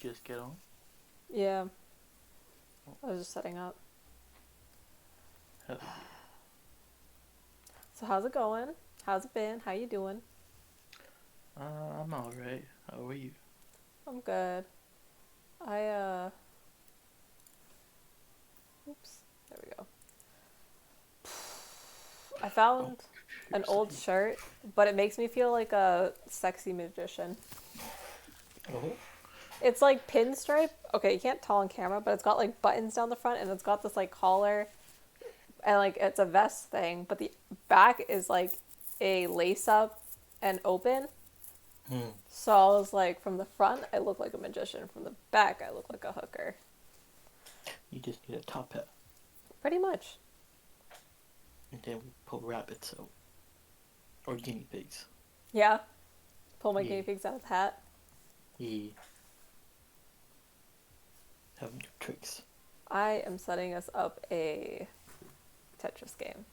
you just get on? Yeah. I was just setting up. Hell So how's it going? How's it been? How you doing? I'm alright. How are you? I'm good. I oops. There we go. I Oh, found an old seriously. shirt, but it makes me feel like a sexy magician. Oh? It's like pinstripe. Okay, you can't tell on camera, but it's got like buttons down the front and it's got this like collar and like it's a vest thing, but the back is like a lace up and open. Hmm. So I was like, from the front, I look like a magician. From the back, I look like a hooker. You just need a top hat. Pretty much. And then we pull rabbits out. Or guinea pigs. Yeah. Pull my Yeah. guinea pigs out of the hat. Yeah. Have your tricks. I am setting us up a Tetris game.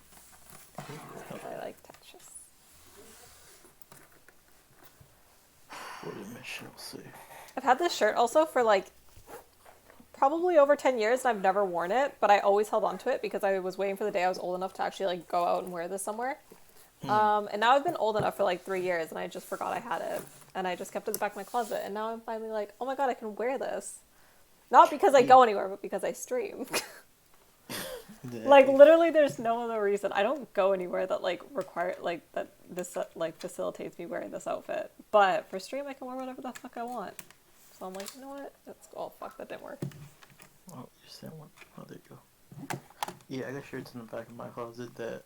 Hell I yeah. like Tetris. What did Michelle say? I've had this shirt also for like probably over 10 years and I've never worn it, but I always held on to it because I was waiting for the day I was old enough to actually like go out and wear this somewhere. Hmm. And now I've been old enough for like 3 years and I just forgot I had it. And I just kept it in the back of my closet. And now I'm finally like, oh my god, I can wear this. Not because I Yeah. go anywhere, but because I stream. Like Exactly. literally there's no other reason. I don't go anywhere that like require like that this like facilitates me wearing this outfit. But for stream I can wear whatever the fuck I want. So I'm like, you know what? That's oh fuck, that didn't work. Oh, you said one. Oh, there you go. Yeah, I got shirts in the back of my closet that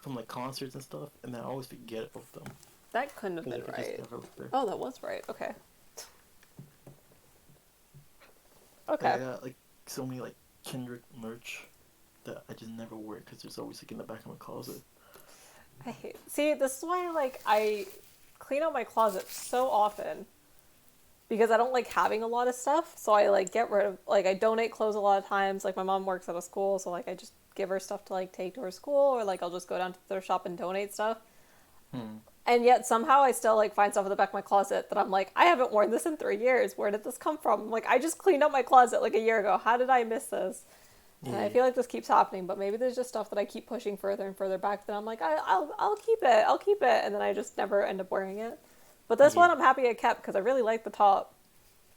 from like concerts and stuff, and then I always forget about them. That couldn't have Because been I just right. never look there. Oh, that was right. Okay. Like Okay. I got like so many like Kendrick merch that I just never wear because there's always like in the back of my closet. I hate. See, this is why like I clean out my closet so often because I don't like having a lot of stuff. So I like get rid of like I donate clothes a lot of times. Like my mom works at a school, so like I just give her stuff to like take to her school, or like I'll just go down to their shop and donate stuff. Hmm. And yet somehow I still like find stuff in the back of my closet that I'm like, I haven't worn this in 3 years. Where did this come from? Like I just cleaned out my closet like a year ago. How did I miss this? And I Yeah. feel like this keeps happening, but maybe there's just stuff that I keep pushing further and further back that I'm like, I'll keep it, I'll keep it, and then I just never end up wearing it. But this Yeah. one I'm happy I kept because I really like the top,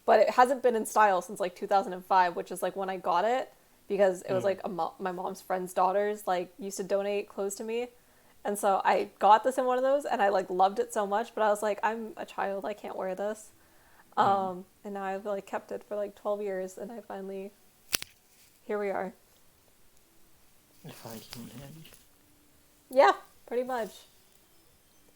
but it hasn't been in style since like 2005, which is like when I got it because it was Hmm. like my mom's friend's daughters like used to donate clothes to me, and so I got this in one of those and I like loved it so much, but I was like, I'm a child, I can't wear this. Hmm. And now I've like kept it for like 12 years, and I finally here we are. If I came in handy. Yeah, pretty much.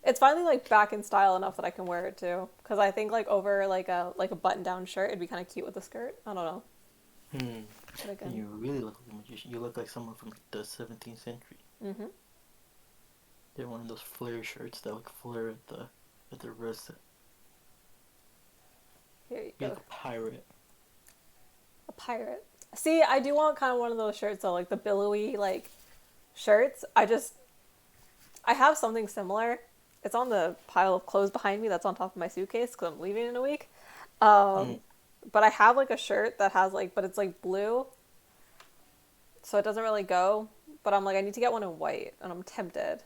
It's finally like back in style enough that I can wear it too. Because I think like over like a button down shirt, it'd be kind of cute with a skirt. I don't know. Hmm. But And again, you really look like a magician. You look like someone from the 17th century. mm-hmm. They're one of those flare shirts that like flare at the wrist. Here you You're go. like a pirate. A pirate. See, I do want kind of one of those shirts though, like the billowy like shirts. I have something similar. It's on the pile of clothes behind me that's on top of my suitcase because I'm leaving in a week. Hmm. Um, but I have like a shirt that has like, but it's like blue, so it doesn't really go. But I'm like, I need to get one in white, and I'm tempted.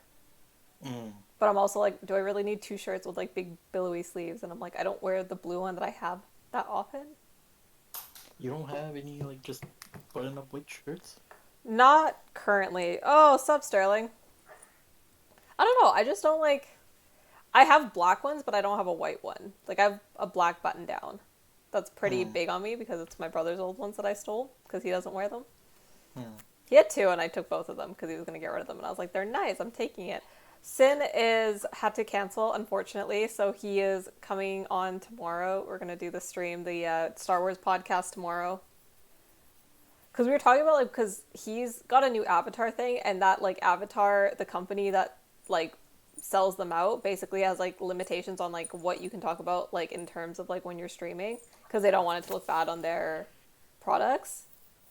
Hmm. But I'm also like, do I really need two shirts with like big billowy sleeves? And I'm like, I don't wear the blue one that I have that often. You don't have any like just button up white shirts? Not currently. Oh, sup, Sterling. I don't know. I just don't like. I have black ones, but I don't have a white one. Like I have a black button down. That's pretty Hmm. big on me because it's my brother's old ones that I stole because he doesn't wear them. Hmm. He had two, and I took both of them because he was gonna get rid of them. And I was like, they're nice. I'm taking it. Sin is had to cancel, unfortunately, so he is coming on tomorrow. We're gonna do the stream, the Star Wars podcast tomorrow. Because we were talking about like because he's got a new Avatar thing, and that like Avatar, the company that like sells them out, basically has like limitations on like what you can talk about like in terms of like when you're streaming because they don't want it to look bad on their products.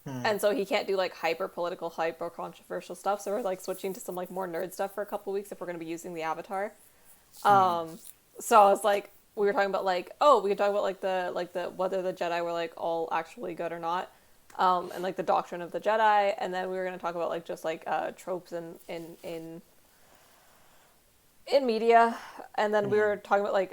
Hmm. And so he can't do like hyper political hype or controversial stuff. So we're like switching to some like more nerd stuff for a couple of weeks if we're going to be using the Avatar. Hmm. So I was like, we were talking about like we could talk about like the whether the Jedi were like all actually good or not, and like the doctrine of the Jedi, and then we were gonna talk about like just like tropes in media, and then we Mm-hmm. were talking about like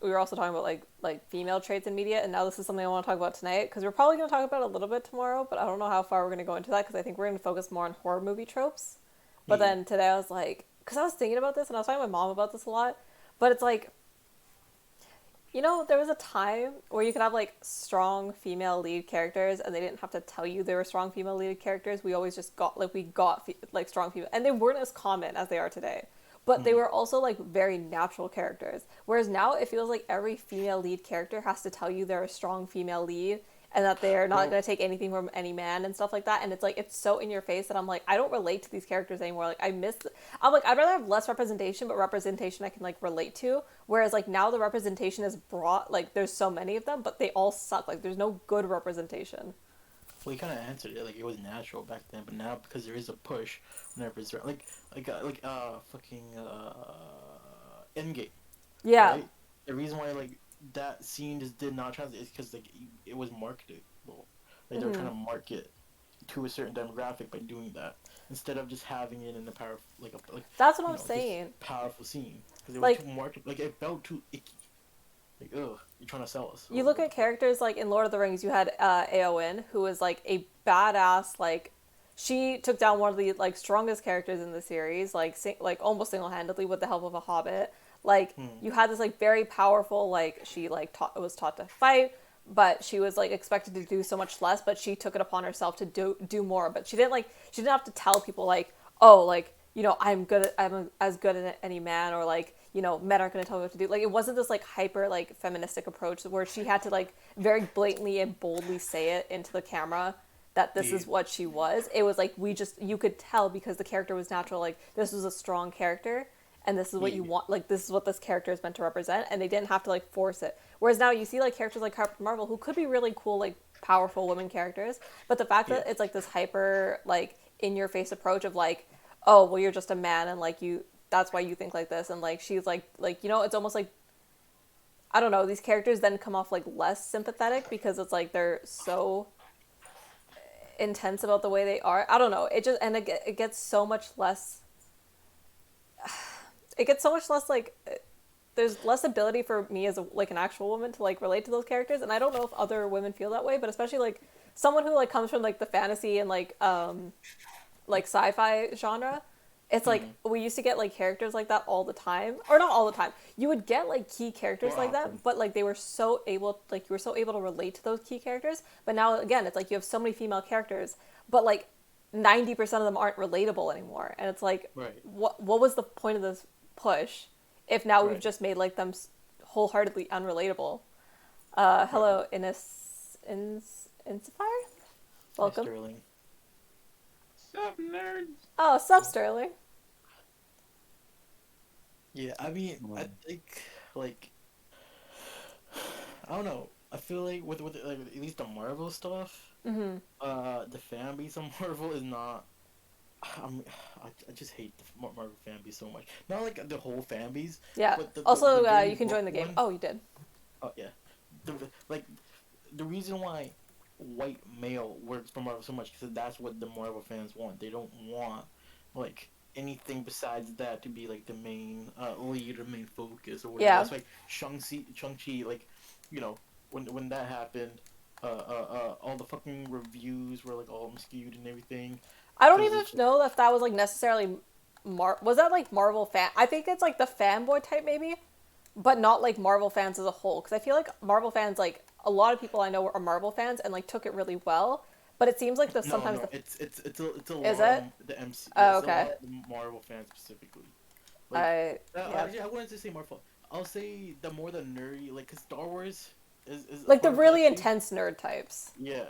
we were also talking about like female traits in media, and now this is something I want to talk about tonight because we're probably going to talk about it a little bit tomorrow, but I don't know how far we're going to go into that because I think we're going to focus more on horror movie tropes. But Yeah. then today I was like, because I was thinking about this and I was talking to my mom about this a lot, but it's like, you know, there was a time where you could have like strong female lead characters and they didn't have to tell you they were strong female lead characters. We always just got like strong female, and they weren't as common as they are today. But they Mm. were also like very natural characters. Whereas now it feels like every female lead character has to tell you they're a strong female lead and that they're not Well, going to take anything from any man and stuff like that. And it's like it's so in your face that I'm like I don't relate to these characters anymore. Like I'm like I'd rather have less representation, but representation I can like relate to. Whereas like now the representation is brought like there's so many of them, but they all suck. Like there's no good representation. well, you kind of answered it. Like it was natural back then, but now because there is a push, whenever it's fucking Endgame, Yeah. right? The reason why like that scene just did not translate is because like it was marketed. Well, like they were trying Mm-hmm. to market to a certain demographic by doing that instead of just having it in a power like That's what you I'm know just saying. powerful scene because it was Like too market like it felt too icky. Like ugh, you're trying to sell us. you Or look what at the fuck? characters like in Lord of the Rings, you had Eowyn, who was like a badass. Like she took down one of the like strongest characters in the series, like almost single handedly with the help of a Hobbit. Like Hmm. you had this like very powerful like she like was taught to fight, but she was like expected to do so much less. But she took it upon herself to do more. But she didn't have to tell people like oh like you know I'm as good as any man or like you know men aren't going to tell me what to do. Like it wasn't this like hyper like feministic approach where she had to like very blatantly and boldly say it into the camera that this Yeah. is what she was. It was like you could tell because the character was natural. Like this was a strong character and this is what you Yeah. want. Like this is what this character is meant to represent, and they didn't have to like force it. Whereas now you see like characters like Captain Marvel who could be really cool like powerful women characters, but the fact Yeah. that it's like this hyper like in your face approach of like oh well you're just a man and like you that's why you think like this, and like she's like you know it's almost like I don't know, these characters then come off like less sympathetic because it's like they're so intense about the way they are. I don't know, it just and it gets so much less, it gets so much less like there's less ability for me as a like an actual woman to like relate to those characters, and I don't know if other women feel that way, but especially like someone who like comes from like the fantasy and like sci-fi genre, it's like Hmm. we used to get like characters like that all the time, or not all the time. You would get like key characters More like that, often. but like they were so able, like you were so able to relate to those key characters. But now again, it's like you have so many female characters, but like 90% of them aren't relatable anymore, and it's like, Right. what was the point of this push if now we've Right. just made like them wholeheartedly unrelatable? Right. Hello, Inspire, Hi, welcome. Sterling. Sup, nerds? Oh, sup, Sterling. Yeah, I mean, I Well, think like I don't know. I feel like with like at least the Marvel stuff, Mm-hmm. the fan base on Marvel is not. I mean, I just hate the Marvel fan base so much. Not like the whole fan base, Yeah. but the Also, very you can join the game. one. Oh, you did. Oh yeah, the like the reason why white male works for Marvel so much because that's what the Marvel fans want. They don't want like anything besides that to be like the main lead or main focus or whatever. Yeah. That's why Shang-Chi, like, you know, when that happened, all the fucking reviews were like all skewed and everything I don't because even it's know if that was like necessarily was that like Marvel fan? I think it's like the fanboy type maybe, but not like Marvel fans as a whole. Because I feel like Marvel fans, like a lot of people I know are Marvel fans and like took it really well. But it seems like the no sometimes no the it's a is lot of it? the MC yeah Oh, it's a lot okay. of the Marvel fans specifically. Like, I yeah. actually, I wouldn't just say Marvel. I'll say the more the nerdy, like, cause Star Wars is a Like the part of that really too. intense nerd types. Yeah,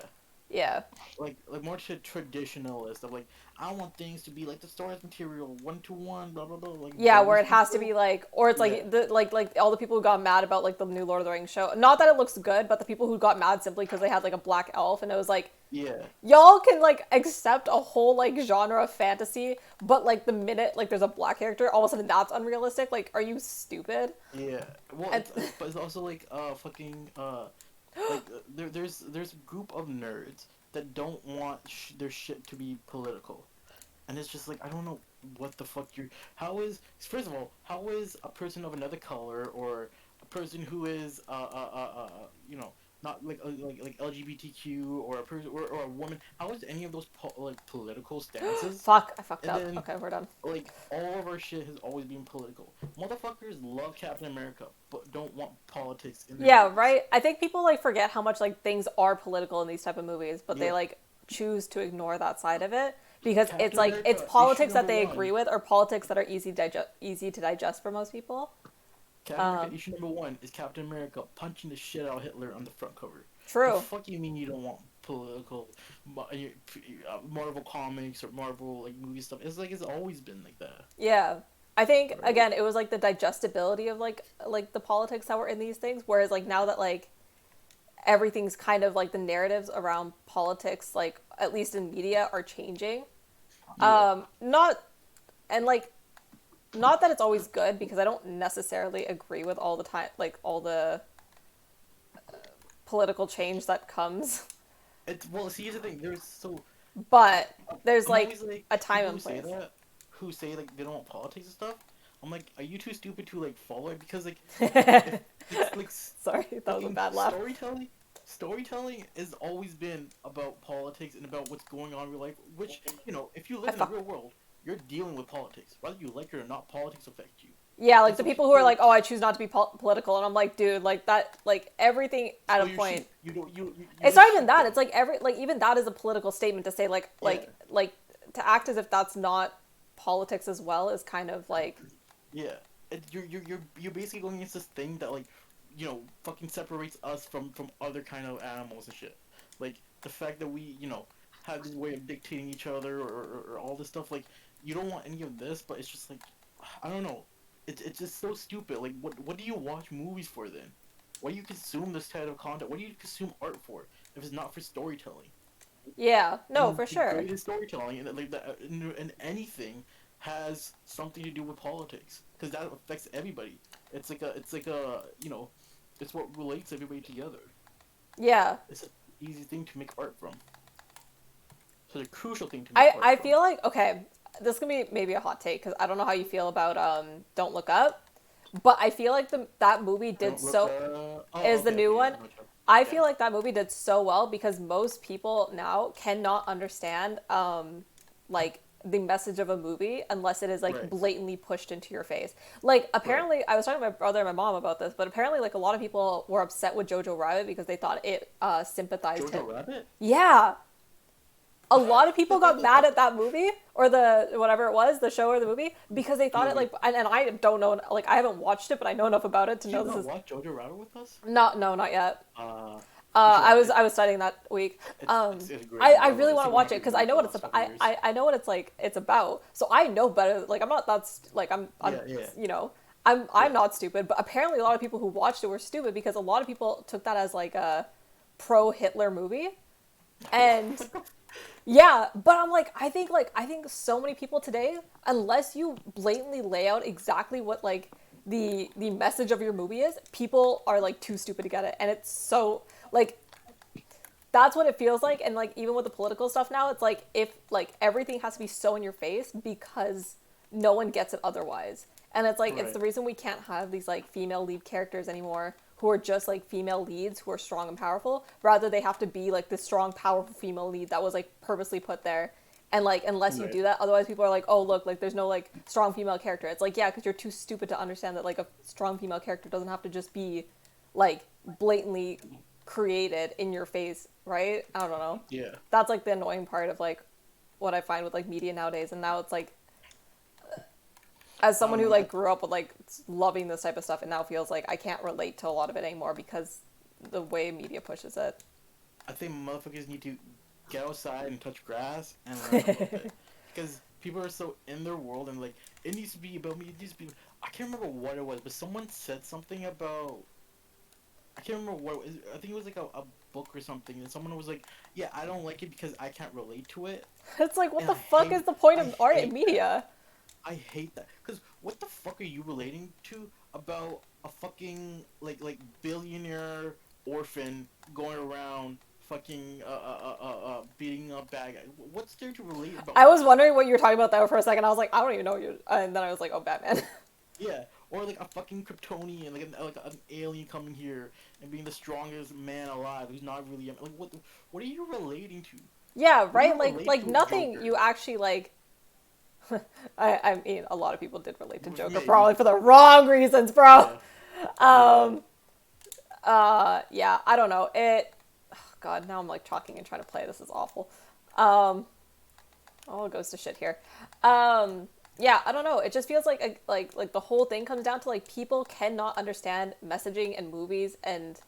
Yeah. Like more traditionalist of like I want things to be like the source material, 1-to-1, blah blah blah, like Yeah, where very it has to simple. be like, or it's Yeah, like the like all the people who got mad about like the new Lord of the Rings show. Not that it looks good, but the people who got mad simply because they had like a black elf, and it was like, yeah, y'all can like accept a whole like genre of fantasy, but like the minute like there's a black character, all of a sudden that's unrealistic. Like, are you stupid? yeah. Well, And but it's also like fucking there's a group of nerds that don't want their shit to be political. And it's just like I don't know what the fuck you're. How is first of all, how is a person of another color or a person who is not like LGBTQ or a person or a woman? How is any of those like political stances? fuck, I fucked And up. then Okay, we're done. like all of our shit has always been political. Motherfuckers love Captain America, but don't want politics in their Yeah, movies. right. I think people like forget how much like things are political in these type of movies, but they Yeah, like choose to ignore that side of it because it's Captain like it's America issue politics that number they agree one. with or politics that are easy to digest for most people. Captain America Um, issue number one is Captain America punching the shit out of Hitler on the front cover. The true. fuck you mean you don't want political Marvel comics or Marvel like movie stuff? It's like it's always been like that, Yeah. I think right? again it was like the digestibility of like the politics that were in these things whereas like now that like everything's kind of like the narratives around politics like at least in media are changing. Yeah, Not and like not that it's always good because I don't necessarily agree with all the time like all the political change that comes, it's well. See, here's the thing. There's so but there's I'm like always like a time people and who say place. that, who say like they don't want politics and stuff. I'm like, are you too stupid to like follow it? Because like if it's like Sorry, that was a fucking bad laugh. storytelling has always been about politics and about what's going on in real life, which if you I live in the fuck. real world, you're dealing with politics whether you like it or not. Politics affect you. Yeah, like And the so people who are people like, "Oh, I choose not to be political," and I'm like, "Dude, like that, like everything at so a you point." shoot you don't you It's just not even shoot that. them. It's like every like even that is a political statement to say Yeah, like to act as if that's not politics as well is kind of like yeah. You're basically going against this thing that like fucking separates us from other kind of animals and shit. Like the fact that we have this way of dictating each other or all this stuff. Like you don't want any of this, but it's just like I don't know. It's just so stupid. Like what do you watch movies for then? Why do you consume this type of content? What do you consume art for if it's not for storytelling? yeah, no, And for the sure. greatest storytelling and like that in anything has something to do with politics because that affects everybody. It's like a it's what relates everybody together. Yeah. It's an easy thing to make art from. So the crucial thing to make art I from. feel like okay, this can be maybe a hot take cuz I don't know how you feel about Don't Look Up, but I feel like the that movie did Don't look. so Oh, is the okay, new okay, yeah, one. I know what you're- I yeah. feel like that movie did so well because most people now cannot understand like the message of a movie unless it is like Right, blatantly pushed into your face. Like right. apparently I was talking to my brother and my mom about this, but apparently like a lot of people were upset with Jojo Rabbit because they thought it sympathized Jojo him. Rabbit. Yeah. A lot of people got mad at that movie or the whatever it was, the show or the movie, because they thought Yeah, it like and I don't know like I haven't watched it, but I know enough about it to did know you this not is watch Jojo Rabbit with us? not no, not yet. Uh, you should I watch was it. I was studying that week. It's a great I Marvel. really It's want to like one of watch my it because favorite I movies know of what the it's last about. couple years. I know what it's like. It's about. So I know better. Like I'm not that like I'm Yeah, yeah, I'm yeah. not stupid. But apparently a lot of people who watched it were stupid because a lot of people took that as like a pro Hitler movie. And What the yeah, but I'm like I think so many people today, unless you blatantly lay out exactly what like the message of your movie is, people are like too stupid to get it, and it's so like that's what it feels like. And like even with the political stuff now, it's like if like everything has to be so in your face because no one gets it otherwise. And it's like it's right. the reason we can't have these like female lead characters anymore who are just like female leads who are strong and powerful. Rather they have to be like this strong, powerful female lead that was like purposely put there. And like unless you Right. do that, otherwise people are like, oh look, like there's no like strong female character. It's like yeah, because you're too stupid to understand that like a strong female character doesn't have to just be like blatantly created in your face, right? I don't know. Yeah. That's like the annoying part of like what I find with like media nowadays. And now it's like as I someone don't who know. like grew up with like loving this type of stuff, it now feels like I can't relate to a lot of it anymore because the way media pushes it. I think motherfuckers need to get outside and touch grass and learn about it. Because people are so in their world and like, it needs to be about me, it needs to be... I can't remember what it was, but someone said something about... I can't remember what it was. I think it was like a book or something, and someone was like, yeah, I don't like it because I can't relate to it. It's like, what And the fuck is the point of art and hate media? I hate that. Because what the fuck are you relating to about a fucking, like billionaire orphan going around fucking, beating up bad guys? What's there to relate about? I was wondering what you were talking about there for a second. I was like, I don't even know what you're... And then I was like, oh, Batman. Yeah, or like a fucking Kryptonian, like an alien coming here and being the strongest man alive who's not really... Like, what are you relating to? Yeah, right? You relate Like to nothing Joker. you actually, like... I mean, a lot of people did relate to Joker, Yeah, probably for the wrong reasons, bro. Yeah. Yeah, I don't know. Oh, God, now I'm like talking and trying to play. This is awful. All goes to shit here. Yeah, I don't know. It just feels like the whole thing comes down to like people cannot understand messaging in movies and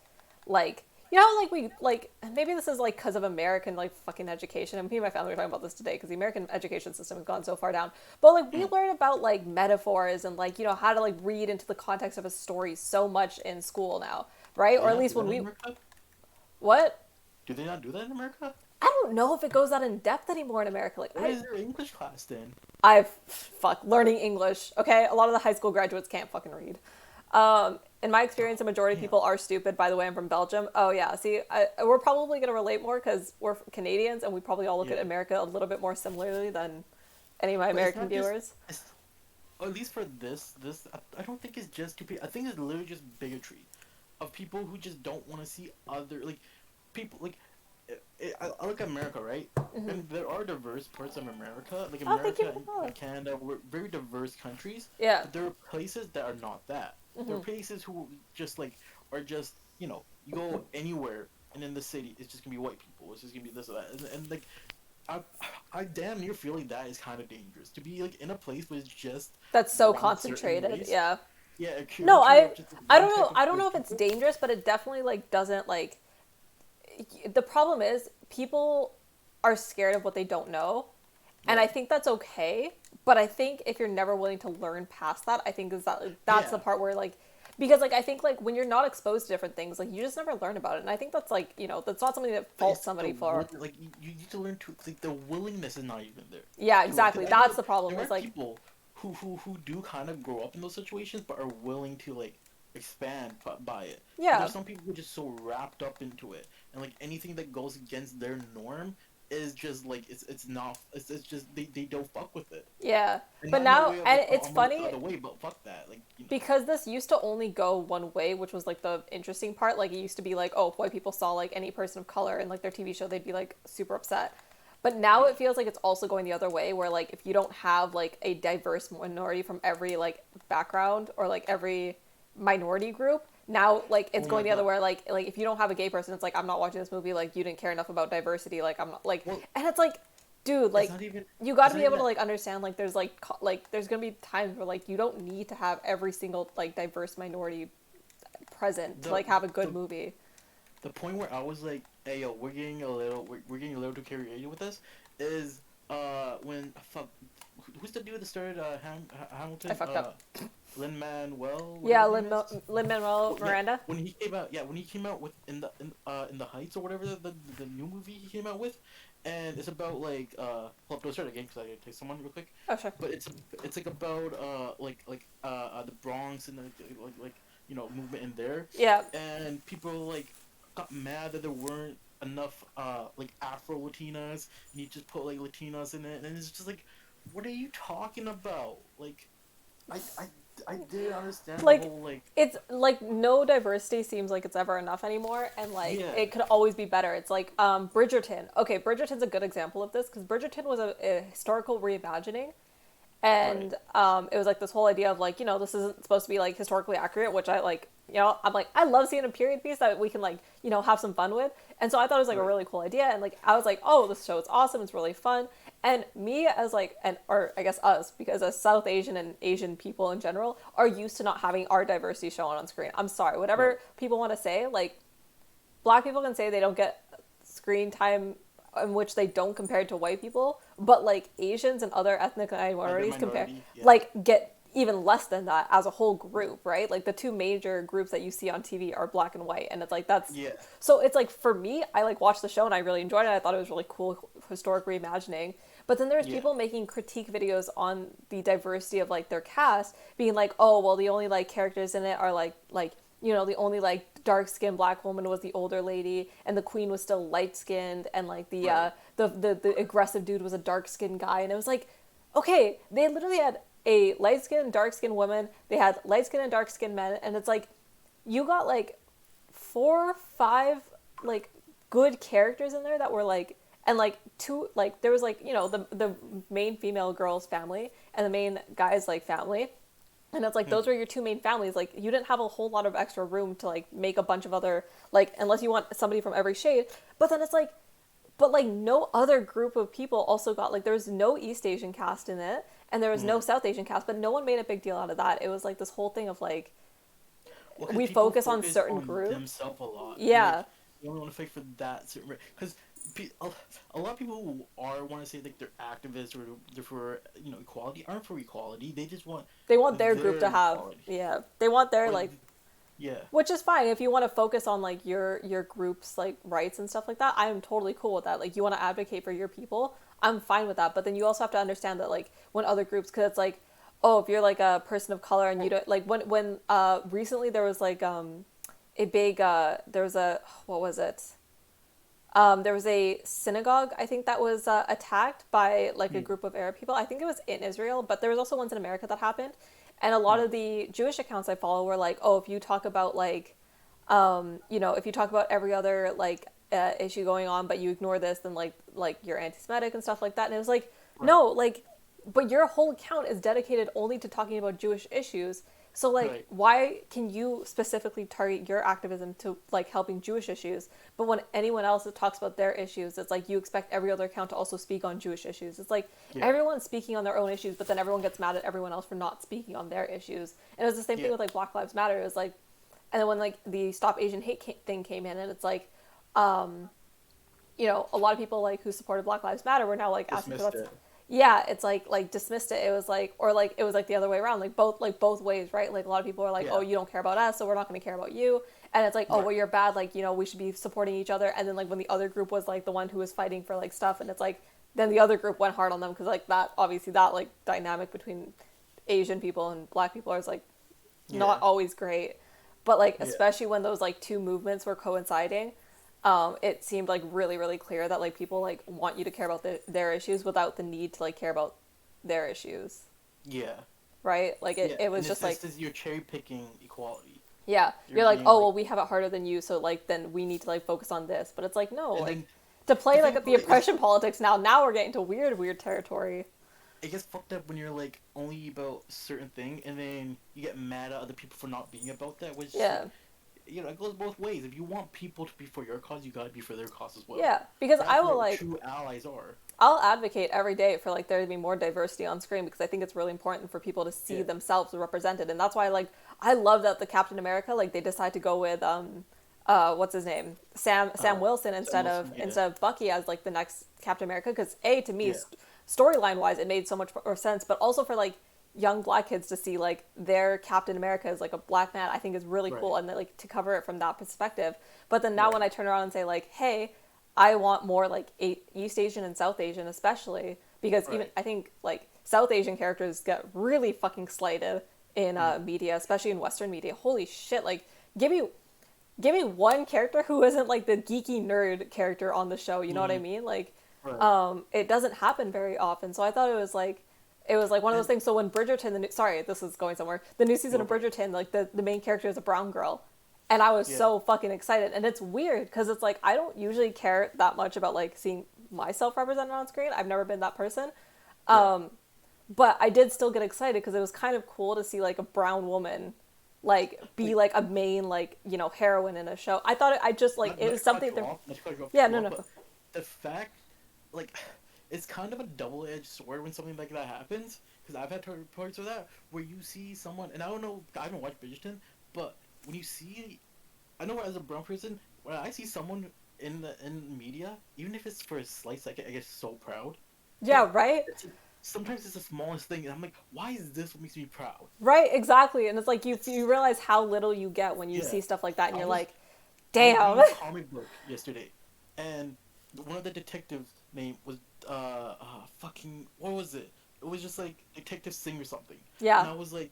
like like we like maybe this is like because of American like fucking education. And me and my family were talking about this today because the American education system has gone so far down. But like we learn about like metaphors and like how to like read into the context of a story so much in school now, right? Or at least when we what? Do they not do that in America? I don't know if it goes that in depth anymore in America. Like, What is their English class then? Learning English. Okay, a lot of the high school graduates can't fucking read. In my experience, the majority of people are stupid. By the way, I'm from Belgium. Oh yeah, see, we're probably gonna relate more because we're Canadians and we probably all look at America a little bit more similarly than any of my American viewers. Or at least for this, I don't think it's just stupid. I think it's literally just bigotry of people who just don't want to see other people like. I look at America, right? Mm-hmm. And there are diverse parts of America. Like Oh, thank America you. and Canada, we're very diverse countries. Yeah. But there are places that are not that. There are places who just are just you go anywhere and in the city it's just gonna be white people. It's just gonna be this or that. And like I damn near feel like that is kind of dangerous to be like in a place where it's just That's so one certain concentrated. race. Yeah. Yeah. No, I I don't know. I don't know if it's dangerous, but it definitely like doesn't like. The problem is people are scared of what they don't know, and I think that's okay. But I think if you're never willing to learn past that, I think that's the part where like, because like I think like when you're not exposed to different things, like you just never learn about it, and I think that's like that's not something that faults somebody for. Like you need to learn to like the willingness is not even there. Yeah, exactly. That's the problem. There Is are like people who do kind of grow up in those situations, but are willing to like expand by it. Yeah. There's some people who are just so wrapped up into it, and like anything that goes against their norm is just like it's just they don't fuck with it. Yeah, And but not now in a way of, and like, it's I'm funny the other way, but fuck that, like because this used to only go one way, which was like the interesting part. Like it used to be like, oh, if white people saw like any person of color in like their TV show, they'd be like super upset. But now it feels like it's also going the other way, where like if you don't have like a diverse minority from every like background or like every minority group, now like it's going the other way. Like if you don't have a gay person, it's like I'm not watching this movie. Like you didn't care enough about diversity. Like I'm not like, and it's like, dude, like you got to be able to like understand. Like there's like there's gonna be times where like you don't need to have every single like diverse minority present to like have a good movie. The point where I was like, hey yo, we're getting a little too carried away with this is when who's the dude that started Hamilton? I fucked up. Lin-Manuel. Yeah, Lin-Manuel Miranda. When he came out with in the Heights or whatever the new movie he came out with, and it's about like well, I'll start again because I gotta take someone real quick. Oh sure. But it's like about the Bronx and like movement in there. Yeah. And people like got mad that there weren't enough like Afro Latinas, and you just put like Latinas in it, and it's just like, what are you talking about? Like, I didn't understand like, the whole like. It's like no diversity seems like it's ever enough anymore, and like it could always be better. It's like Bridgerton. Okay, Bridgerton's a good example of this because Bridgerton was a historical reimagining. And it was like this whole idea of like, this isn't supposed to be like historically accurate, which I like, I'm like, I love seeing a period piece that we can like, have some fun with. And so I thought it was like a really cool idea. And like, I was like, oh, this show is awesome. It's really fun. And me as like, or I guess us, because as South Asian and Asian people in general are used to not having our diversity shown on screen. I'm sorry, whatever people want to say, like Black people can say they don't get screen time in which they don't compare to white people, but like Asians and other ethnic minorities compare minority, yeah. like get even less than that as a whole group, right? Like the two major groups that you see on TV are black and white, and it's like that's Yeah. so it's like for me, I like watched the show and I really enjoyed it. I thought it was really cool historic reimagining. But then there's Yeah. people making critique videos on the diversity of like their cast, being like, oh well, the only like characters in it are like you know the only like dark skinned black woman was the older lady, and the queen was still light skinned, and like Right. the aggressive dude was a dark skinned guy, and it was like, okay, they literally had a light skinned dark skinned woman, they had light skinned and dark skinned men, and it's like you got like 4 5 like good characters in there that were like and like two like there was like you know the main female girl's family and the main guy's like family, and it's like those were your two main families. Like you didn't have a whole lot of extra room to like make a bunch of other like unless you want somebody from every shade. But then it's like but like no other group of people also got like there was no East Asian cast in it and there was no South Asian cast, but no one made a big deal out of that. It was like this whole thing of like Well, 'cause we people focus on certain on groups. themselves a lot. And, Yeah. like, you only want to fight for that certain because a lot of people who are want to say like they're activists or they're for equality aren't for equality. They just want They want their group to have equality. yeah. They want their like Yeah. which is fine if you want to focus on like your group's like rights and stuff like that. I am totally cool with that. Like you want to advocate for your people, I'm fine with that. But then you also have to understand that like when other groups, because it's like, oh, if you're like a person of color and you don't like when recently there was like a big there was a what was it there was a synagogue, I think, that was attacked by like a group of Arab people. I think it was in Israel, but there was also ones in America that happened. And a lot of the Jewish accounts I follow were like, oh, if you talk about like, if you talk about every other like issue going on, but you ignore this, then like you're anti-Semitic and stuff like that. And it was like, no, like, but your whole account is dedicated only to talking about Jewish issues. So like, why can you specifically target your activism to like helping Jewish issues? But when anyone else talks about their issues, it's like you expect every other account to also speak on Jewish issues. It's like everyone's speaking on their own issues, but then everyone gets mad at everyone else for not speaking on their issues. And it was the same thing with like Black Lives Matter. It was like, and then when like the Stop Asian Hate thing came in, and it's like, a lot of people like who supported Black Lives Matter were now like asking for that. Yeah, it's like dismissed it. It was like, or like it was like the other way around, like both ways, right? Like a lot of people are like, oh, you don't care about us, so we're not going to care about you. And it's like, oh, well, you're bad. Like, we should be supporting each other. And then like when the other group was like the one who was fighting for like stuff, and it's like then the other group went hard on them because like that obviously that like dynamic between Asian people and Black people is like not always great. But like especially when those like two movements were coinciding. It seemed like really, really clear that like people like want you to care about their issues without the need to like care about their issues. Yeah. Right? Like it was just like you're cherry picking equality. Yeah. You're like, oh well, we have it harder than you, so like then we need to like focus on this. But it's like no, And like then, to play like the oppression politics now we're getting to weird territory. It gets fucked up when you're like only about a certain thing, and then you get mad at other people for not being about that. Which it goes both ways. If you want people to be for your cause, you gotta be for their cause as well. Yeah, because That's I will what like true allies are. I'll advocate every day for like there to be more diversity on screen because I think it's really important for people to see themselves represented, and that's why I love that the Captain America like they decide to go with what's his name Sam Wilson instead of Bucky as like the next Captain America because to me storyline wise it made so much more sense, but also for like young Black kids to see like their Captain America as like a Black man I think is really cool, and like to cover it from that perspective. But then now when I turn around and say like, hey, I want more like East Asian and South Asian especially because even I think like South Asian characters get really fucking slighted in media, especially in Western media. Holy shit, like give me one character who isn't like the geeky nerd character on the show, you know what I mean? Like it doesn't happen very often. So I thought it was like one of those things. So when Bridgerton, sorry, this is going somewhere. The new season of Bridgerton, like the main character is a brown girl. And I was so fucking excited. And it's weird because it's like, I don't usually care that much about like seeing myself represented on screen. I've never been that person. But I did still get excited because it was kind of cool to see like a brown woman like be like a main like, heroine in a show. I thought it was something that... Yeah, no. The fact, like... It's kind of a double-edged sword when something like that happens, because I've had reports of that, where you see someone, and I don't know, I haven't watched Bridgerton, but when you see, I know as a brown person, when I see someone in media, even if it's for a slice, I get so proud. Yeah, But right? sometimes it's the smallest thing, and I'm like, why is this what makes me proud? Right, exactly. And it's like you It's realize how little you get when you yeah. see stuff like that and I you're was like, I was damn. reading a comic book yesterday, and one of the detectives' name was fucking what was it? It was just like Detective Sing or something, and Yeah, I was like,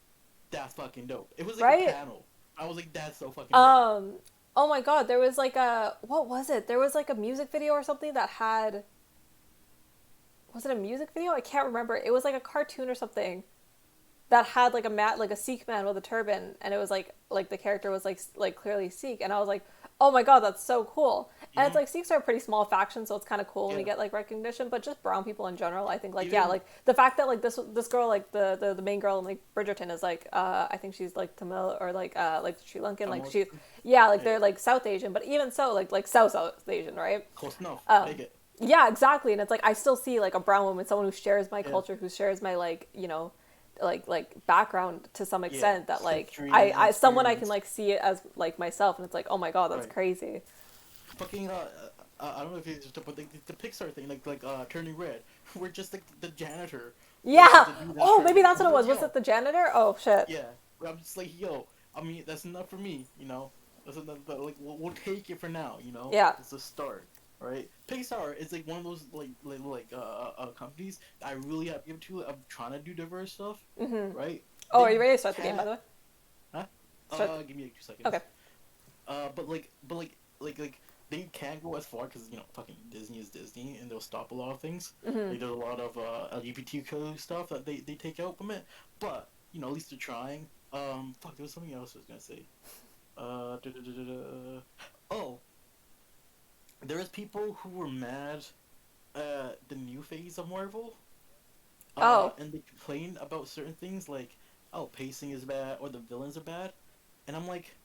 that's fucking dope. It was like a right? panel. I was like, that's so fucking dope. Um, oh my god, there was like what was it? There was like a music video or something that had, was it a music video? I can't remember. It was like a cartoon or something that had like like a Sikh man with a turban, and it was like the character was like clearly Sikh, and I was like, oh my god, that's so cool. And it's Hmm. like Sikhs are a pretty small faction, so it's kind of cool when we Yeah. get like recognition. But just brown people in general, I think like yeah, Even like the fact that like this girl like the main girl in like Bridgerton is like I think she's like Tamil or like Sri Lankan, like Tamil. she yeah like Yeah. they're like South Asian, but even so like South Asian, right? Close enough. Um, Take it. yeah, exactly. And it's like I still see like a brown woman, someone who shares my Yeah. culture, who shares my like like background to some Yeah. extent that like History and I someone I can experience. like see it as like myself, and it's like oh my god, that's Right. crazy. Fucking I don't know if it's just but the Pixar thing like Turning Red, where just like the janitor was Yeah. the dude that Oh, maybe turned. that's I'm what it like, was. Was yo, it the janitor? Oh shit. yeah. Where I'm just like, yo. I mean, that's enough for me, you know. That's enough, but like we'll take it for now, you know. Yeah. It's a start, right? Pixar is like one of those companies that I really have given to. I'm trying to do diverse stuff, Mhm. right? Oh, are They you ready to start the game by can't. the way? Huh? Start. Give me like 2 seconds. Okay. But they can't go as far because fucking Disney is Disney and they'll stop a lot of things. Mhm. Like there's a lot of LGBTQ stuff that they take out from it. But at least they're trying. Fuck, there was something else I was gonna say. Oh, there was people who were mad at the new phase of Marvel. Oh. And they complained about certain things like, oh, pacing is bad or the villains are bad, and I'm like,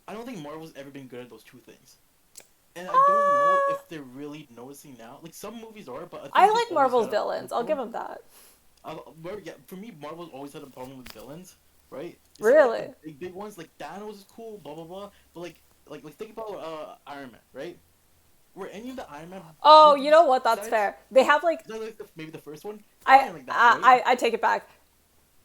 I don't think Marvel's ever been good at those two things. And I don't know Uh, if they're really noticing now. Like some movies are, but I I think they like always Marvel's had a villains. I'll give problem. them that. Yeah, for me, Marvel's always had a problem with villains, right? It's like the Really? big ones, like Thanos is cool, blah blah blah. But like think about Iron Man, right? Were any of the Iron Man Oh, you movies know what? That's besides fair. They have like like maybe the first one? I Probably like that, right? I take it back.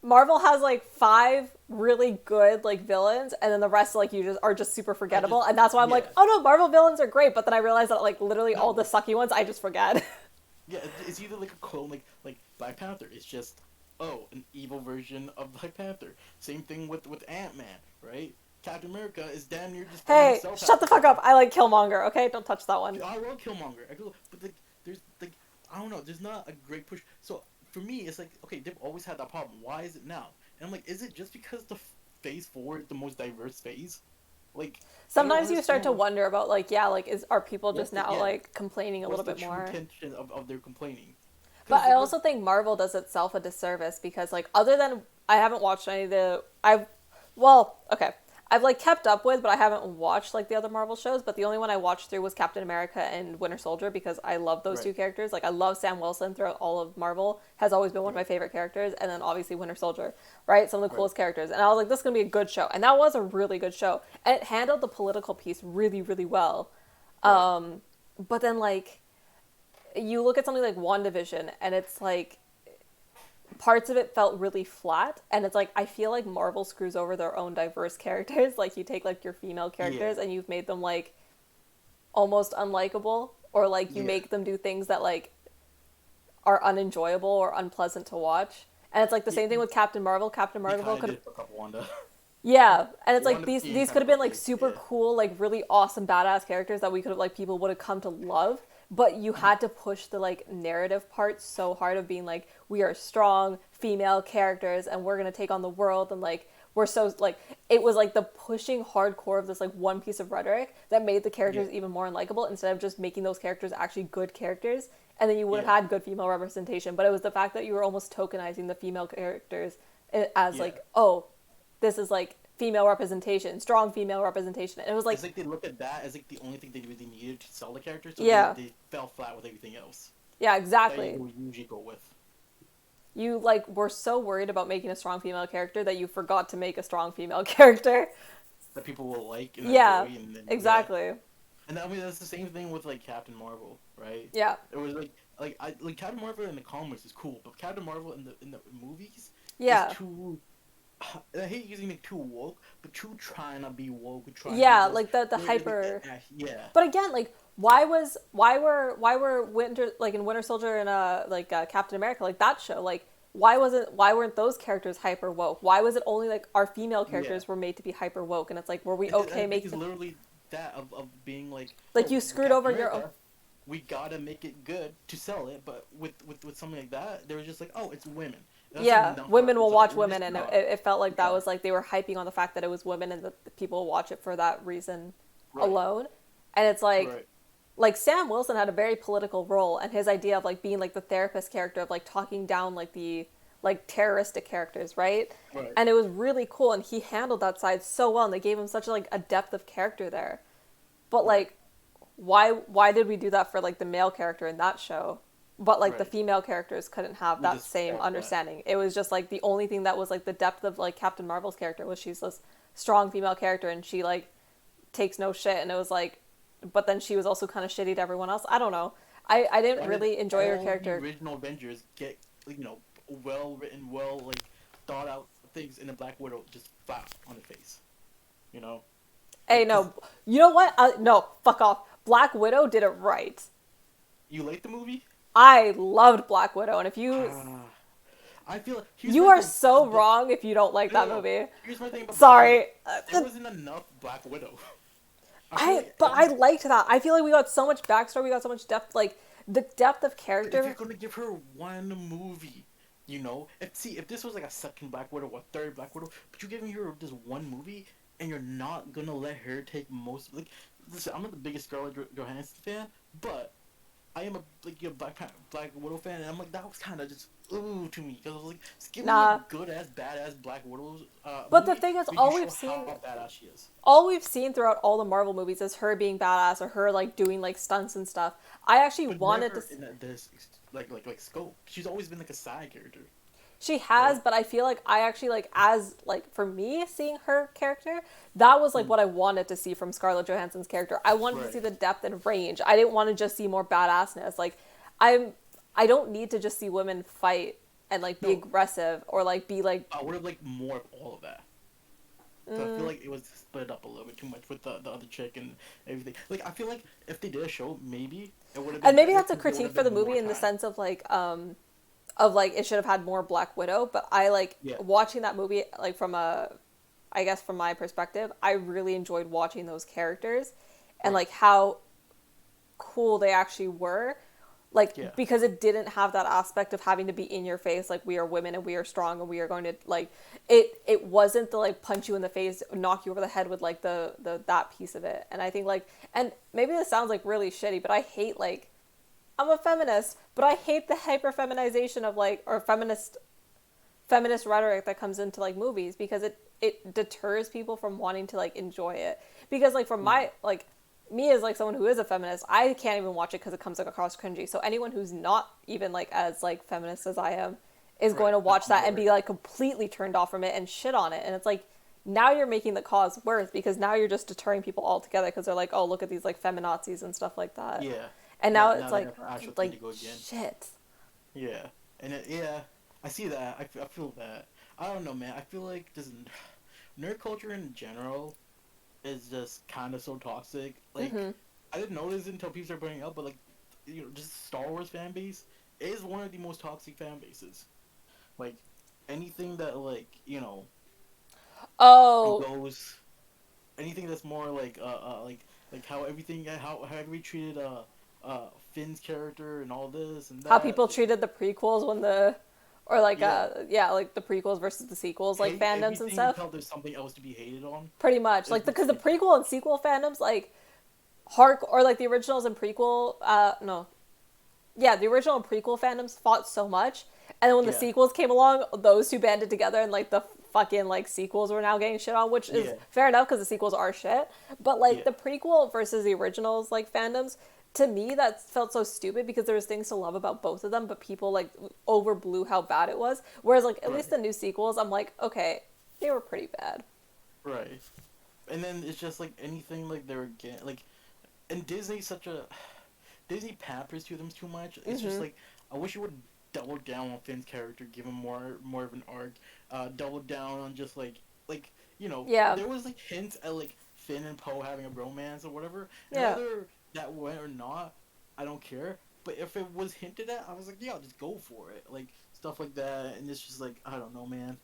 Marvel has like five really good like villains, and then the rest like you just are just super I just forgettable, and that's why I'm like, yeah. oh no, Marvel villains are great. But then I realized that like literally all the No, sucky ones I just forget. yeah, it's either like a clone, like Black Panther. It's just an evil version of Black Panther. Same thing with Ant Man, right? Captain America is damn near just throwing Hey, himself shut at the fuck up! people. I like Killmonger. Okay, don't touch that one. I love Killmonger. But like, there's like, I don't know. There's not a great push. So for me, it's like, okay, they've always had that problem. Why is it now? And I'm like, is it just because the phase four is the most diverse phase? Like, I don't Sometimes you start understand to what. wonder about like yeah, like are people just What's now yeah? like complaining a What's little the bit true more? intention of their complaining? But Because I what? also think Marvel does itself a disservice because like other than I haven't watched any of the I've well, okay. I've like kept up with, but I haven't watched like the other Marvel shows, but the only one I watched through was Captain America and Winter Soldier because I love those Right, two characters. Like I love Sam Wilson throughout all of Marvel, has always been one of my right, favorite characters, and then obviously Winter Soldier, right? Some of the right. coolest characters. And I was like this is going to be a good show. And that was a really good show. And it handled the political piece really really well. Right. But then like you look at something like WandaVision and it's like parts of it felt really flat, and it's like I feel like Marvel screws over their own diverse characters. Like you take like your female Yeah, characters and you've made them like almost unlikable, or like you yeah. make them do things that like are unenjoyable or unpleasant to watch. And it's like the Yeah, same thing with Captain Marvel. Captain they Marvel kind of could did fuck up Wanda. yeah, and it's like Wanda these became could kind have of been like ugly. super Yeah, cool, like really awesome badass characters that we could have like people would have come to love, but you had to push the like narrative part so hard of being like we are strong female characters and we're going to take on the world, and like we're so like it was like the pushing hardcore of this like one piece of rhetoric that made the yeah, characters even more unlikable instead of just making those characters actually good characters, and then you would have yeah, had good female representation. But it was the fact that you were almost tokenizing the female characters as yeah. like, oh, this is like female representation, strong female representation. And it was like, It's like they look at that as like the only thing they really needed to sell the character, so yeah, they fell flat with everything else yeah, that you exactly. would usually go with. You like were so worried about making a strong female character that you forgot to make a strong female character. That people will like and Yeah, enjoy, and then yeah. exactly. And I mean, that's the same thing with like Captain Marvel, right? Yeah. It was like Captain Marvel in the comics is cool, but Captain Marvel in the movies is Yeah. too. I hate using it too woke, but too trying to be woke, trying to be Yeah, this. like the Where, hyper. yeah, But again, like why were Winter like in Winter Soldier and Captain America like that show like why weren't those characters hyper woke? Why was it only like our female yeah. characters were made to be hyper woke? And it's like were we I okay think it's making literally that of being like, like oh, you with screwed Captain over your own. America, we gotta make it good to sell it, but with something like that, they were just like, oh, it's women. That's Yeah, enough for us women to will sell it. watch We're just women, and not. it felt like that Yeah, was like they were hyping on the fact that it was women and that the people will watch it for that reason right, alone. And it's right, like Sam Wilson had a very political role, and his idea of like being like the therapist character of like talking down like the like terroristic characters, right? right, And it was really cool, and he handled that side so well, and they gave him such like a depth of character there. But right, like, why did we do that for like the male character in that show? But like the right. female characters couldn't have We that just same felt that. understanding. It was just like the only thing that was like the depth of like Captain Marvel's character was she's this strong female character, and she like takes no shit, and it was like, but then she was also kind of shitty to everyone else. I don't know. I didn't Why did really enjoy her all the character. original Avengers get, like, well written, well, like, thought out things, in a Black Widow just flat on the face? You know? Hey, Like, cause no, you know what? No, fuck off. Black Widow did it right. you like the movie? I loved Black Widow, and if you Ah, I feel like here's you my are thing. so wrong if you don't like No, that no, no. movie. Here's my thing about Black Widow. Sorry. There wasn't enough Black Widow. I feel I like but I liked that. I feel like we got so much backstory, we got so much depth, like the depth of if you're character. gonna give her one movie, if this was like a second Black Widow or third Black Widow, but you're giving her just one movie, and you're not gonna let her take most. Like, listen, I'm not the biggest Scarlett Johansson fan, but I am a Black Widow fan, and I'm like, that was kind of just ooh to me, because I was like, just give me Nah. a good ass badass Black Widow But the movie, thing is, so you can show how badass she is. all we've seen throughout all the Marvel movies is her being badass or her like doing like stunts and stuff. I actually But wanted never to. in this like scope. She's always been like a side character. She has, Right? but I feel like I actually like as like for me seeing her character, that was like what I wanted to see from Scarlett Johansson's character. I wanted to Right. see the depth and range. I didn't want to just see more badassness. Like I don't need to just see women fight and like be No. aggressive or like be like I would have liked more of all of that. So I feel like it was split up a little bit too much with the other chick and everything. Like, I feel like if they did a show, maybe it would have been and maybe better that's a 'cause there would critique have for the been movie more in the time. sense of like it should have had more Black Widow, but I like Yeah. watching that movie like from a I guess from my perspective, I really enjoyed watching those characters and Right. like how cool they actually were. Like Yeah. because it didn't have that aspect of having to be in your face like we are women and we are strong and we are going to like it wasn't the like punch you in the face, knock you over the head with like the that piece of it. And I think like and maybe this sounds like really shitty, but I hate like I'm a feminist, but I hate the hyper feminization of like or feminist rhetoric that comes into like movies because it deters people from wanting to like enjoy it. Because like from my like me as like someone who is a feminist, I can't even watch it because it comes like across cringy. So anyone who's not even like as like feminist as I am is going to Right. watch that and Right. be like completely turned off from it and shit on it. And it's like now you're making the cause worse because now you're just deterring people altogether because they're like, oh, look at these like feminazis and stuff like that. Yeah. And now Now it's they like have an actual thing like to go again. shit. Yeah. And yeah, I see that. I feel that. I don't know, man. I feel like this nerd culture in general is just kind of so toxic. Like, I didn't notice it until people started bringing it up, but like, just Star Wars fan base is one of the most toxic fan bases. Like, anything that Oh, goes, anything that's more like how everything how we treated Finn's character and all this and that. how people treated the prequels when the or like Yeah. like the prequels versus the sequels like fandoms and everything stuff. felt there's something else to be hated on. Pretty much like because the prequel and sequel fandoms like or like the originals and prequel no yeah the original and prequel fandoms fought so much, and then when the Yeah. sequels came along those two banded together and like the fucking like sequels were now getting shit on, which is Yeah. fair enough because the sequels are shit, but like Yeah. the prequel versus the originals like fandoms, to me that felt so stupid because there was things to love about both of them, but people like overblew how bad it was, whereas like at least the new sequels I'm like okay they were pretty bad. Right. And then it's just like anything like they're getting like and Disney pampers to them too much. It's just like I wish you would double down on Finn's character, give him more of an arc. Double down on just like Yeah. there was like hints at like Finn and Poe having a romance or whatever. And Yeah. whether that went or not, I don't care. But if it was hinted at, I was like, yeah, I'll just go for it. Like stuff like that, and it's just like I don't know, man.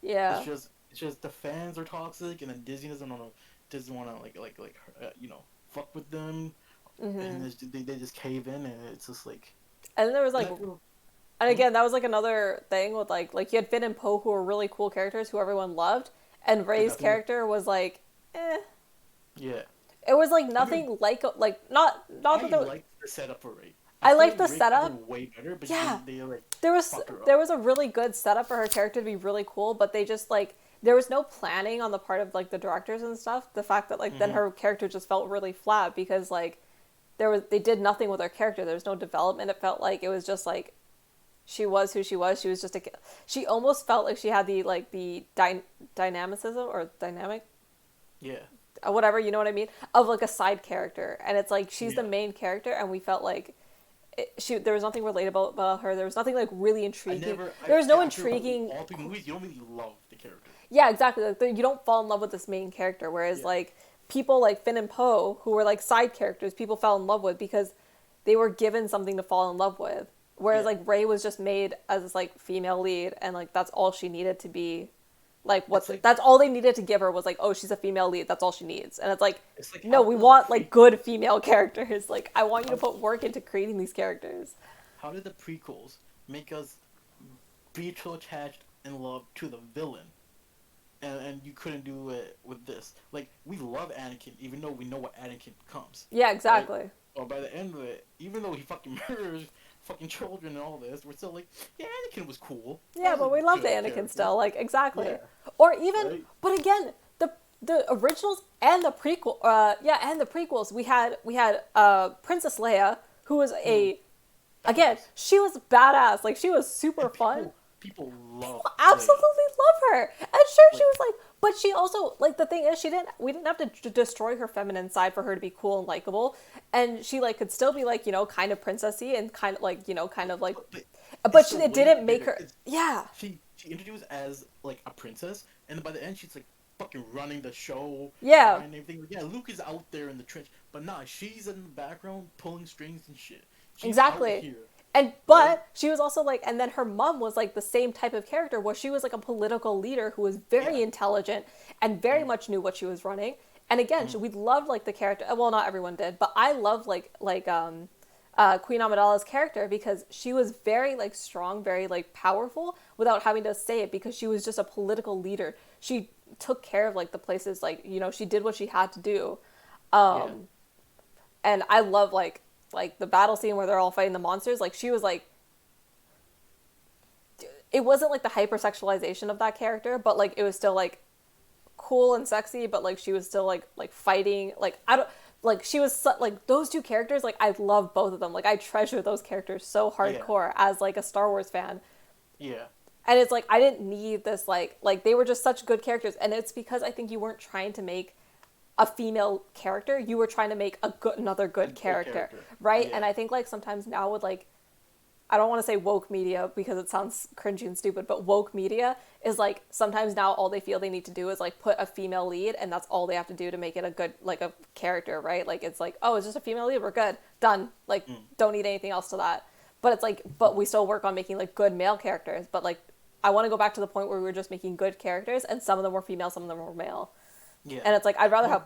Yeah. It's just the fans are toxic, and then Disney doesn't want to fuck with them, and they just cave in, and it's just like. And then there was like, And I feel- and again, that was like another thing with like you had Finn and Poe who were really cool characters who everyone loved, and Rey's nothing- character was like, yeah. It was like nothing like not I that there, like the setup for Rey. I feel like the Rey setup. could've been way better, but Yeah. they like there was fucked her up. there was a really good setup for her character to be really cool, but they just like there was no planning on the part of like the directors and stuff. The fact that like then her character just felt really flat because like they did nothing with her character. There was no development. It felt like it was just like she was who she was. She was just she almost felt like she had the dynamicism or dynamic, Yeah. whatever, you know what I mean, of like a side character, and it's like she's the Yeah. main character, and we felt like there was nothing relatable about her. There was nothing like really intriguing. There was no after intriguing. All 3 movies, you don't really love the character. Yeah, exactly. Like you don't fall in love with this main character, whereas Yeah. like people like Finn and Poe, who were like side characters, people fell in love with because they were given something to fall in love with. Whereas Yeah. like Rey was just made as this like female lead, and like that's all she needed to be. Like that's all they needed to give her was like, oh, she's a female lead. That's all she needs. And it's like no, how we did want like good female characters. Like I want you to put work into creating these characters. How did the prequels make us be so attached and love to the villain? And you couldn't do it with this. Like, we love Anakin, even though we know what Anakin becomes. Yeah, exactly. Right? Or by the end of it, even though he fucking murders fucking children and all this, we're still like, yeah, Anakin was cool. Yeah, but we love the good Anakin character. still. Like exactly. Yeah. Or even, Right? but again, the originals and the prequel, and the prequels. We had Princess Leia, who was again, she was badass. Like she was super fun. People love Absolutely love her. And sure, she was like, but she also like the thing is we didn't have to destroy her feminine side for her to be cool and likable, and she like could still be like kind of princessy and kind of like but it didn't make her. Yeah. She introduced as like a princess, and by the end she's like fucking running the show. Yeah. And everything. Yeah, Luke is out there in the trench, but nah, she's in the background pulling strings and shit. She's Exactly. out here. And but she was also like, and then her mom was like the same type of character where she was like a political leader who was very intelligent and very much knew what she was running. And again, we loved like the character. Well, not everyone did, but I loved like Queen Amidala's character because she was very like strong, very like powerful without having to say it because she was just a political leader. She took care of like the places like she did what she had to do. And I love like the battle scene where they're all fighting the monsters. Like she was like, it wasn't like the hypersexualization of that character, but like it was still like cool and sexy, but like she was still like fighting. Like I don't like she was like those two characters. Like I love both of them. Like I treasure those characters so hardcore as like a Star Wars fan. Yeah. And it's like I didn't need this like they were just such good characters, and it's because I think you weren't trying to make a female character, you were trying to make another good character, right? Yeah. And I think like sometimes now with like, I don't want to say woke media because it sounds cringy and stupid, but woke media is like sometimes now all they feel they need to do is like put a female lead, and that's all they have to do to make it a good like a character, right? Like it's like, oh, it's just a female lead, we're good, done. Like don't need anything else to that. But it's like, but we still work on making like good male characters. But like, I want to go back to the point where we were just making good characters, and some of them were female, some of them were male. Yeah. And it's like I'd rather have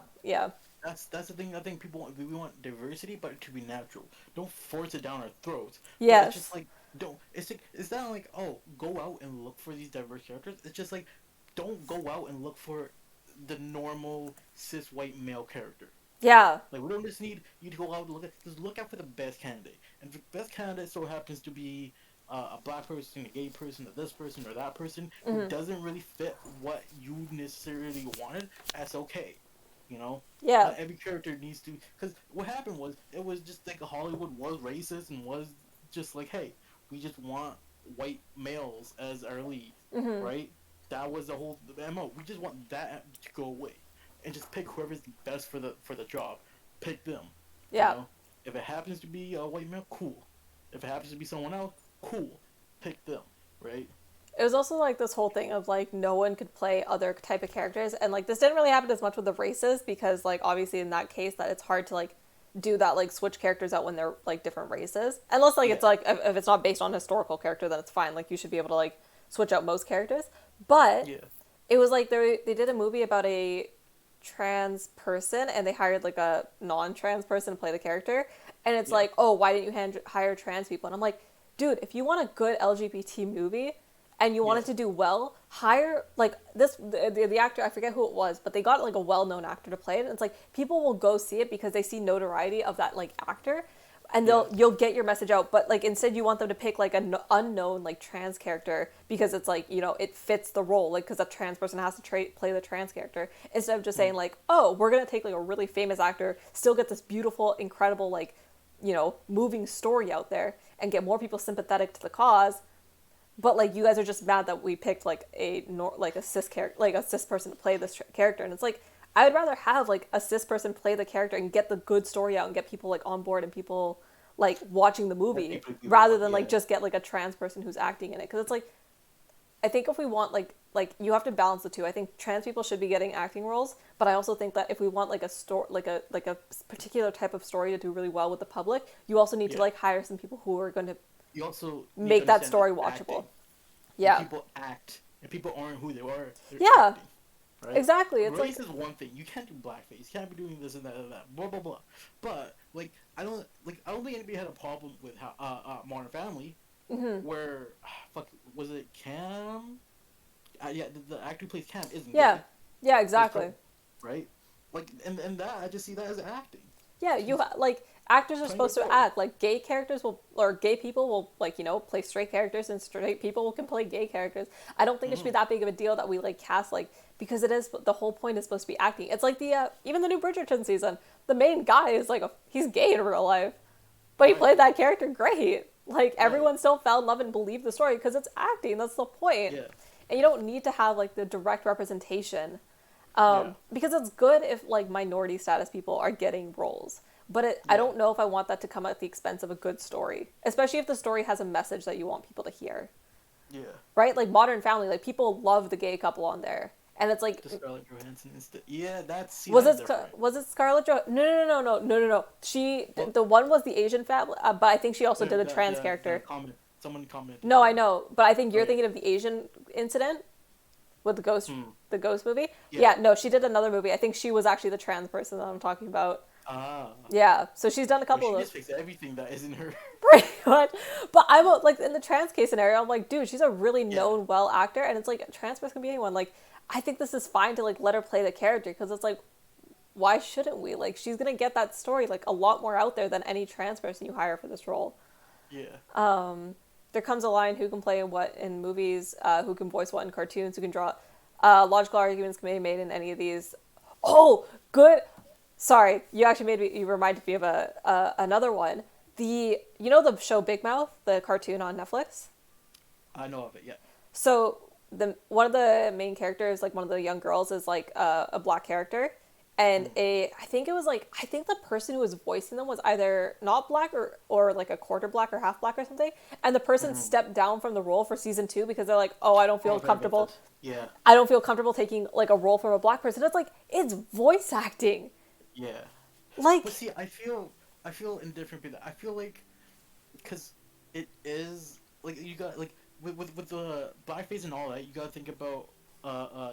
That's the thing. I think people want. We want diversity, but it to be natural. Don't force it down our throats. But Yes. it's just like don't. It's not like oh, go out and look for these diverse characters. It's just like don't go out and look for the normal cis white male character. Yeah. Like we don't just need you to go out and look out for the best candidate. And if the best candidate so happens to be a black person, a gay person, or this person, or that person who doesn't really fit what you necessarily wanted, that's okay. Yeah. Not every character needs to, because what happened was it was just like Hollywood was racist and was just like, hey, we just want white males as our lead, right? That was the whole MO. We just want that to go away and just pick whoever's the best for the job. pick them. Yeah. You know? If it happens to be a white male, cool. If it happens to be someone else, cool. Pick them, right? It was also like this whole thing of like no one could play other type of characters, and like this didn't really happen as much with the races because like obviously in that case that it's hard to like do that, like switch characters out when they're like different races, unless like it's like if it's not based on a historical character, then it's fine, like you should be able to like switch out most characters. But Yeah. it was like they did a movie about a trans person and they hired like a non-trans person to play the character, and it's like, oh, why didn't you hire trans people? And I'm like, dude, if you want a good LGBT movie and you want it to do well, hire like the actor, I forget who it was, but they got like a well-known actor to play it, and it's like people will go see it because they see notoriety of that like actor, and you'll get your message out. But like instead you want them to pick like an unknown like trans character because it's like, you know, it fits the role, like because a trans person has to play the trans character, instead of just saying like, oh, we're gonna take like a really famous actor, still get this beautiful, incredible, like, you know, moving story out there and get more people sympathetic to the cause. But like you guys are just mad that we picked like a cis character, like a cis person to play this character, and it's like I would rather have like a cis person play the character and get the good story out and get people like on board and people like watching the movie rather than like just get like a trans person who's acting in it, because it's like I think if we want like you have to balance the two. I think trans people should be getting acting roles, but I also think that if we want like a story, like a particular type of story to do really well with the public, you also need to like hire some people who are going to You also make that story watchable. Acting. Yeah. And people act, and people aren't who they are. Yeah. Acting, right? Exactly. It's race like is one thing. You can't do blackface. You can't be doing this and that and that. Blah blah blah. But like I don't think anybody had a problem with how Modern Family, where fuck was it Cam? Yeah, the actor who plays Cam isn't. Yeah. Gay. Yeah. Exactly. Right. Like and that I just see that as acting. Yeah. Like actors are supposed to act like gay characters or gay people will, like, you know, play straight characters, and straight people can play gay characters. I don't think it should be that big of a deal that we like cast like, because it is, the whole point is supposed to be acting. It's like the even the new Bridgerton season, the main guy is like he's gay in real life, but he played that character great. Like everyone still fell in love and believed the story because it's acting. That's the point. Yeah. And you don't need to have like the direct representation, because it's good if like minority status people are getting roles. But I don't know if I want that to come at the expense of a good story, especially if the story has a message that you want people to hear. Yeah. Right? Like Modern Family, like people love the gay couple on there, and it's like the Scarlett Johansson instead. Yeah, that's was it Scarlett Johansson? No. The one was the Asian family, but I think she also did a trans character. Someone commented. No, I know, but I think you're thinking of the Asian incident with the ghost movie. Yeah, no, she did another movie. I think she was actually the trans person that I'm talking about. Yeah, so she's done a couple of those. She just fixed everything that isn't her. Pretty much. But I'm like, in the trans case scenario, I'm like, dude, she's a really known, well actor, and it's like, a trans person can be anyone. Like, I think this is fine to like let her play the character, because it's like, why shouldn't we? Like, she's gonna get that story like a lot more out there than any trans person you hire for this role. Yeah. There comes a line, who can play what in movies, who can voice what in cartoons, who can draw. Logical arguments can be made in any of these. Oh, good. Sorry, you reminded me of another one. You know the show Big Mouth, the cartoon on Netflix? I know of it, yeah. So one of the main characters, like one of the young girls, is like a black character, and I think the person who was voicing them was either not black or like a quarter black or half black or something, and the person stepped down from the role for season 2 because they're like, oh, I don't feel comfortable. Yeah. I don't feel comfortable taking like a role from a black person. It's like, it's voice acting. Yeah. Like, but see, I feel indifferent with that. I feel like, because it is like, you got like with the blackface and all that, you gotta think about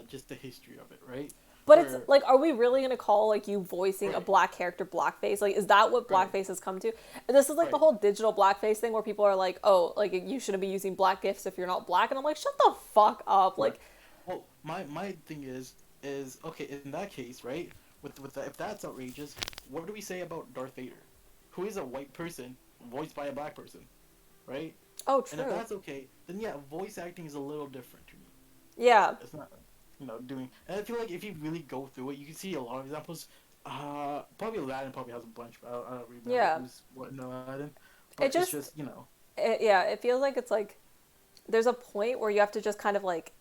just the history of it, right? But it's like, are we really gonna call like you voicing a black character blackface? Like, is that what blackface has come to? And this is like the whole digital blackface thing where people are like, oh, like you shouldn't be using black gifs if you're not black, and I'm like, shut the fuck up. Like, well, my thing is okay, in that case, right? With that, if that's outrageous, what do we say about Darth Vader, who is a white person voiced by a black person, right? Oh, true. And if that's okay, then yeah, voice acting is a little different to me. Yeah. It's not, doing. And I feel like if you really go through it, you can see a lot of examples. Probably Aladdin probably has a bunch, but I don't remember who's what in Aladdin. But it's just it feels like it's like there's a point where you have to just kind of like,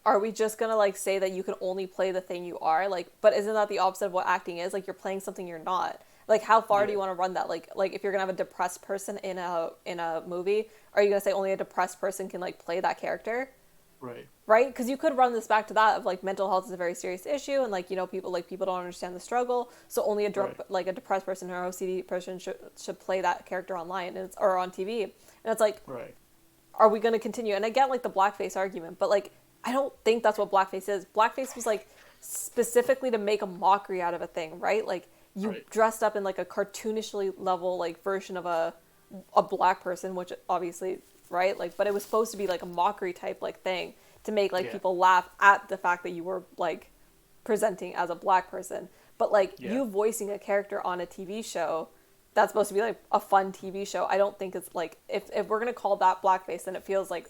are we just gonna like say that you can only play the thing you are? Like, but isn't that the opposite of what acting is? Like, you're playing something you're not. Like, how far do you want to run that? Like if you're gonna have a depressed person in a movie, are you gonna say only a depressed person can like play that character? Right. Right? Because you could run this back to that of like mental health is a very serious issue, and like, you know, people don't understand the struggle, so only like a depressed person or OCD person should play that character online, or on TV, and it's like, Right. are we going to continue? And I get like the blackface argument, but like, I don't think that's what blackface is. Blackface was like specifically to make a mockery out of a thing, right? Like, you dressed up in like a cartoonishly level like version of a black person, which obviously, right? Like, but it was supposed to be like a mockery type like thing to make like people laugh at the fact that you were like presenting as a black person. But like you voicing a character on a TV show that's supposed to be like a fun TV show, I don't think it's like, if we're gonna call that blackface, then it feels like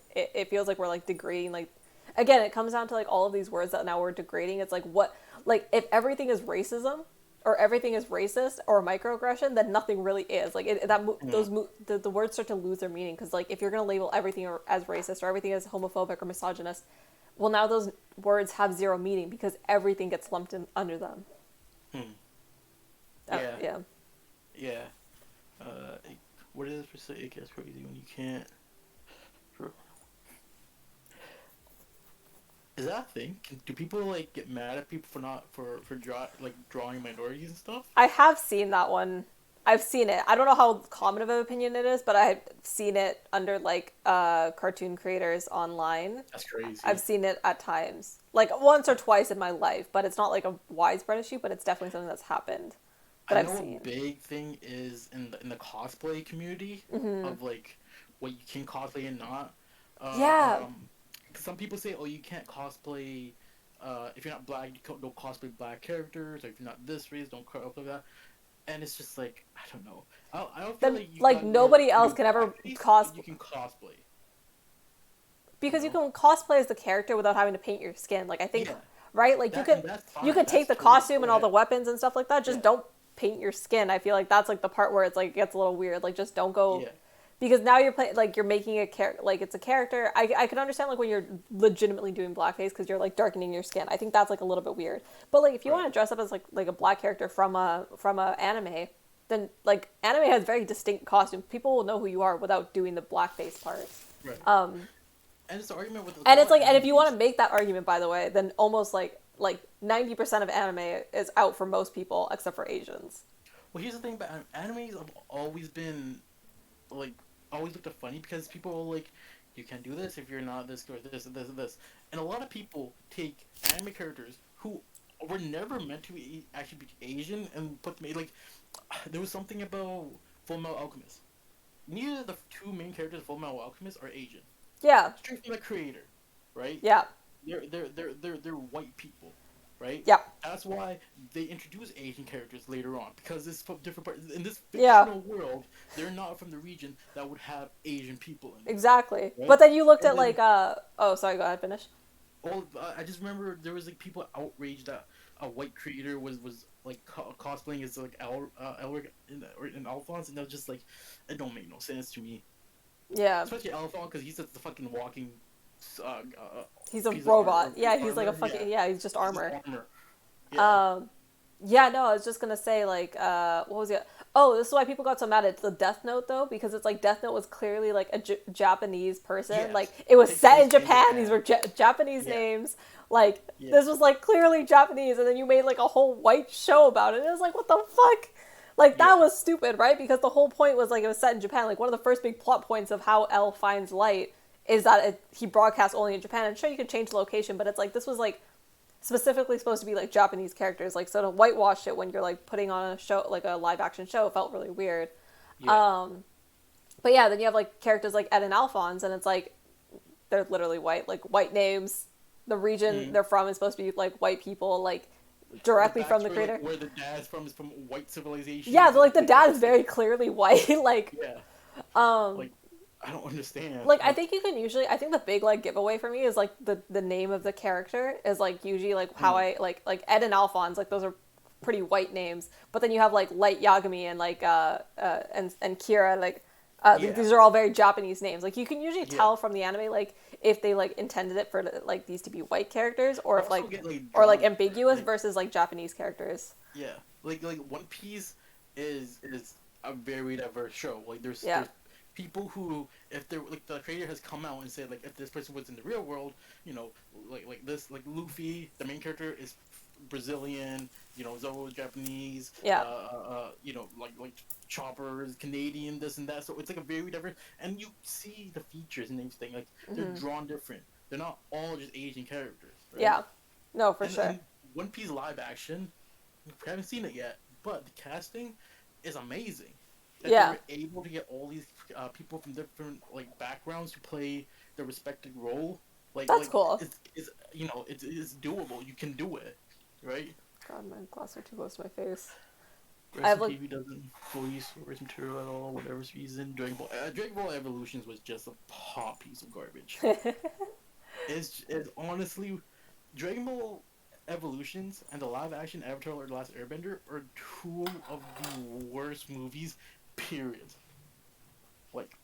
we're like degrading, like, again, it comes down to like all of these words that now we're degrading. It's like, what, like, if everything is racism or everything is racist or microaggression, then nothing really is. Like, the words start to lose their meaning, because like if you're gonna label everything as racist or everything as homophobic or misogynist, well, now those words have zero meaning because everything gets lumped in under them. Yeah. What is it for say? It gets crazy when you can't. Is that a thing? Do people like get mad at people for drawing minorities and stuff? I have seen that one. I've seen it. I don't know how common of an opinion it is, but I've seen it under like cartoon creators online. That's crazy. I've seen it at times, like once or twice in my life, but it's not like a widespread issue. But it's definitely something that's happened that I've seen. A big thing is in the cosplay community of like what you can cosplay and not. Some people say, oh, you can't cosplay if you're not black, you don't cosplay black characters, or if you're not this race, don't cosplay that. And it's just like, I don't know. I don't feel like nobody else can ever cosplay. You can cosplay. Because you can cosplay as the character without having to paint your skin. Like, I think, right? Like, you can take the costume and all the weapons and stuff like that. Just don't paint your skin. I feel like that's like the part where it's like, it gets a little weird. Like, just don't go. Yeah. Because now you're playing, like, you're making a character, like, it's a character. I can understand, like, when you're legitimately doing blackface because you're, like, darkening your skin. I think that's, like, a little bit weird. But, like, if you want to dress up as, like a black character from a anime, then, like, anime has very distinct costumes. People will know who you are without doing the blackface part. Right. And it's the argument with and it's, like, and if you want to make that argument, by the way, then almost, like 90% of anime is out for most people, except for Asians. Well, here's the thing about animes have always been, like, always looked funny because people are like, you can't do this if you're not this or this and this and this. And a lot of people take anime characters who were never meant to actually be Asian and put them, like, there was something about Full Metal Alchemist. Neither of the two main characters of Full Metal Alchemist are Asian. Yeah. Straight from the creator, right? Yeah. They're white people, right? Yeah. That's why they introduce Asian characters later on, because it's from different parts. In this fictional world, they're not from the region that would have Asian people in it. Exactly. Right? But then you looked at like oh, sorry, go ahead, finish. Oh, I just remember there was like people outraged that a white creator was like cosplaying as like Elric and Alphonse, and that was just like, it don't make no sense to me. Yeah. Especially Alphonse, because he's just the fucking walking. He's a robot. Yeah, he's like a fucking he's just armor. Yeah, no, I was just gonna say, like, what was it? Oh, this is why people got so mad at the Death Note, though, because it's like Death Note was clearly like a Japanese person. Yes. Like, it was set in Japan. These were Japanese names. Like, this was like clearly Japanese, and then you made like a whole white show about it. It was like, what the fuck? Like, that was stupid, right? Because the whole point was like it was set in Japan. Like, one of the first big plot points of how L finds light is that he broadcasts only in Japan. And sure, you can change the location, but it's like, this was like specifically supposed to be like Japanese characters. Like, so to whitewash it when you're like putting on a show, like a live action show, it felt really weird. Yeah. But yeah, then you have like characters like Ed and Alphonse, and it's like, they're literally white, like white names. The region they're from is supposed to be like white people, like directly from the creator. Like, where the dad's from is from white civilization. Yeah, like the dad is very clearly white. Like, like, I don't understand. Like, I think you can usually, I think the big, like, giveaway for me is, like, the name of the character is, like, usually, like, how I, like Ed and Alphonse, like, those are pretty white names. But then you have, like, Light Yagami and, like, and Kira, like, Yeah. These are all very Japanese names. Like you can usually Yeah. tell from the anime, like if they like intended it for like these to be white characters, or if Also like get like or like drawn ambiguous like versus like Japanese characters. yeah, like One Piece is a very diverse show. Like Yeah. there's people who, if they're like, the creator has come out and said, like, if this person was in the real world, you know, like this, like Luffy, the main character is Brazilian, you know, Zoro is Japanese, Yeah. you know, like Chopper is Canadian, this and that. So it's like a very different, and you see the features and everything. Like they're drawn different. They're not all just Asian characters. Right? Yeah. No, for and, sure. And One Piece live action, we haven't seen it yet, but the casting is amazing. That Yeah. they were able to get all these people from different like backgrounds to play their respective role. That's cool. It's you know it's doable. You can do it, right? God, my glasses are too close to my face. Rest in TV doesn't fully source material at all, whatever reason. Dragon Ball Evolutions was just a pop piece of garbage. it's honestly, Dragon Ball Evolutions and the live action Avatar: The Last Airbender are two of the worst movies, period. Like,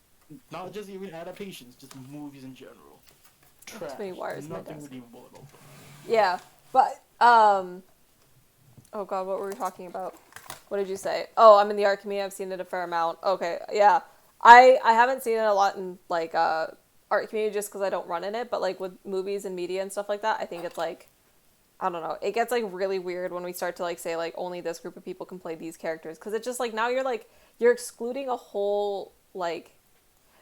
not just even adaptations, just movies in general. Trash. Too many wires in my Nothing desk. redeemable at all. Yeah, but oh god, what were we talking about? What did you say? Oh, I'm in the art community. I've seen it a fair amount. Okay, yeah, I haven't seen it a lot in like art community just because I don't run in it. But like with movies and media and stuff like that, I think it's like, I don't know. It gets like really weird when we start to like say like only this group of people can play these characters, because it's just like now you're excluding a whole like.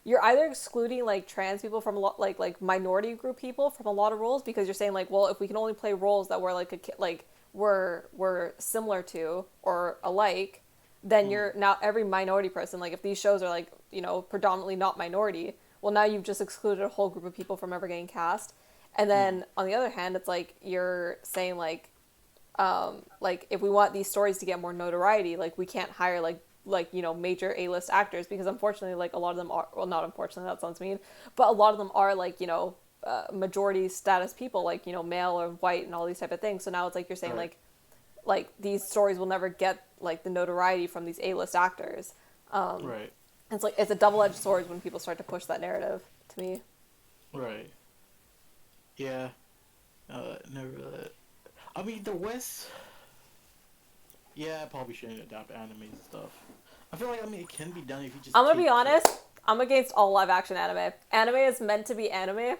You're either excluding like trans people from a lot like minority group people from a lot of roles, because you're saying like, well, if we can only play roles that we're like we're similar to or alike, then you're now every minority person, like if these shows are like, you know, predominantly not minority, well now you've just excluded a whole group of people from ever getting cast. And then on the other hand, it's like you're saying like if we want these stories to get more notoriety, like we can't hire like you know major A-list actors, because unfortunately like a lot of them are, well not unfortunately, that sounds mean, but a lot of them are like, you know, majority status people, like, you know, male or white and all these type of things. So now it's like you're saying like these stories will never get like the notoriety from these A-list actors. Right. It's like it's a double-edged sword when people start to push that narrative to me. Right. Yeah. Never. I mean, the West. Yeah, I probably shouldn't adapt anime and stuff. I feel like, I mean, it can be done if you just. I'm gonna be honest. I'm against all live-action anime. Anime is meant to be anime,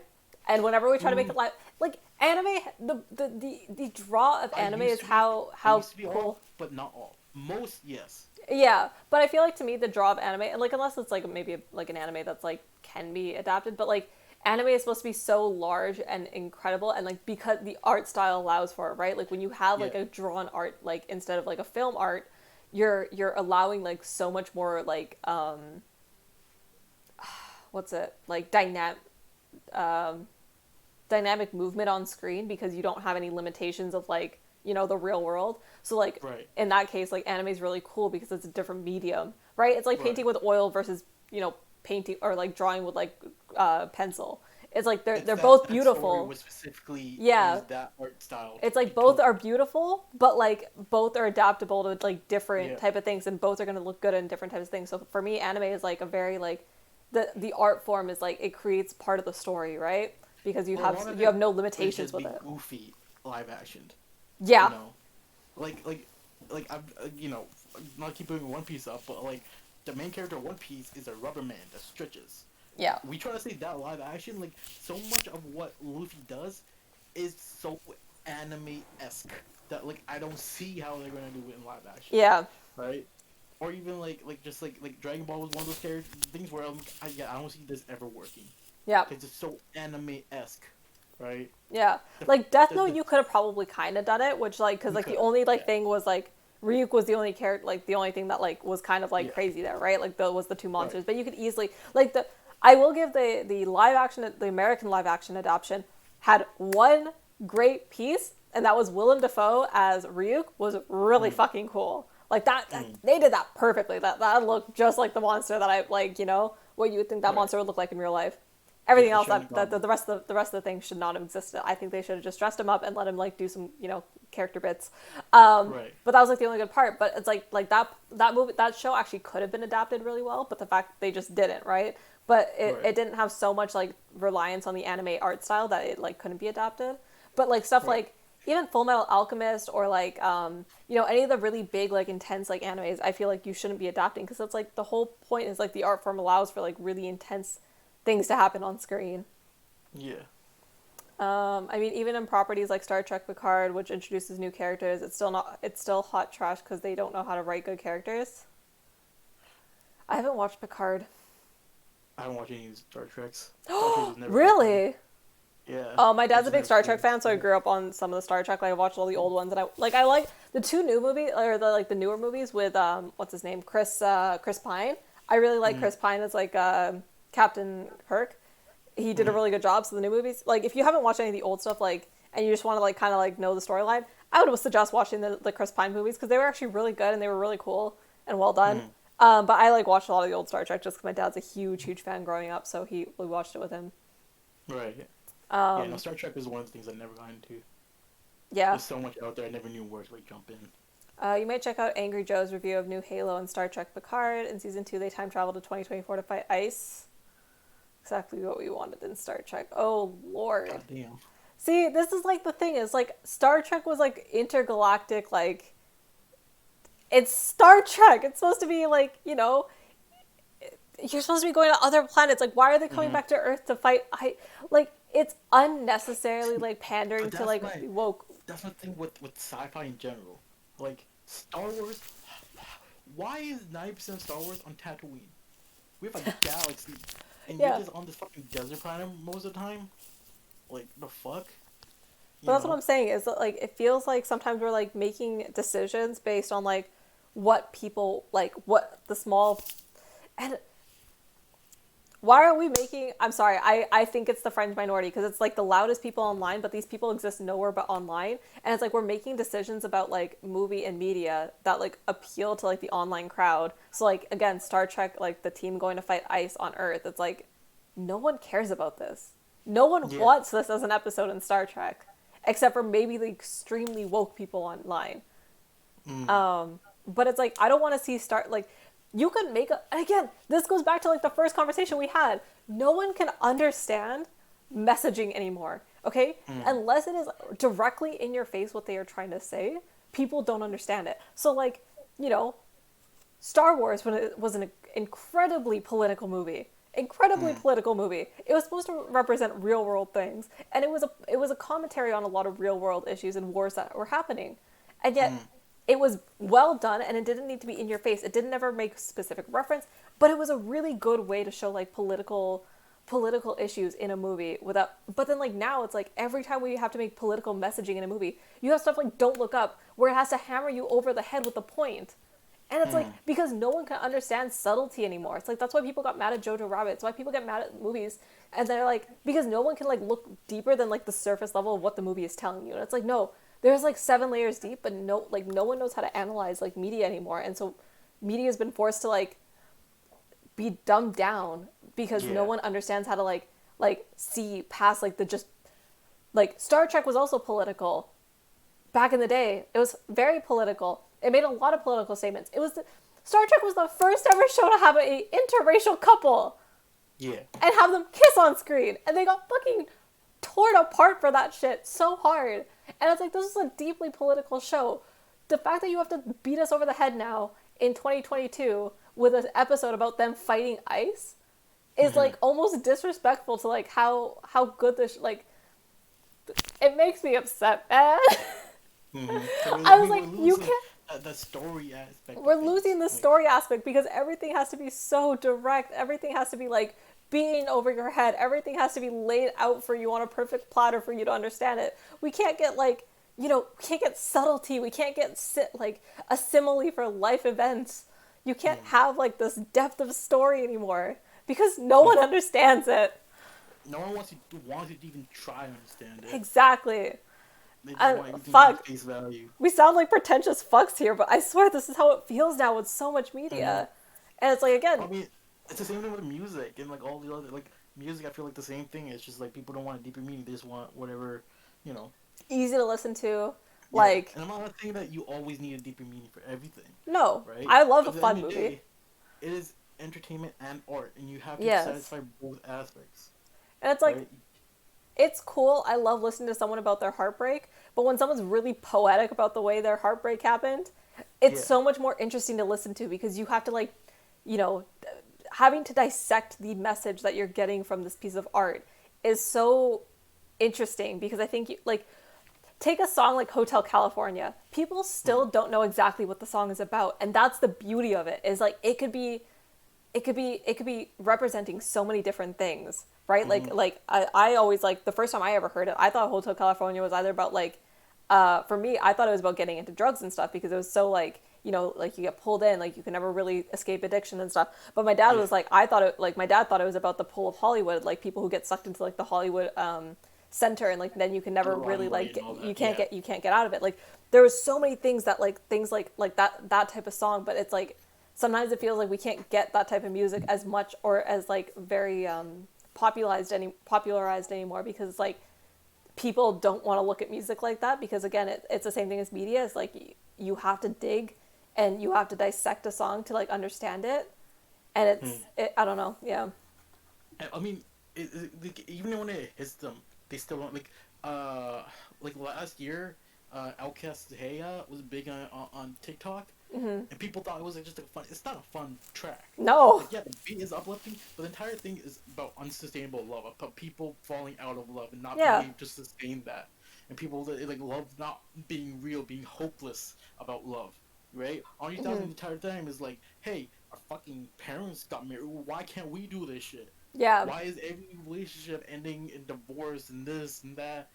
and whenever we try to make it live, like anime, the draw of anime is how used to be cool. all, but not all. Most, yes. Yeah, but I feel like to me the draw of anime, and like unless it's like maybe like an anime that's like can be adapted, but like anime is supposed to be so large and incredible, and like because the art style allows for it, right? Like when you have like a drawn art, like instead of like a film art, you're allowing like so much more like what's it, like dynamic movement on screen, because you don't have any limitations of like, you know, the real world. So like in that case, like anime is really cool because it's a different medium, right? It's like painting with oil versus, you know, painting or like drawing with like pencil. It's like they're both beautiful. Was specifically that art style. It's like both are beautiful, but like both are adaptable to like different type of things, and both are going to look good in different types of things. So for me, anime is like a very like the art form is like it creates part of the story, right? Because you have no limitations with it. Goofy live action. Yeah. You know? Like I'm you know, not keeping One Piece up, but like the main character of One Piece is a rubber man that stretches. Yeah. We try to say that live action, like so much of what Luffy does is so anime-esque that like I don't see how they're gonna do it in live action. Yeah. Right. Or even like Dragon Ball was one of those things where I don't see this ever working. Yeah. Because it's so anime-esque, right? Yeah. Like Death Note, you could have probably kind of done it, which like because like the only like thing was like Ryuk was the only character, like the only thing that like was kind of like crazy there, right? Like was the two monsters, but you could easily like I will give the live action, the American live action adaptation had one great piece, and that was Willem Dafoe as Ryuk was really fucking cool. Like that they did that perfectly. That looked just like the monster that I like, you know, what you would think that monster would look like in real life. Everything Yeah, it else shouldn't have that gone. the rest of the thing should not have existed. I think they should have just dressed him up and let him like do some character bits. Right. But that was like the only good part. But it's like that movie that show actually could have been adapted really well, but the fact they just didn't, right? But it Right. didn't have so much like reliance on the anime art style that it like couldn't be adapted. But like stuff Right. like even Full Metal Alchemist or like any of the really big like intense like animes, I feel like you shouldn't be adapting because it's like the whole point is like the art form allows for like really intense things to happen on screen. Yeah. I mean, even in properties like Star Trek Picard, which introduces new characters, it's still hot trash because they don't know how to write good characters. I haven't watched Picard. I don't watch any Star Treks. Star Trek was never my thing. Really? Yeah. Oh, my I dad's a just big never Star Trek experienced fan, so I it. grew up on some of the Star Trek. Like I watched all the old ones, and I like the two new movies or the newer movies with what's his name, Chris Pine. I really like Mm. Chris Pine as like Captain Kirk. He did a Mm. really good job. So the new movies, like if you haven't watched any of the old stuff, like and you just want to like kind of like know the storyline, I would suggest watching the Chris Pine movies because they were actually really good and they were really cool and well done. Mm. But I like watched a lot of the old Star Trek just because my dad's a huge fan growing up, so we watched it with him. Right. Yeah. No, Um, Star Trek is one of the things I never got into. yeah. There's so much out there I never knew where to like jump in. You might check out Angry Joe's review of new Halo and Star Trek Picard. In season 2, they time travel to 2024 to fight ice. Exactly what we wanted in Star Trek. Oh lord. God damn. See, this is like the thing is like Star Trek was like intergalactic, like it's Star Trek. It's supposed to be like, you're supposed to be going to other planets. Like, why are they coming Mhm. back to Earth to fight? Like it's unnecessarily like pandering But to that's like my woke. that's my thing with sci-fi in general. Like Star Wars. Why is 90% of Star Wars on Tatooine? We have a galaxy, and Yeah. you're just on this fucking desert planet most of the time. Like the fuck. You But that's what know? I'm saying is that like it feels like sometimes we're like making decisions based on like what people like what the small and why are we making I'm sorry, I think it's the fringe minority because it's like the loudest people online, but these people exist nowhere but online. And it's like we're making decisions about like movie and media that like appeal to like the online crowd. So like again, Star Trek, like the team going to fight ice on Earth, it's like no one cares about this. No one Yeah. wants this as an episode in Star Trek, except for maybe the extremely woke people online. Mm. But it's like I don't want to see like you could make a and again this goes back to like the first conversation we had. No one can understand messaging anymore. Okay, unless it is directly in your face what they are trying to say, people don't understand it. So like Star Wars when it was an incredibly political movie. Incredibly political movie. It was supposed to represent real world things, and it was a commentary on a lot of real world issues and wars that were happening, and yet it was well done, and it didn't need to be in your face. It didn't ever make specific reference, but it was a really good way to show like political issues in a movie without. But then like now it's like every time we have to make political messaging in a movie, you have stuff like Don't Look Up, where it has to hammer you over the head with a point. And it's like, because no one can understand subtlety anymore. It's like, that's why people got mad at Jojo Rabbit. It's why people get mad at movies. And they're like, because no one can like look deeper than like the surface level of what the movie is telling you. And it's like, no, there's like 7 layers deep, but no one knows how to analyze like media anymore. And so media has been forced to like be dumbed down because no Yeah. one understands how to like see past like the just, like Star Trek was also political. Back in the day, it was very political. It made a lot of political statements. Star Trek was the first ever show to have a interracial couple Yeah. and have them kiss on screen, and they got fucking torn apart for that shit so hard. And it's like this is a deeply political show. The fact that you have to beat us over the head now in 2022 with an episode about them fighting ice is like almost disrespectful to like how good this like. It makes me upset, man. I was like, you can't. The story aspect. We're of things. losing the Like, story aspect because everything has to be so direct. Everything has to be like beaten over your head. Everything has to be laid out for you on a perfect platter for you to understand it. We can't get like, we can't get subtlety. We can't get like a simile for life events. You can't have like this depth of story anymore because no one understands it. No one wants to even try to understand it. Exactly. They just want everything Fuck. at face value. We sound like pretentious fucks here, but I swear this is how it feels now with so much media. And it's like, again, I mean, it's the same thing with music and like all the other like music, I feel like the same thing. It's just like people don't want a deeper meaning. They just want whatever, you know. Easy to listen to. Yeah, Like, and I'm not saying that you always need a deeper meaning for everything, no, right? I love a At the end fun of the movie. day, it is entertainment and art, and you have to Yes. satisfy both aspects, And it's like, right? it's cool. I love listening to someone about their heartbreak, but when someone's really poetic about the way their heartbreak happened, it's Yeah. so much more interesting to listen to because you have to, like, you know, having to dissect the message that you're getting from this piece of art is so interesting because I think, like, take a song like Hotel California. People still Mm. don't know exactly what the song is about, and that's the beauty of it. Is like it could be representing so many different things, right? Mm-hmm. I always, like, the first time I ever heard it, I thought Hotel California was either about, like, for me, I thought it was about getting into drugs and stuff because it was so, like, like, you get pulled in, like, you can never really escape addiction and stuff. But my dad Yeah. was like, I thought it, like, my dad thought it was about the pull of Hollywood, like people who get sucked into, like, the Hollywood center, and, like, then you can The never really, limelight like, and all you that. can't Yeah. get out of it. Like, there was so many things that, like, things like that type of song, but it's like sometimes it feels like we can't get that type of music as much or as, like, very popularized anymore because it's like people don't want to look at music like that because, again, it's the same thing as media. It's like you have to dig and you have to dissect a song to, like, understand it, and Hmm. I don't know, yeah. I mean, like, even when it hits them, they still don't like last year, Outkast's Leia was big on TikTok, Hmm. and people thought it was like just a fun. It's not a fun track. No. Like, yeah, the beat is uplifting, but the entire thing is about unsustainable love, about people falling out of love and not being Yeah. able to sustain that, and people that, like, love not being real, being hopeless about love, right? All you thought the Hmm. entire time is like, hey, our fucking parents got married. Why can't we do this shit? Yeah. Why is every relationship ending in divorce and this and that?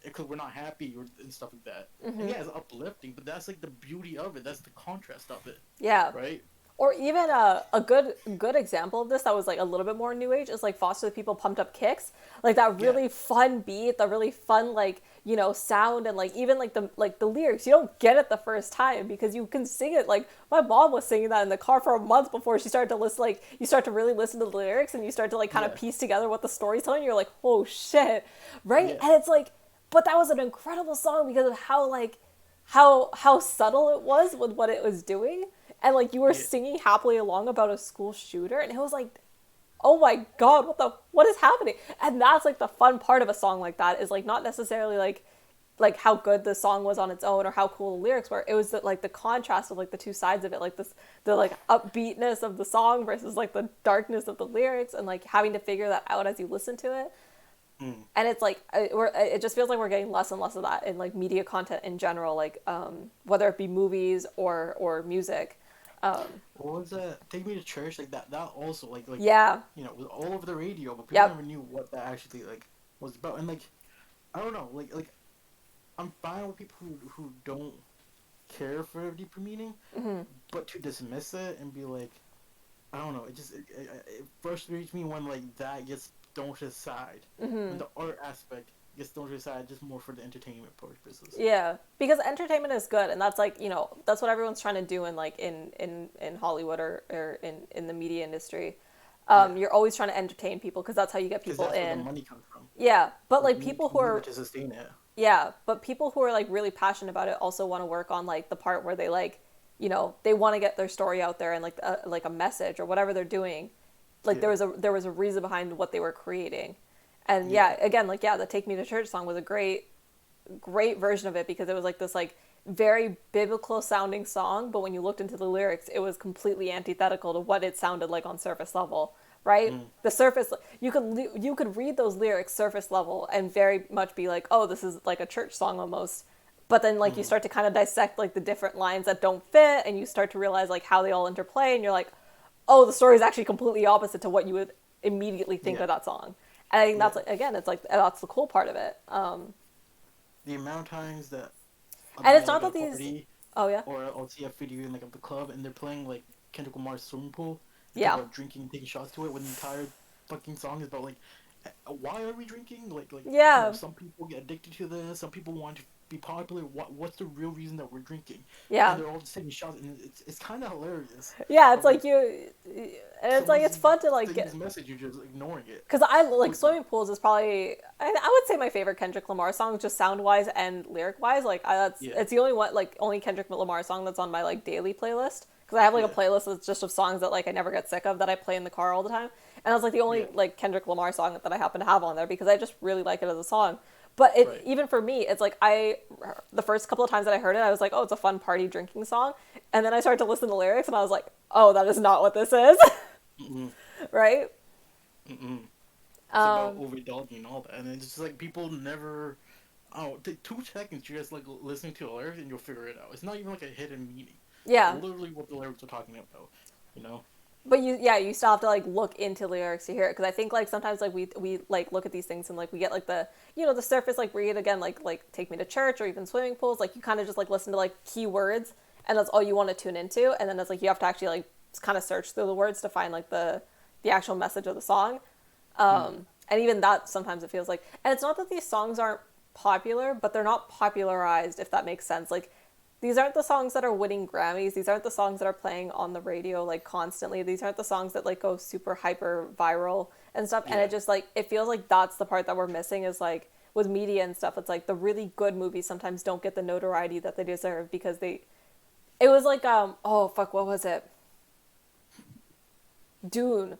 Because we're not happy and stuff like that. And Hmm. yeah, it's uplifting, but that's like the beauty of it. That's the contrast of it, Yeah. right? Or even a good example of this that was, like, a little bit more new age is, like, Foster the People Pumped Up Kicks, like that Yeah, really fun beat, the really fun, like, sound, and, like, even, like the lyrics, you don't get it the first time because you can sing it. Like, my mom was singing that in the car for a month before she started to listen. Like, you start to really listen to the lyrics and you start to, like, kind of yeah, piece together what the story's telling you. You're like, oh shit, right? yeah, And it's like, but that was an incredible song because of how, like, how subtle it was with what it was doing, and, like, you were yeah, singing happily along about a school shooter, and it was like, oh my god, what is happening? And that's, like, the fun part of a song like that is, like, not necessarily like how good the song was on its own or how cool the lyrics were. It was like the contrast of, like, the two sides of it, like the like upbeatness of the song versus, like, the darkness of the lyrics, and, like, having to figure that out as you listen to it. mm, And it's like it just feels like we're getting less and less of that in, like, media content in general, like, whether it be movies or music. um what was that? Take Me to Church, like that. That also, yeah. it was all over the radio, but people Yep. never knew what that actually, like, was about. And, like, I don't know, like I'm fine with people who don't care for a deeper meaning, Hmm. but to dismiss it and be like, I don't know, it frustrates me when, like, that gets thrown to the side, when Hmm. the art aspect gets thrown to the side just more for the entertainment purposes. Yeah, because entertainment is good, and that's, like, that's what everyone's trying to do in, like, in Hollywood or in the media industry. Yeah, You're always trying to entertain people because that's how you get because people that's where the in. money comes from. Yeah, but, Like, like, you people who need it are to sustain it. yeah, but people who are, like, really passionate about it also want to work on, like, the part where they, like, they want to get their story out there and, like a message or whatever they're doing. Like, Yeah, there was a reason behind what they were creating. And yeah, yeah, again, like, yeah, the Take Me to Church song was a great version of it because it was, like, this, like, very biblical sounding song, but when you looked into the lyrics, it was completely antithetical to what it sounded like on surface level, right? mm, The surface, you could read those lyrics surface level and very much be like, oh, this is like a church song almost. But then, like, you mm, start to kind of dissect, like, the different lines that don't fit, and you start to realize, like, how they all interplay, and you're like, oh, the story is actually completely opposite to what you would immediately think yeah, of that song. And I think yeah. that's, like, again, it's like that's the cool part of it. The amount of times that I'll And be it's at, like, not a that these. party, Oh yeah. or I'll see a video in, like, of the club, and they're playing, like, Kendrick Lamar's Swimming Pool, and talk Yeah. about drinking and taking shots to it, when the entire fucking song is about, like, why are we drinking? Yeah. Some people get addicted to this. Some people want to be popular. What's the real reason that we're drinking? And Yeah. they're all just taking shots, and it's kind of hilarious. Yeah, it's Of, like, like you And it's like, it's someone's fun to like saying get, this message, you're just ignoring it. because I like Swimming Pools is probably, I would say my favorite Kendrick Lamar song, just sound wise and lyric wise. Like Yeah. it's the only one, like only Kendrick Lamar song that's on my like daily playlist. Because I have like a Yeah. playlist that's just of songs that like I never get sick of that I play in the car all the time. And that's like the only Yeah. like Kendrick Lamar song that I happen to have on there because I just really like it as a song. But it Right. even for me, it's like the first couple of times that I heard it, I was like, oh, it's a fun party drinking song. And then I started to listen to lyrics and I was like, oh, that is not what this is. Mm-mm. Right? Mm-mm. It's about overindulging and all that, and it's just like people never. Oh, take 2 seconds. You just like listening to the lyrics, and you'll figure it out. It's not even like a hidden meaning. Yeah. Literally, what the lyrics are talking about. You know. But you still have to like look into lyrics to hear it because I think like sometimes like we like look at these things and like we get like the the surface like read again like take me to church or even swimming pools, like you kind of just like listen to like keywords and that's all you want to tune into, and then it's like you have to actually like kind of search through the words to find like the actual message of the song. And even that sometimes it feels like, and it's not that these songs aren't popular, but they're not popularized, if that makes sense. Like these aren't the songs that are winning Grammys. These aren't the songs that are playing on the radio like constantly. These aren't the songs that like go super hyper viral and stuff. And Yeah. it just like, it feels like that's the part that we're missing is like with media and stuff. It's like the really good movies sometimes don't get the notoriety that they deserve because it was like, oh fuck, what was it? Dune.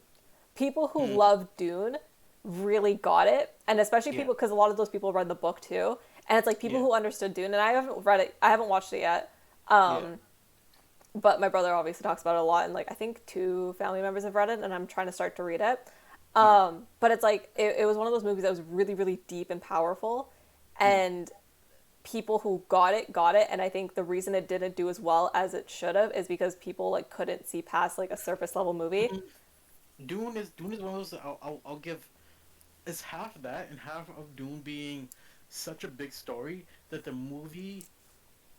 People who love Dune really got it, and especially Yeah. people, because a lot of those people read the book too, and it's like people Yeah. who understood Dune, and I haven't read it, I haven't watched it yet, Yeah. but my brother obviously talks about it a lot, and like I think 2 family members have read it, and I'm trying to start to read it. But it's like it was one of those movies that was really really deep and powerful, and people who got it, and I think the reason it didn't do as well as it should have is because people like couldn't see past like a surface level movie. Dune is one of those. I'll give. It's half that and half of Dune being such a big story that the movie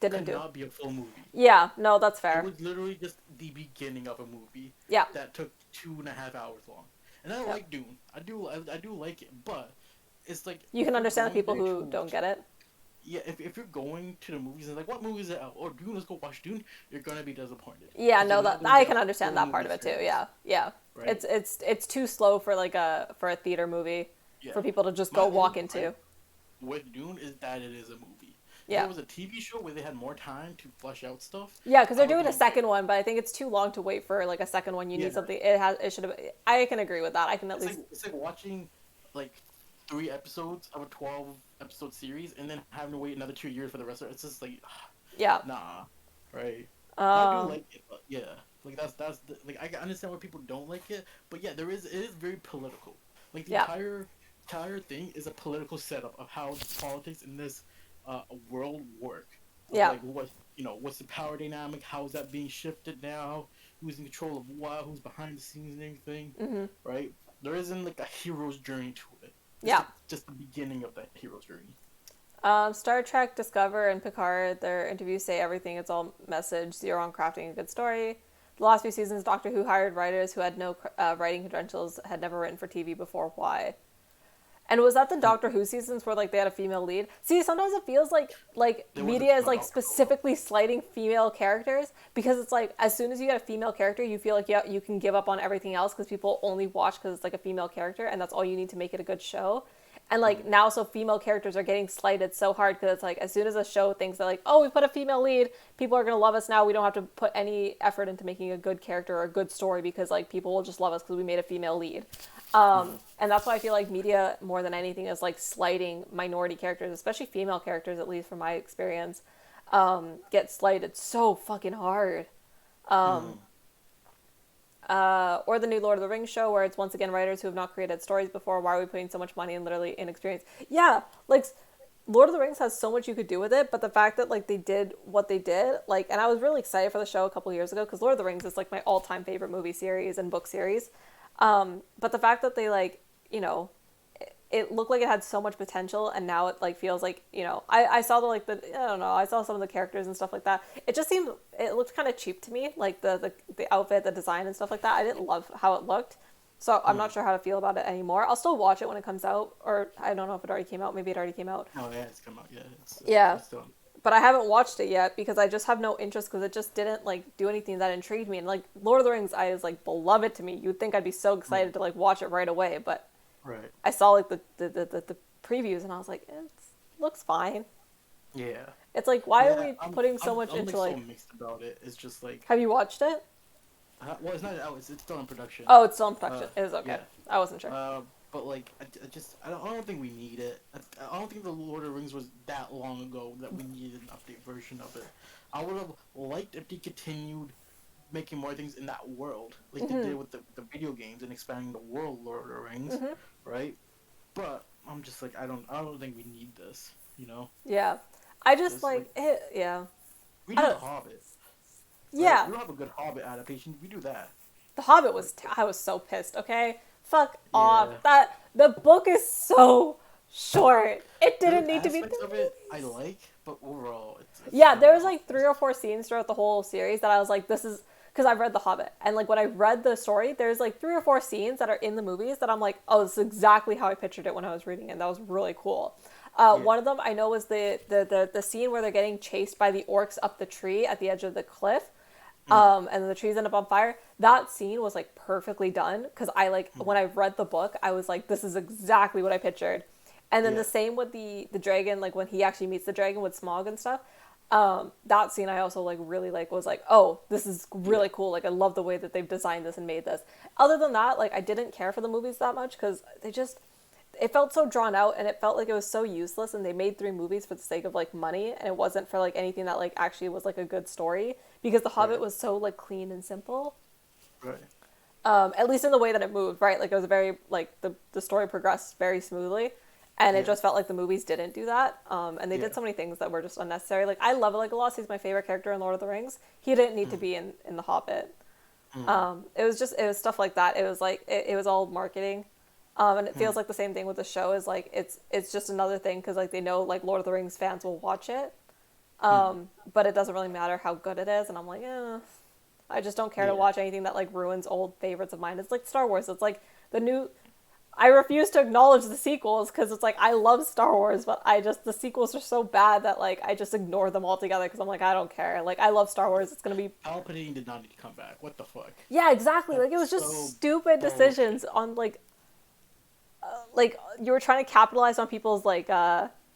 Didn't could do. not be a full movie. Yeah, no, that's It fair. was literally just the beginning of a movie Yeah. that took 2.5 hours long. And I Yep. like Dune. I do like it, but it's like You can if you're understand the going people there who to don't watch- get it. Yeah, if you're going to the movies and like, what movie is it out? Or Dune, let's go watch Dune. You're gonna be disappointed. Yeah, Because no, you're that not gonna I get can a understand full that part of movie it too. experience, Yeah. Right? It's too slow for like a theater movie Yeah. for people to just My go only walk gripe into. with Dune is that it is a movie. If Yeah. it was a TV show where they had more time to flesh out stuff. Yeah, because they're I would doing a be second one, but I think it's too long to wait for like a second one. You Yeah. need something. It should have. I can agree with that. I can at least. It's like watching like 3 episodes of a 12-episode series and then having to wait another 2 years for the rest of it. It's just like, Yeah. nah, right? I do Um. like it, but yeah, like like I can understand why people don't like it, but yeah, it is very political. Like the Yeah. entire thing is a political setup of how politics in this world work. Yeah. Like what's the power dynamic? How is that being shifted now? Who's in control of what? Who's behind the scenes and everything? Mhm. Right? There isn't like a hero's journey to it. It's Yeah. like just the beginning of that hero's journey. Star Trek, Discover, and Picard, their interviews say everything. It's all message, zero on crafting a good story. The last few seasons, Doctor Who hired writers who had no writing credentials, had never written for TV before. Why? And was that the Doctor Who seasons where like they had a female lead? See, sometimes it feels like There was media a is like Doctor Who. specifically slighting female characters because it's like as soon as you get a female character, you feel like you can give up on everything else because people only watch because it's like a female character and that's all you need to make it a good show. And like now, so female characters are getting slighted so hard because it's like as soon as a show thinks that like, oh, we put a female lead, people are gonna love us now. We don't have to put any effort into making a good character or a good story because like people will just love us because we made a female lead. And that's why I feel like media more than anything is like slighting minority characters, especially female characters, at least from my experience, get slighted so fucking hard. Or the new Lord of the Rings show where it's once again writers who have not created stories before. Why are we putting so much money and literally inexperience? Yeah, like Lord of the Rings has so much you could do with it, but the fact that like they did what they did, like, and I was really excited for the show a couple years ago because Lord of the Rings is like my all-time favorite movie series and book series. But the fact that they like, it looked like it had so much potential and now it like feels like, I saw I saw some of the characters and stuff like that. It just seemed, it looked kind of cheap to me, like the outfit, the design and stuff like that. I didn't love how it looked. So I'm not sure how to feel about it anymore. I'll still watch it when it comes out, or I don't know if it already came out. Maybe it already came out. Oh yeah, it's come out. Yeah. Yeah. It's still... but I haven't watched it yet because I just have no interest because it just didn't like do anything that intrigued me. And like Lord of the Rings, is like beloved to me. You'd think I'd be so excited to like watch it right away, but Right. I saw like the previews and I was like, it looks fine. Yeah. It's like, why are Yeah. we putting so much I'm into like like? so mixed about it. It's just like, Have you watched it? well, it's not out. It's still in production. Oh, it's still in production. It is okay. Yeah. I wasn't sure. But like, I don't think we need it. I don't think the Lord of the Rings was that long ago that we needed an update version of it. I would have liked if they continued making more things in that world, like they did with the video games and expanding the world, Lord of the Rings, right? But I'm just like, I don't think we need this, you know? Yeah, I just Just, like it. Yeah, We I do don't- the Hobbit. yeah. Right? We don't have a good Hobbit adaptation. We do that. The Hobbit was. I was so pissed. Okay, fuck off. Yeah. That the book is so short. It didn't There's need to be. aspects of it I like, but overall, it's Yeah, not there was that like 3 or 4 scenes throughout the whole series that I was like, this is because I've read The Hobbit, and like when I read the story, there's like 3 or 4 scenes that are in the movies that I'm like, oh, this is exactly how I pictured it when I was reading it. That was really cool. One of them I know was the scene where they're getting chased by the orcs up the tree at the edge of the cliff. And then the trees end up on fire. That scene was like perfectly done because I like when I read the book, I was like, this is exactly what I pictured. And then the same with the dragon, like when he actually meets the dragon with Smaug and stuff. That scene I also like really like was like, oh, this is really cool. Like I love the way that they've designed this and made this. Other than that, like I didn't care for the movies that much because it felt so drawn out and it felt like it was so useless, and they made 3 movies for the sake of like money, and it wasn't for like anything that like actually was like a good story because The Hobbit was so like clean and simple. Right. At least in the way that it moved, right? Like it was very like the story progressed very smoothly, and it just felt like the movies didn't do that. And they did so many things that were just unnecessary. Like I love Legolas; he's my favorite character in Lord of the Rings. He didn't need to be in The Hobbit. It was stuff like that. It was like it was all marketing. And it feels like the same thing with the show is like it's just another thing because like they know like Lord of the Rings fans will watch it, but it doesn't really matter how good it is, and I'm like, I just don't care to watch anything that like ruins old favorites of mine. It's like Star Wars. It's like the new. I refuse to acknowledge the sequels because it's like I love Star Wars, but the sequels are so bad that like I just ignore them altogether because I'm like I don't care. Like I love Star Wars. It's gonna be. Palpatine did not need to come back. What the fuck? Yeah, exactly. Like it was just so stupid decisions on like you were trying to capitalize on people's like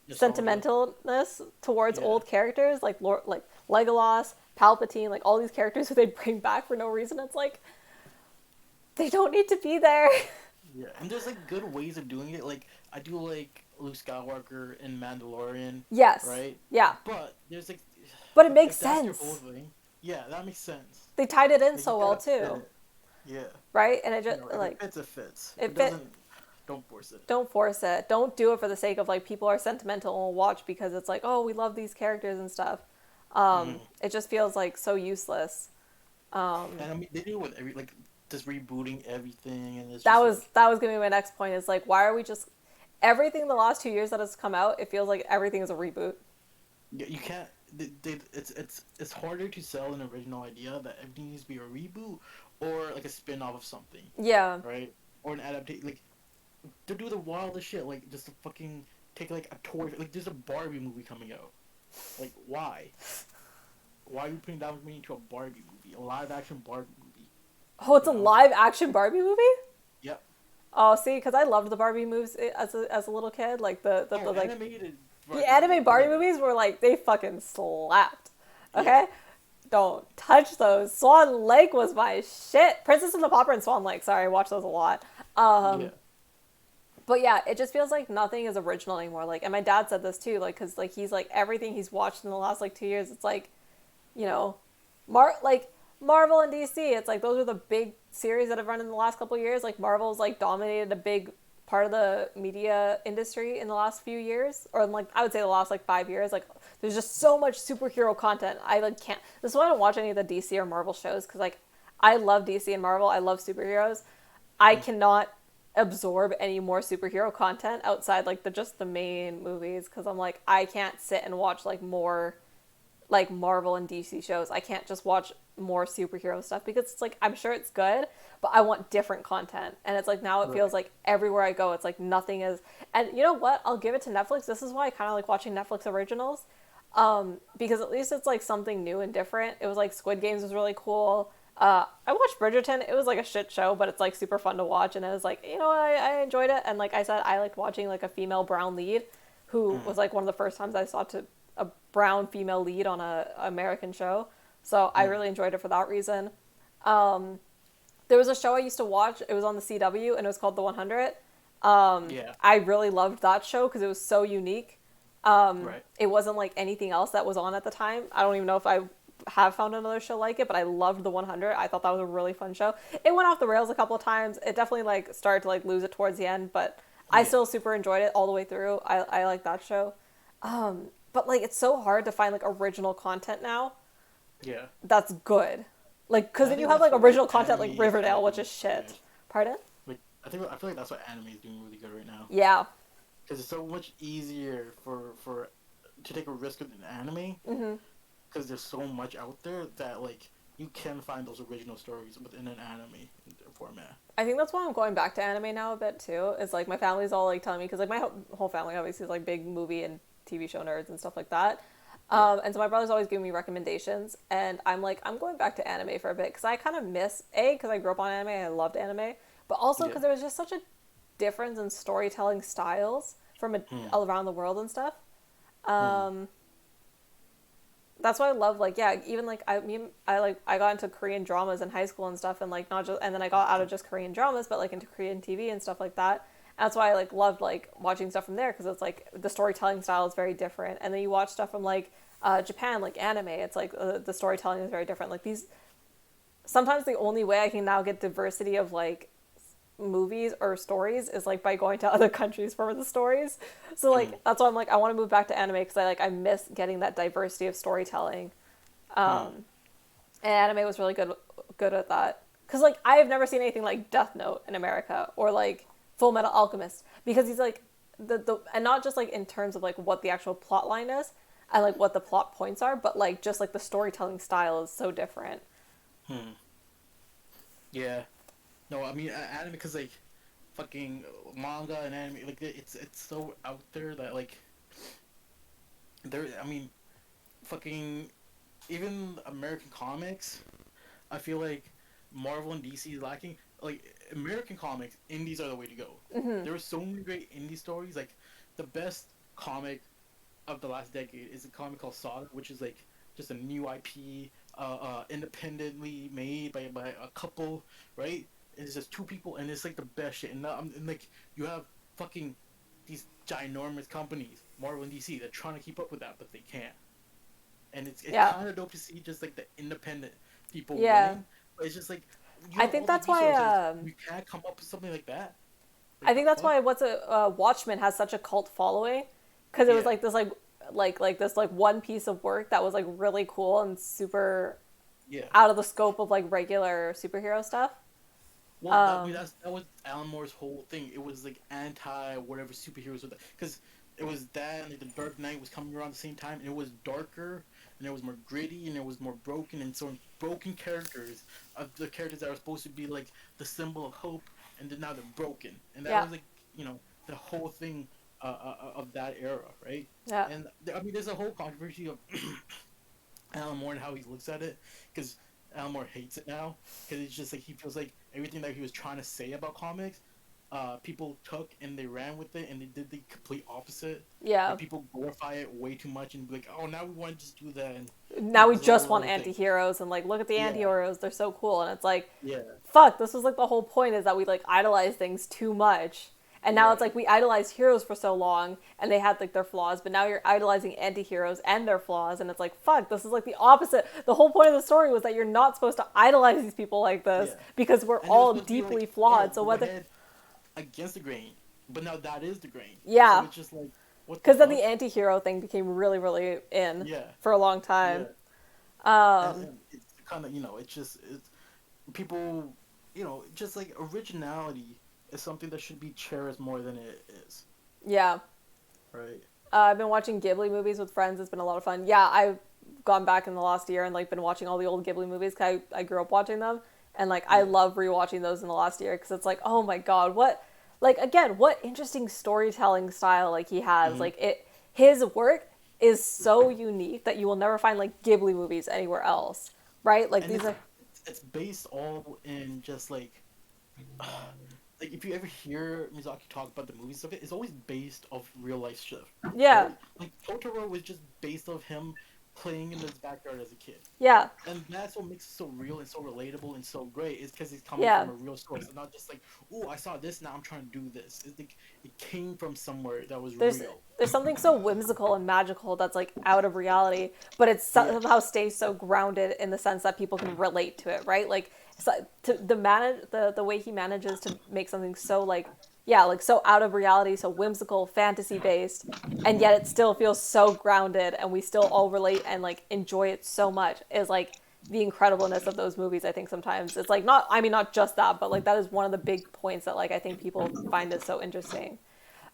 sentimentalness towards old characters like like Legolas, Palpatine, like all these characters who they'd bring back for no reason. It's like they don't need to be there. Yeah, and there's like good ways of doing it. Like I do like Luke Skywalker in Mandalorian. Yes. Right. Yeah. But there's like. But it makes if that's your sense. whole thing, yeah, that makes sense. They tied it in Like, so you well gotta fit too. it. Yeah. Right, and it just If like it fits, it fits. it If it fit- doesn't, don't force it. don't force it. Don't do it for the sake of like people are sentimental and will watch because it's like, oh, we love these characters and stuff. It just feels like so useless. And I mean, they do it with every like just rebooting everything, and it's That just, was like, that was gonna be my next point. Is like, why are we just everything the last 2 years that has come out? It feels like everything is a reboot. you can't. It's harder to sell an original idea that everything needs to be a reboot or like a spin-off of something, Yeah. right? Or an adaptation. Like to do the wildest shit, like just to fucking take like a toy. Like there's a Barbie movie coming out. Like why? Why are you putting that money into a Barbie movie, a live-action Barbie movie? Oh, it's a live action Barbie movie? Yep. Oh, see, because I loved the Barbie movies as a little kid. Like the like animated. the anime Barbie movies were like they fucking slapped. Okay, don't touch those. Swan Lake was my shit. Princess and the Pauper and Swan Lake. Sorry, I watched those a lot. But yeah, it just feels like nothing is original anymore. Like, and my dad said this too. Like, cause like he's like everything he's watched in the last like 2 years. It's like, you know, Marvel and DC. It's like those are the big series that have run in the last couple of years. Like Marvel's like dominated a big part of the media industry in the last few years, or in, like I would say the last like 5 years. Like there's just so much superhero content. I like can't. This is why I don't watch any of the DC or Marvel shows because like I love DC and Marvel. I love superheroes. I cannot absorb any more superhero content outside like the main movies because I'm like I can't sit and watch like more like Marvel and DC shows. I can't just watch more superhero stuff because it's like I'm sure it's good, but I want different content. And it's like now it feels like everywhere I go, it's like nothing is. And you know what? I'll give it to Netflix. This is why I kind of like watching Netflix originals. Because at least it's like something new and different. It was like Squid Games was really cool. I watched Bridgerton. It was like a shit show, but it's like super fun to watch. And it was like, I enjoyed it. And like I said, I liked watching like a female brown lead, who was like one of the first times I saw a brown female lead on a American show. So I really enjoyed it for that reason. There was a show I used to watch. It was on the CW, and it was called The 100. Yeah. I really loved that show because it was so unique. Right. It wasn't like anything else that was on at the time. I don't even know if I have found another show like it, but I loved The 100. I thought that was a really fun show. It went off the rails a couple of times. It definitely like started to like lose it towards the end, but I still super enjoyed it all the way through. I like that show. But like it's so hard to find like original content now Yeah. that's good. Like, because I then you think have that's like what, original content like anime Riverdale, is which doing is shit. good. Pardon? Like I feel like that's what anime is doing really good right now. Yeah. Because it's so much easier for to take a risk with an anime. Mm-hmm. Because there's so much out there that like you can find those original stories within an anime format. I think that's why I'm going back to anime now a bit too. Is like my family's all like telling me, because like my whole family obviously is like big movie and TV show nerds and stuff like that. And so my brother's always giving me recommendations, and I'm like, I'm going back to anime for a bit because I kind of miss because I grew up on anime, I loved anime, but also because there was just such a difference in storytelling styles from around the world and stuff. That's why I love like even like I got into Korean dramas in high school and stuff, and like not just, and then I got out of just Korean dramas but like into Korean TV and stuff like that. And that's why I like loved like watching stuff from there, because it's like the storytelling style is very different, and then you watch stuff from like Japan, like anime, it's like the storytelling is very different. Like these, sometimes the only way I can now get diversity of like movies or stories is like by going to other countries for the stories. So like that's why I'm like I want to move back to anime, because I miss getting that diversity of storytelling. And anime was really good at that, because like I have never seen anything like Death Note in America or like Full Metal Alchemist, because he's like the and not just like in terms of like what the actual plot line is and like what the plot points are, but like just like the storytelling style is so different. Yeah. No, I mean anime, because like fucking manga and anime, like it's so out there that like there. I mean, fucking even American comics, I feel like Marvel and DC is lacking. Like American comics, indies are the way to go. There were so many great indie stories. Like the best comic of the last decade is a comic called Saga, which is like just a new IP, independently made by a couple, right? It's just two people, and it's like the best shit. And like you have fucking these ginormous companies, Marvel and DC, they're trying to keep up with that, but they can't. And it's kind of dope to see just like the independent people winning. But it's just like I think that's why you can't come up with something like that. Like, I think that's why Watchmen has such a cult following, because it was like this like this like one piece of work that was like really cool and super out of the scope of like regular superhero stuff. Well, that was Alan Moore's whole thing. It was like anti whatever superheroes were, because it was that, and like the Dark Knight was coming around the same time, and it was darker, and it was more gritty, and it was more broken, and so broken characters of the characters that were supposed to be like the symbol of hope, and then now they're broken, and that was like the whole thing of that era, right? Yeah. And I mean, there's a whole controversy of Alan Moore and how he looks at it, because Alan Moore hates it now, because it's just like he feels like everything that he was trying to say about comics, people took and they ran with it, and they did the complete opposite. Yeah. Like, people glorify it way too much and be like, oh, now we want to just do that. And now we just want anti-heroes, and like look at the anti-heroes, they're so cool, and it's like, fuck, this was like the whole point, is that we like idolize things too much. And now it's like we idolized heroes for so long, and they had like their flaws, but now you're idolizing anti-heroes and their flaws, and it's like, fuck, this is like the opposite. The whole point of the story was that you're not supposed to idolize these people like this, because we're all deeply flawed. So whether against the grain, but now that is the grain. Yeah. So it's just like, what? Because then the anti-hero thing became really, really in for a long time. And it's kind of it's people, just like originality is something that should be cherished more than it is. Yeah. Right. I've been watching Ghibli movies with friends. It's been a lot of fun. Yeah, I've gone back in the last year and like been watching all the old Ghibli movies, because I grew up watching them. And like I love rewatching those in the last year, because it's like, oh my god, what interesting storytelling style like he has. Like his work is so unique that you will never find like Ghibli movies anywhere else, right? Like And these are, it's based all in just like if you ever hear Miyazaki talk about the movies of it, it's always based off real life stuff, yeah, right? Like Totoro was just based off him playing in his backyard as a kid. yeah, And that's what makes it so real and so relatable and so great. Is because it's coming yeah. from a real source, and not just like, oh, I saw this, now I'm trying to do this. It's like it came from somewhere that was there's real. there's something so whimsical and magical that's like out of reality, but it Yeah, somehow stays so grounded in the sense that people can relate to it, right? Like so, to the way he manages to make something so like yeah, like so out of reality, so whimsical, fantasy based, and yet it still feels so grounded, and we still all relate and like enjoy it so much. Is like the incredibleness of those movies. I think sometimes it's like not, I mean, not just that, but like that is one of the big points that like I think people find it so interesting.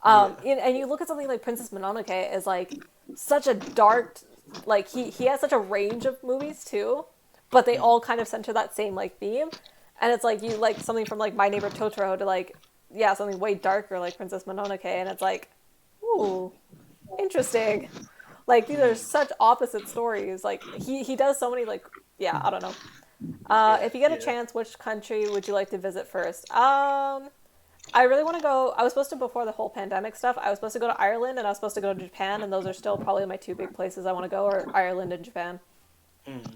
yeah, And you look at something like Princess Mononoke is like such a dark, like he has such a range of movies too, but they all kind of center that same like theme, and it's like you like something from like My Neighbor Totoro to like yeah something way darker like Princess Mononoke, and it's like ooh interesting. Like these are such opposite stories. Like he does so many like yeah I don't know. yeah, If you get a yeah. chance, which country would you like to visit first? I really want to go. I was supposed to, before the whole pandemic stuff, I was supposed to go to Ireland and I was supposed to go to Japan, and those are still probably my two big places I want to go, are Ireland and Japan. Mm.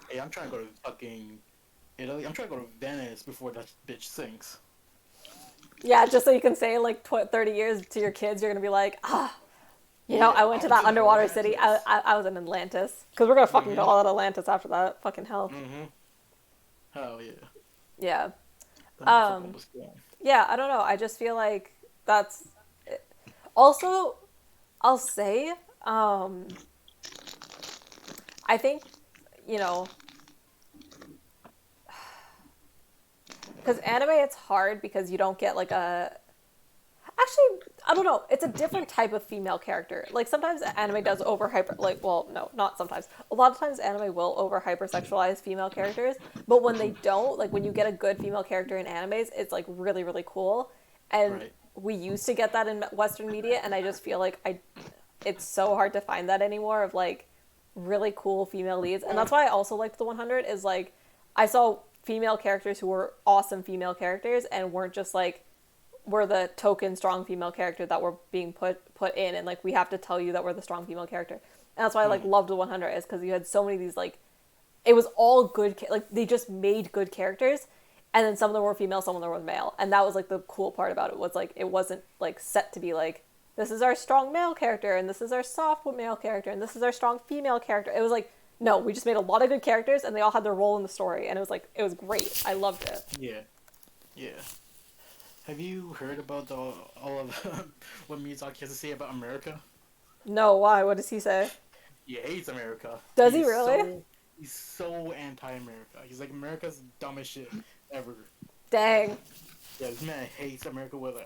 Hey, I'm trying to go to fucking Italy. I'm trying to go to Venice before that bitch sinks. Yeah, just so you can say, like, 30 years to your kids, you're going to be like, Yeah, I went I to was that in underwater city. Atlantis. I was in Atlantis. Because we're going to fucking go Mhm. all out Atlantis after that. Fucking hell. Mhm. Hell yeah. Yeah. That motherfucker Um, was gone. yeah, I don't know. I just feel like that's. Also, I'll say, I think, you know, because anime it's hard because you don't get like a actually I don't know, it's a different type of female character. Like sometimes anime does over hyper, like, well, no, not sometimes, a lot of times anime will over hypersexualize female characters, but when they don't, like when you get a good female character in animes, it's like really really cool. And Right. we used to get that in Western media, and I just feel like I it's so hard to find that anymore, of like really cool female leads. And that's why I also liked the 100, is like I saw female characters who were awesome female characters and weren't just like we're the token strong female character that we're being put in, and like we have to tell you that we're the strong female character. And that's why I like loved the 100, is because you had so many of these like it was all good like they just made good characters, and then some of them were female, some of them were male, and that was like the cool part about it, was like it wasn't like set to be like this is our strong male character and this is our soft male character and this is our strong female character. It was like no, we just made a lot of good characters and they all had their role in the story, and it was like it was great. I loved it. Yeah. Yeah. Have you heard about all of what Miyazaki has to say about America? No, why? What does he say? He hates America. Does he really? He's so anti-America. He's like, America's the dumbest shit ever. Dang. Yeah, this man hates America with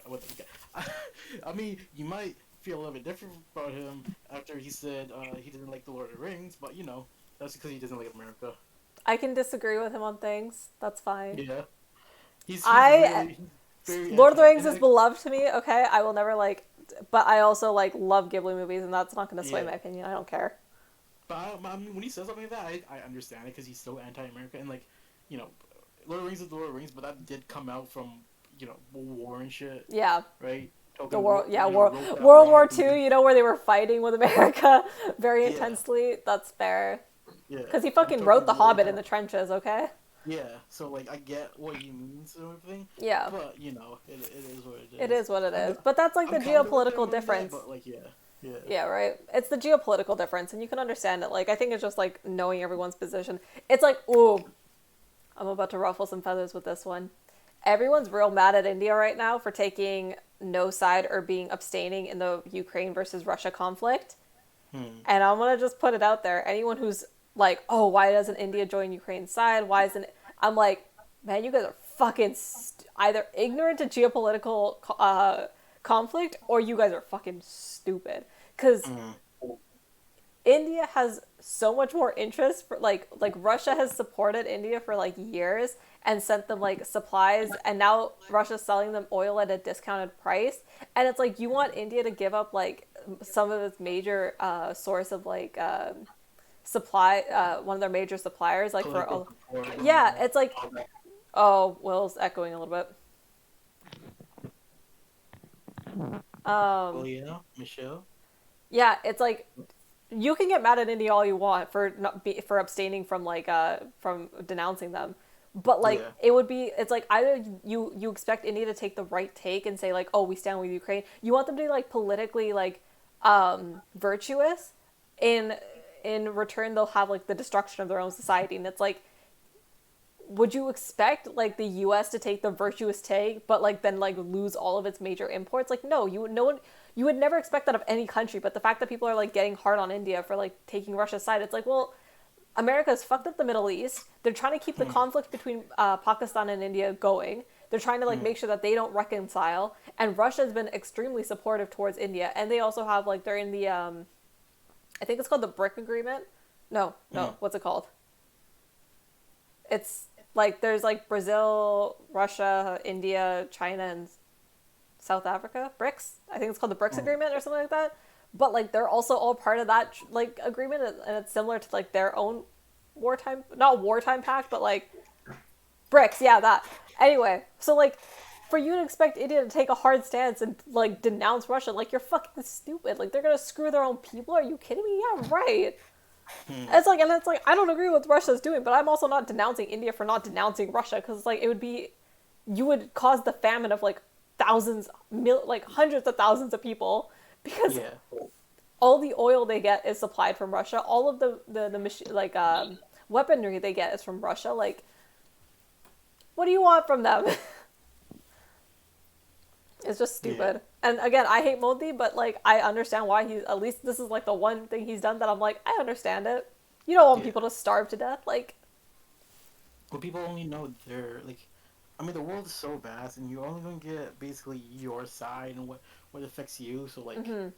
I mean, you might feel a little bit different about him after he said he didn't like the Lord of the Rings, but you know, that's because he doesn't like America. I can disagree with him on things. That's fine. Yeah. He's I really very Lord of the Rings and is beloved to me. Okay, I will never like, but I also like love Ghibli movies, and that's not going to sway Yeah. my opinion. I don't care. But I mean, when he says something like that, I understand it because he's so anti-America, and like, you know, Lord of the Rings is Lord of the Rings, but that did come out from, you know, war and shit, Yeah, right? the world. Yeah, you know, World wrote that World War land II. You know, where they were fighting with America very Yeah. intensely. That's fair. Yeah. Because he fucking Tolkien wrote The wrote Hobbit that. in the trenches. Okay. Yeah, so like I get what he means and everything, Yeah. but you know, it is what it is. It is what it is. But that's like the I'm kinda with him geopolitical on that, difference. but like, yeah. Yeah, right. It's the geopolitical difference, and you can understand it. Like, I think it's just like knowing everyone's position. It's like, ooh, I'm about to ruffle some feathers with this one. Everyone's real mad at India right now for taking no side or being abstaining in the Ukraine versus Russia conflict. And I'm gonna just put it out there. Anyone who's like, oh, why doesn't India join Ukraine's side? Why isn't it? I'm like, man, you guys are fucking either ignorant to geopolitical conflict, or you guys are fucking stupid. Because India has so much more interest for like Russia has supported India for like years and sent them like supplies, and now Russia's selling them oil at a discounted price, and it's like you want India to give up like some of its major source of like supply, one of their major suppliers, like for Political support and yeah, it's like all that. oh, Will's echoing a little bit. Well, yeah, Michelle. Yeah, it's like you can get mad at India all you want for for abstaining from like from denouncing them, but like Yeah. it would be it's like either you expect India to take the right take and say like, oh, we stand with Ukraine. You want them to be like politically like virtuous. In return, they'll have like the destruction of their own society, and it's like, would you expect like the U.S. to take the virtuous take, but like then like lose all of its major imports? Like no, no one, you would never expect that of any country. But the fact that people are like getting hard on India for like taking Russia's side, it's like, well, America's fucked up the Middle East. They're trying to keep the conflict between Pakistan and India going. They're trying to like make sure that they don't reconcile. And Russia's been extremely supportive towards India, and they also have like they're in the I think it's called the BRIC agreement. No, what's it called? It's like there's like Brazil, Russia, India, China, and South Africa. BRICS. I think it's called the BRICS agreement or something like that. But like they're also all part of that like agreement, and it's similar to like their own wartime, not wartime pact, but like BRICS. Yeah, that. Anyway, so like for you to expect India to take a hard stance and like denounce Russia, like you're fucking stupid. Like they're gonna screw their own people. Are you kidding me? Yeah, right. It's like, and it's like, I don't agree with what Russia's doing, but I'm also not denouncing India for not denouncing Russia, because it's like, it would be, you would cause the famine of like thousands, like hundreds of thousands of people, because Yeah. all the oil they get is supplied from Russia. All of the machine, like, weaponry they get is from Russia. Like, what do you want from them? It's just stupid. Yeah. And again, I hate Modi, but like I understand why he's at least this is like the one thing he's done that I'm like, I understand it. You don't want people to starve to death, like. Well, people only know they're like, I mean, the world is so vast, and you're only gonna get basically your side and what affects you. So like, I don't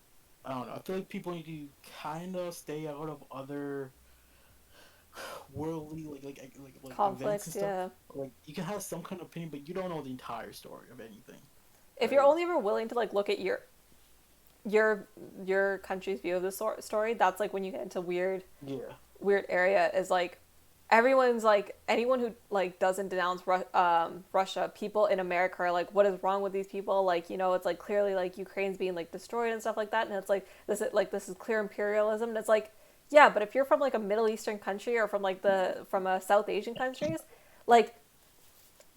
know. I feel like people need to kind of stay out of other worldly like conflicts. Events and stuff. Yeah. Like you can have some kind of opinion, but you don't know the entire story of anything. If you're only ever willing to like look at your country's view of the story, that's like when you get into weird area. Is like everyone's like anyone who like doesn't denounce Russia, people in America are like, what is wrong with these people? Like, you know, it's like clearly like Ukraine's being like destroyed and stuff like that, and it's like this is clear imperialism, and it's like, yeah, but if you're from like a Middle Eastern country or from like from a South Asian countries, like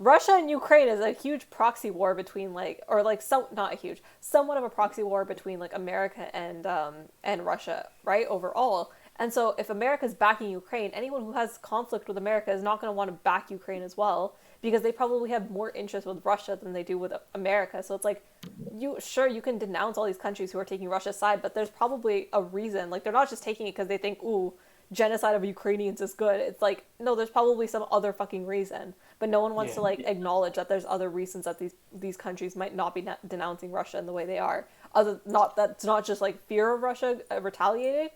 Russia and Ukraine is a huge proxy war between like, or like not a huge, somewhat of a proxy war between like America and Russia, right? Overall. And so if America's backing Ukraine, anyone who has conflict with America is not going to want to back Ukraine as well, because they probably have more interest with Russia than they do with America. So it's like, you can denounce all these countries who are taking Russia's side, but there's probably a reason. Like they're not just taking it because they think, ooh, genocide of Ukrainians is good. It's like, no, there's probably some other fucking reason, but no one wants to like acknowledge that there's other reasons that these countries might not be denouncing Russia in the way they are. That's not just like fear of Russia retaliating,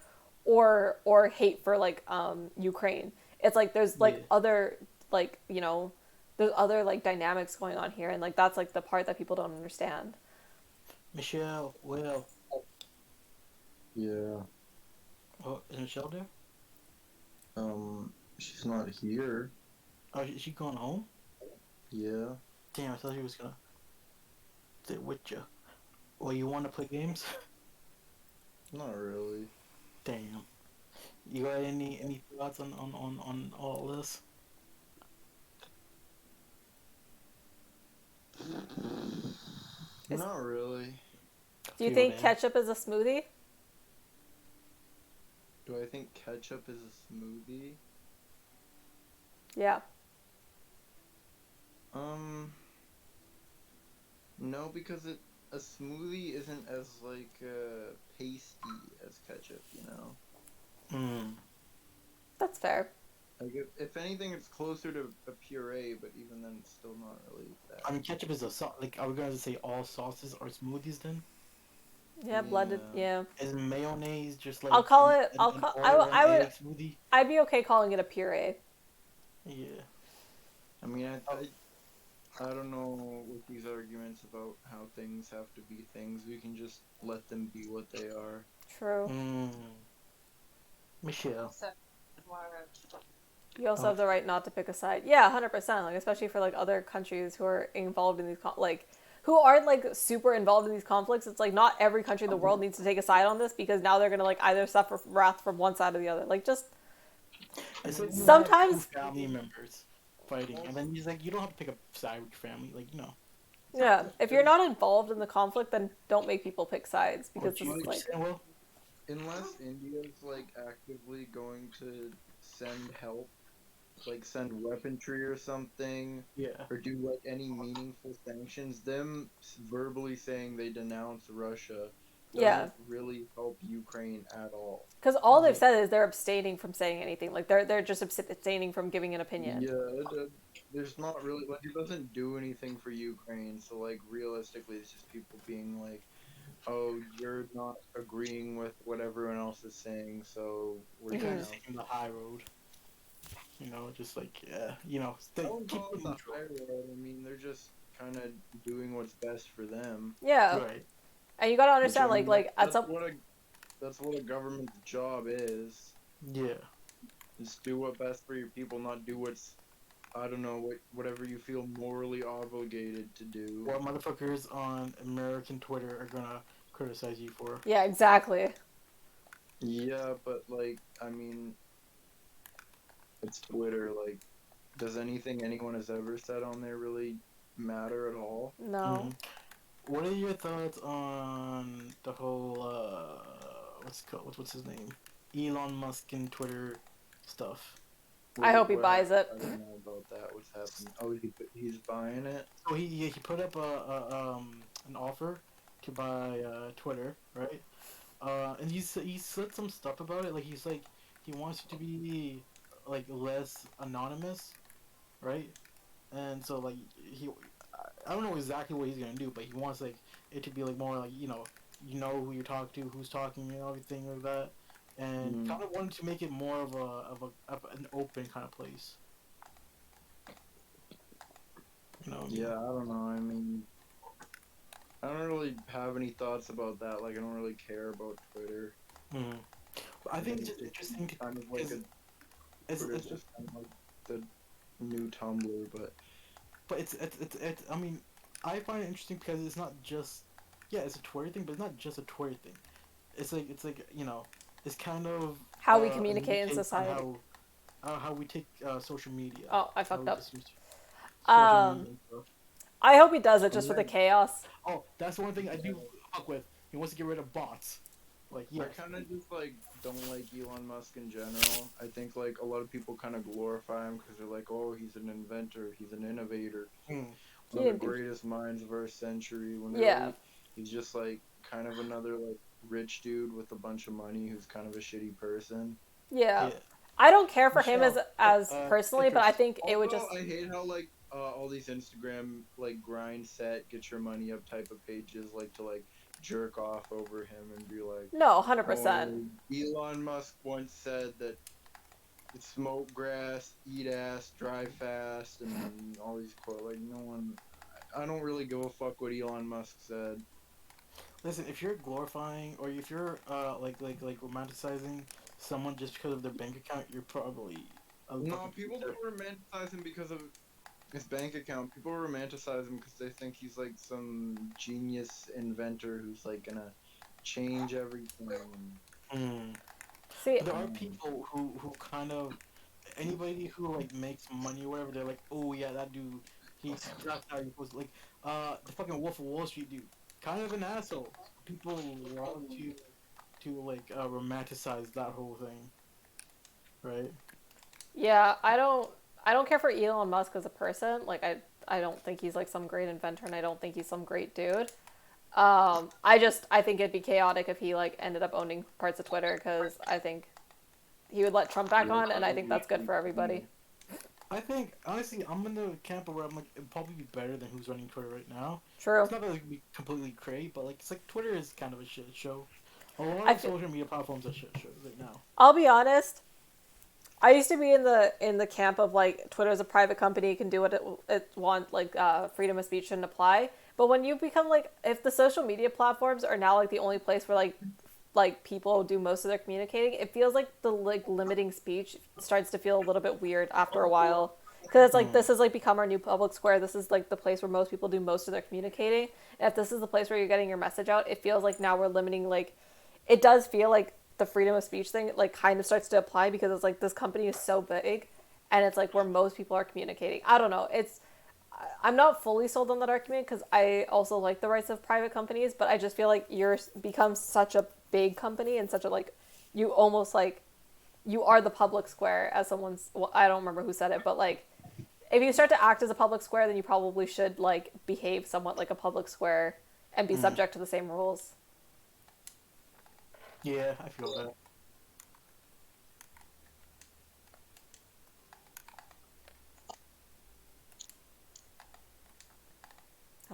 or hate for like Ukraine. It's like there's like other like, you know, there's other like dynamics going on here, and like that's like the part that people don't understand. Michelle, Will. Yeah. Oh, is Michelle there? She's not here. Oh, is she going home? Yeah. Damn, I thought she was gonna sit with you. Well, you want to play games? Not really. Damn. You got any thoughts on all this? Not really. Do you think ketchup is a smoothie? Do I think ketchup is a smoothie? Yeah. No, because a smoothie isn't as like pasty as ketchup, you know. That's fair. Like if anything, it's closer to a puree, but even then, it's still not really that. I mean, ketchup is a sauce. Like, are we going to say all sauces are smoothies then? Yeah, blended. Yeah. Is mayonnaise just like? I'll call it. I would. Smoothie? I'd be okay calling it a puree. Yeah. I mean, I don't know with these arguments about how things have to be things. We can just let them be what they are. True. Michelle. You also have the right not to pick a side. Yeah, 100%. Like especially for like other countries who are involved in these like who aren't like super involved in these conflicts. It's like not every country in the world needs to take a side on this because now they're gonna like either suffer wrath from one side or the other. Like just It's like you have two sometimes. family members fighting, and then he's like, you don't have to pick a side with your family, like Yeah, if you're not involved in the conflict, then don't make people pick sides because What this you is like saying, Will? Unless India's like actively going to send help, like send weaponry or something, Yeah. or do like any meaningful sanctions, them verbally saying they denounce Russia yeah. doesn't really help Ukraine at all. Because all they've Yeah. said is they're abstaining from saying anything. Like they're just abstaining from giving an opinion. Yeah, there's not really like it doesn't do anything for Ukraine. So like realistically, it's just people being like, "Oh, you're not agreeing with what everyone else is saying, so we're Kind of denouncing." taking the high road. Just like I wouldn't keep call it it the neutral. high road. I mean, they're just kind of doing what's best for them. Yeah, Right. and you gotta Which I understand, mean, like at that's some that's what a government's job is. Yeah. Just do what's best for your people, not do what's I don't know whatever you feel morally obligated to do. What motherfuckers on American Twitter are gonna criticize you for? yeah, exactly. Yeah, but like I mean, it's Twitter. Like, does anything anyone has ever said on there really matter at all? No. What are your thoughts on the whole what's it called? What's his name? Elon Musk and Twitter stuff. I hope he What buys it. I don't know about that. What's happening? Oh, he's buying it. So he put up an offer to buy Twitter, right? And he said some stuff about it. Like he wants it to be like less anonymous, right? And so like I don't know exactly what he's gonna do, but he wants like it to be like more like you know who you're talking to, who's talking, everything like that, and kind of wanted to make it more of an open kind of place. Yeah, I don't know. I mean, I don't really have any thoughts about that. Like, I don't really care about Twitter. Mm-hmm. I think it's just interesting to Kind of like Twitter's just kind of like the new Tumblr, but it's I mean, I find it interesting because it's not just it's a Twitter thing, but it's not just a Twitter thing. It's like it's kind of How we a new communicate in take on society. how we take social media. Oh, I fucked up. Social Um, media and stuff. I hope he does it just for the chaos. Oh, that's one thing I do fuck with. He wants to get rid of bots. Like, I kind of just like don't like Elon Musk in general. I think like a lot of people kind of glorify him because they're like, oh, he's an inventor, he's an innovator, one of the greatest minds of our century. When really, he's just like kind of another like rich dude with a bunch of money who's kind of a shitty person. Yeah. I don't care for him as personally, but I Citrus. think it would just. I hate how like all these Instagram like grind set get your money up type of pages like to like jerk off over him and be like, No, 100%. Oh, Elon Musk once said that smoke grass, eat ass, drive fast, and all these quotes. Like no one, I don't really give a fuck what Elon Musk said. Listen, if you're glorifying or if you're like romanticizing someone just because of their bank account, you're probably no. People don't romanticize him because of his bank account. People romanticize him because they think he's like some genius inventor who's like gonna change everything. See, there are people who kind of anybody who like makes money or whatever. They're like, oh yeah, that dude. That's how he was like the fucking Wolf of Wall Street dude. Kind of an asshole. People want to like romanticize that whole thing, right? yeah, I don't care for Elon Musk as a person. Like I don't think he's like some great inventor, and I don't think he's some great dude. I think it'd be chaotic if he like ended up owning parts of Twitter because I think he would let Trump back on, and I think that's good for everybody. I think honestly, I'm in the camp where I'm like it'd probably be better than who's running Twitter right now. True. It's not that it would be completely great, but like it's like Twitter is kind of a shit show. A lot of social media platforms are shit shows right now. I'll be honest. I used to be in the camp of like Twitter's a private company, can do what it want, like freedom of speech shouldn't apply. But when you become like, if the social media platforms are now like the only place where like people do most of their communicating, it feels like the like limiting speech starts to feel a little bit weird after a while. Because it's like this has like become our new public square. This is like the place where most people do most of their communicating. And if this is the place where you're getting your message out, it feels like now we're limiting like, it does feel like the freedom of speech thing like kind of starts to apply because it's like this company is so big and it's like where most people are communicating. I don't know. I'm not fully sold on that argument because I also like the rights of private companies, but I just feel like you're become such a big company and such a like, you almost like, you are the public square as someone's, well, I don't remember who said it, but like, if you start to act as a public square, then you probably should like behave somewhat like a public square and be subject to the same rules. Yeah, I feel that.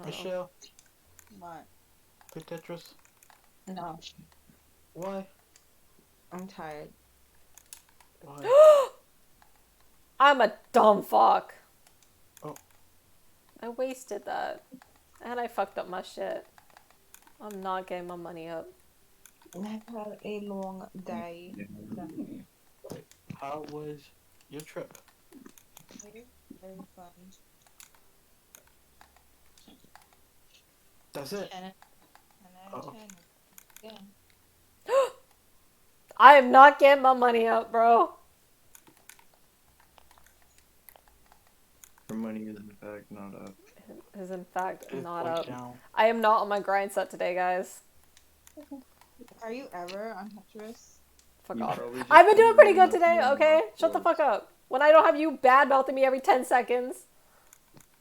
Michelle, What? play Tetris? No, Why? I'm tired. Why? I'm a dumb fuck. Oh. I wasted that. And I fucked up my shit. I'm not getting my money up. I've had a long day. How was your trip? Very fun. That's it. 10 out of 10. Yeah. I am not getting my money up, bro. Your money is in fact not up. Is in fact It's not way up. down. I am not on my grind set today, guys. Are you ever on Tetris? Fuck You off. probably just I've been doing need pretty good enough today, to okay? unlock Shut the boards. fuck up. When I don't have you bad mouthing me every 10 seconds.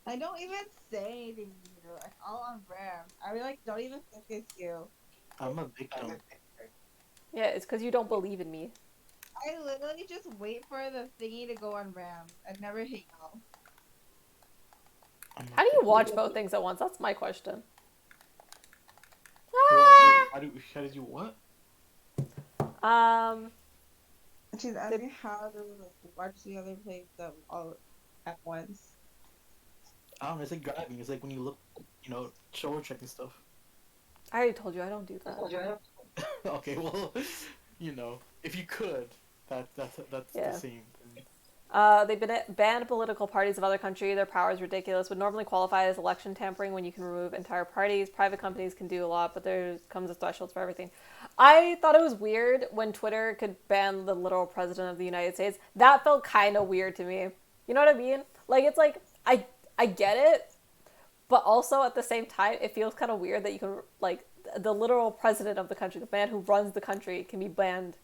I don't even say anything to you. Like, all on RAM. I like don't even focus you. I'm a victim. Yeah, it's because you don't believe in me. I literally just wait for the thingy to go on RAM. I never hit y'all. I'm a How do you victim. watch both things at once? That's my question. How did you what? She's asking how to watch the other plays them all at once. I don't know, it's like driving. It's like when you look, shoulder check and stuff. I already told you I don't do that. Okay, well, if you could, that's Yeah. the same. They've been banned political parties of other countries. Their power is ridiculous. Would normally qualify as election tampering when you can remove entire parties. Private companies can do a lot, but there comes a threshold for everything. I thought it was weird when Twitter could ban the literal president of the United States. That felt kind of weird to me. You know what I mean? Like, it's like, I get it, but also at the same time, it feels kind of weird that you can, like, the literal president of the country, the man who runs the country, can be banned.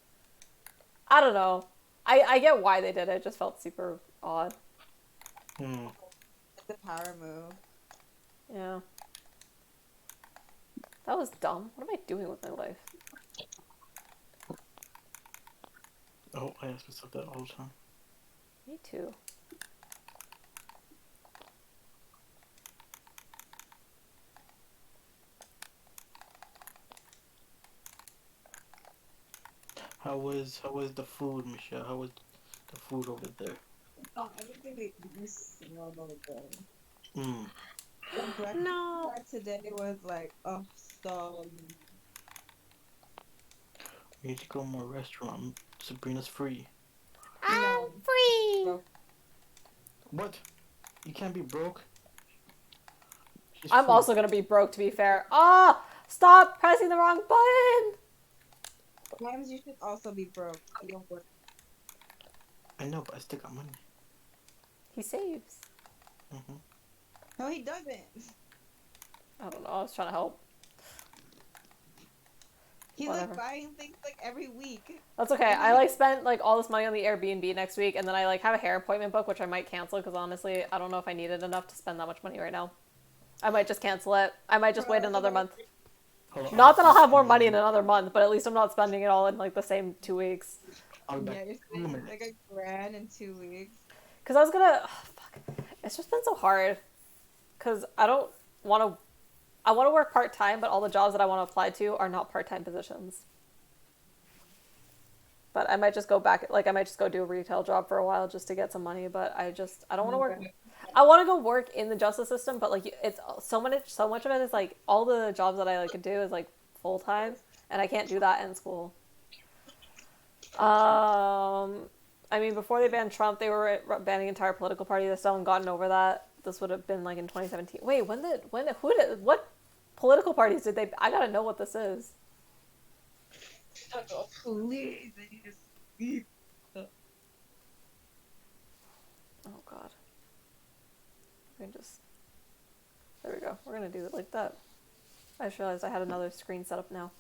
I don't know. I get why they did it. It just felt super odd. It's a power move. Yeah. That was dumb. What am I doing with my life? Oh, I ask myself that all the time. Me too. How was the food, Michelle? How was the food over there? Oh, everything is normal again. Mm. The breakfast No. today was like, oh, so. We need to go to more restaurant. Sabrina's free. I'm free! No. What? You can't be broke. She's I'm free. also gonna be broke, to be fair. Ah! Stop pressing the wrong button! Sometimes you should also be broke. You don't work. I know, but I still got money. He saves. Mm-hmm. No, he doesn't. I don't know. I was trying to help. He's Whatever. like buying things like every week. That's okay. I like spent like all this money on the Airbnb next week, and then I like have a hair appointment book, which I might cancel because honestly, I don't know if I needed enough to spend that much money right now. I might just cancel it. I might just wait another month. Hold on, Not that I'll have more money in another month, but at least I'm not spending it all in like the same 2 weeks. I'll be Yeah, back. you're spending like $1,000 in 2 weeks. Because I was gonna, fuck, it's just been so hard. Because I don't want to, I want to work part-time, but all the jobs that I want to apply to are not part-time positions. But I might just go back, like I might just go do a retail job for a while just to get some money. But I don't want to work. I want to go work in the justice system, but like it's so much of it is like all the jobs that I like could do is like full time, and I can't do that in school. I mean, before they banned Trump, they were banning entire political parties. They still haven't gotten over that. This would have been like in 2017. Wait, what political parties did they? I gotta know what this is. Oh, please, I need to sleep. Oh God. I just. There we go. We're gonna do it like that. I just realized I had another screen set up now.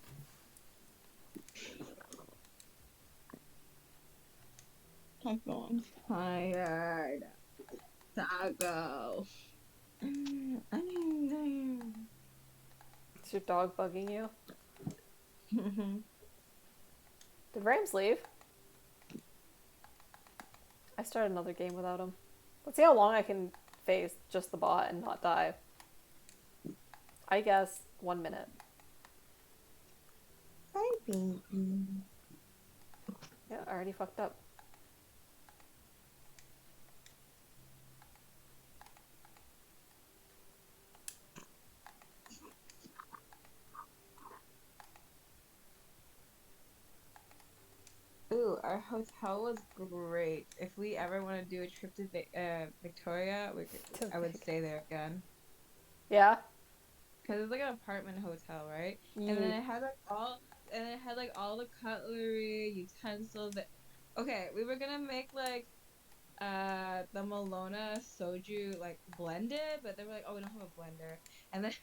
I'm tired. Taco. Is your dog bugging you? Did Rams leave? I started another game without him. Let's see how long I can face just the bot and not die. I guess 1 minute. Hi, baby. Yeah, I already fucked up. Ooh, our hotel was great. If we ever want to do a trip to Victoria, I would stay there again. Yeah? Cause it's like an apartment hotel, right? Mm. And then it had like all the cutlery, utensils. Okay, we were gonna make like the Malona soju like blended, but they were like, oh, we don't have a blender. And then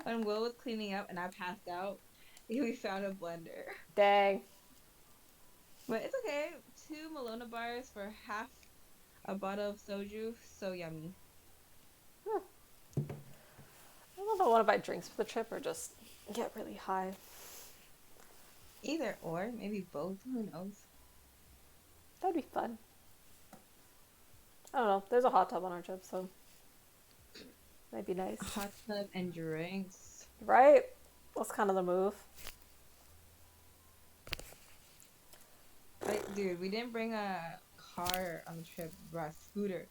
when Will was cleaning up and I passed out, we found a blender. Dang. But it's okay. 2 Malona bars for half a bottle of soju. So yummy. I don't know if I want to buy drinks for the trip or just get really high. Either or, maybe both. Who knows? That'd be fun. I don't know. There's a hot tub on our trip, so might be nice. Hot tub and drinks. Right? That's kind of the move. Like, dude, we didn't bring a car on the trip. We brought a scooter.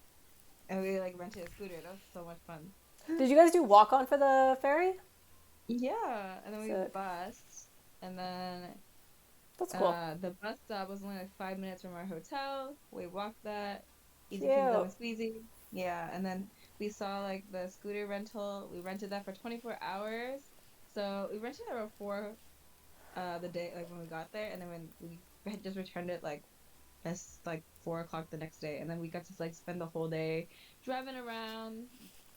And we, like, rented a scooter. That was so much fun. Did you guys do walk-on for the ferry? Yeah. And then we Sick. bused. And then... That's cool. The bus stop was only, like, 5 minutes from our hotel. We walked that. Easy Cute. peasy lemon squeezy. Yeah. And then we saw, like, the scooter rental. We rented that for 24 hours. So we rented it before the day, like, when we got there. And then when we had just returned it like 4 o'clock the next day, and then we got to like spend the whole day driving around.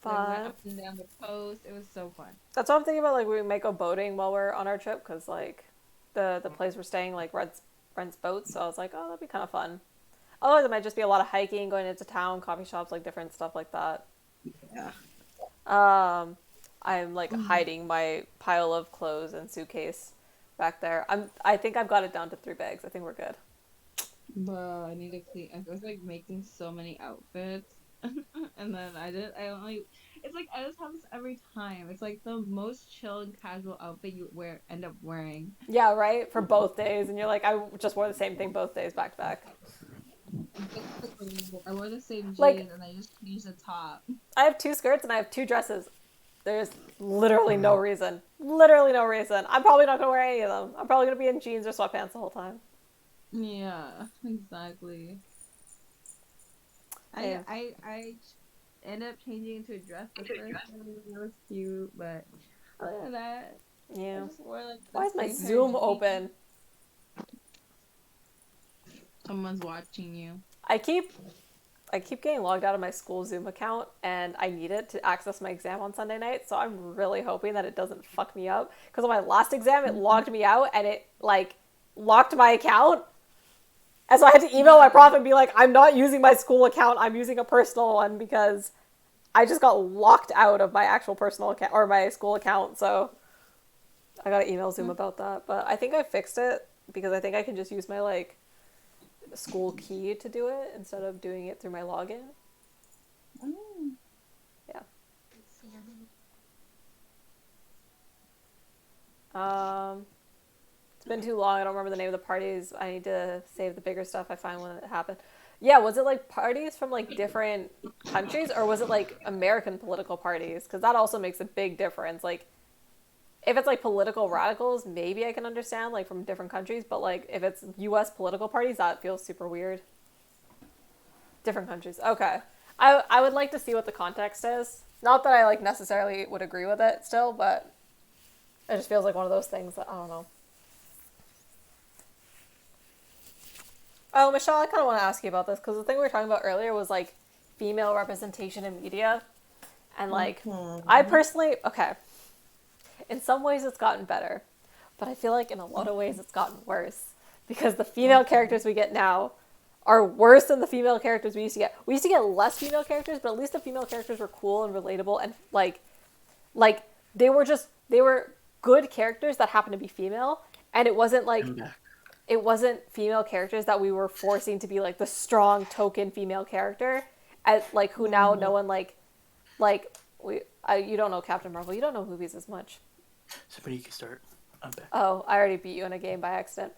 Fun. Like, went up and down the coast. It was so fun. That's what I'm thinking about. Like we might go boating while we're on our trip because like the place we're staying like rents boats. So I was like, oh, that'd be kind of fun. Otherwise, it might just be a lot of hiking, going into town, coffee shops, like different stuff like that. Yeah. I'm like hiding my pile of clothes and suitcase back there. I think I've got it down to 3 bags. I think we're good. Bro, I need to clean. I was like making so many outfits, and then it's like I just have this every time. It's like the most chill and casual outfit you end up wearing. Yeah, right? For both days. And you're like, I just wore the same thing both days back to back. I wore the same jeans, Like, and I just changed the top. I have 2 skirts and I have 2 dresses. There's literally no reason. Literally no reason. I'm probably not going to wear any of them. I'm probably going to be in jeans or sweatpants the whole time. Yeah, exactly. Yeah. I ended up changing into a dress the first time. It was cute, but other than that, Yeah. I just wore like. Why is my Zoom open? Someone's watching you. I keep getting logged out of my school Zoom account, and I need it to access my exam on Sunday night, so I'm really hoping that it doesn't fuck me up. Because on my last exam, it logged me out, and it, like, locked my account. And so I had to email my prof and be like, I'm not using my school account, I'm using a personal one, because I just got locked out of my actual personal account, or my school account, so I gotta email Zoom about that. But I think I fixed it, because I think I can just use my, like, school key to do it instead of doing it through my login. Yeah. been too long. I don't remember the name of the parties. I need to save the bigger stuff I find when it happened. Yeah, was it like parties from like different countries, or was it like American political parties? Because that also makes a big difference. Like, if it's like political radicals, maybe I can understand like from different countries, but like if it's U.S. political parties, that feels super weird. Different countries. Okay. I would like to see what the context is. Not that I like necessarily would agree with it still, but it just feels like one of those things that I don't know. Oh, Michelle, I kind of want to ask you about this because the thing we were talking about earlier was like female representation in media. And like, I personally, okay, in some ways it's gotten better, but I feel like in a lot of ways it's gotten worse because the female characters we get now are worse than the female characters we used to get. We used to get less female characters, but at least the female characters were cool and relatable and like they were good characters that happened to be female, and it wasn't like it wasn't female characters that we were forcing to be like the strong token female character as like who now no one like you don't know Captain Marvel, you don't know movies as much. Somebody you can start. I'm back. Oh, I already beat you in a game by accident.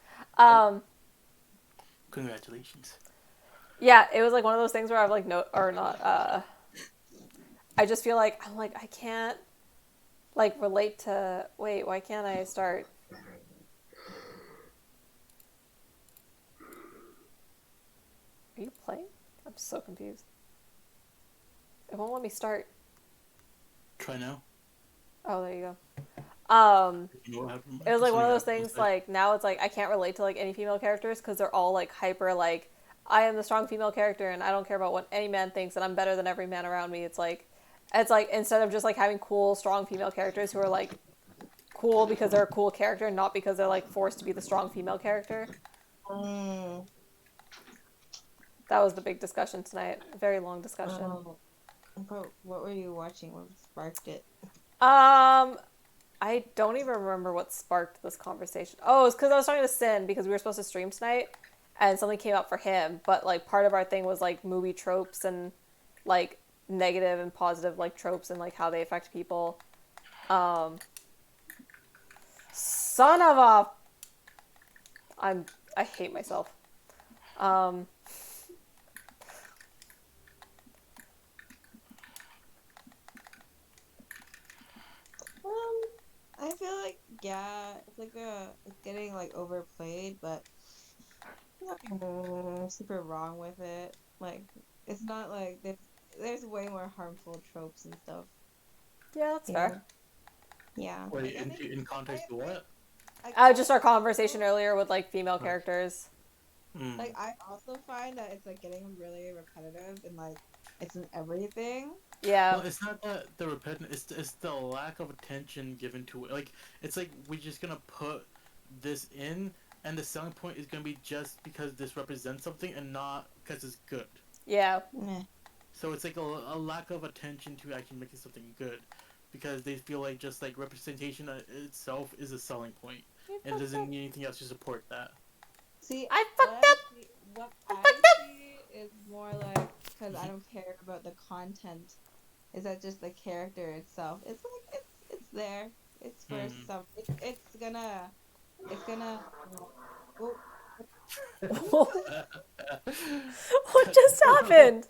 Congratulations. Yeah, it was like one of those things where I've like no or not. I just feel like I'm like I can't like relate to. Wait, why can't I start? Are you playing? I'm so confused. It won't let me start. Try now. Oh, there you go. You know what happened? It was like one of those Something things happened. like now it's like I can't relate to like any female characters because they're all like hyper like I am the strong female character and I don't care about what any man thinks and I'm better than every man around me. It's like instead of just like having cool strong female characters who are like cool because they're a cool character, not because they're like forced to be the strong female character. That was the big discussion tonight. A very long discussion. But what were you watching? What sparked it? I don't even remember what sparked this conversation. Oh, it's because I was talking to Sin because we were supposed to stream tonight and something came up for him. But like part of our thing was like movie tropes and like negative and positive like tropes and like how they affect people. Son of a... I hate myself. I feel like yeah, it's like it's getting like overplayed, but nothing super wrong with it. Like it's not like there's way more harmful tropes and stuff. Yeah, that's fair. Yeah. Wait, Like, in context of what? Just our conversation earlier with like female characters. Like I also find that it's like getting really repetitive and like it's in everything. Yeah. Well, it's not that the repetitive. It's the lack of attention given to it. Like it's like we're just gonna put this in, and the selling point is gonna be just because this represents something, and not because it's good. Yeah. So it's like a lack of attention to actually making something good, because they feel like just like representation itself is a selling point, and it doesn't need anything else to support that. See, I fucked up. What I I fucked up. see is more like because I don't care about the content. Is that just the character itself? It's like it's there. It's for some. It's gonna. Oh, What just happened?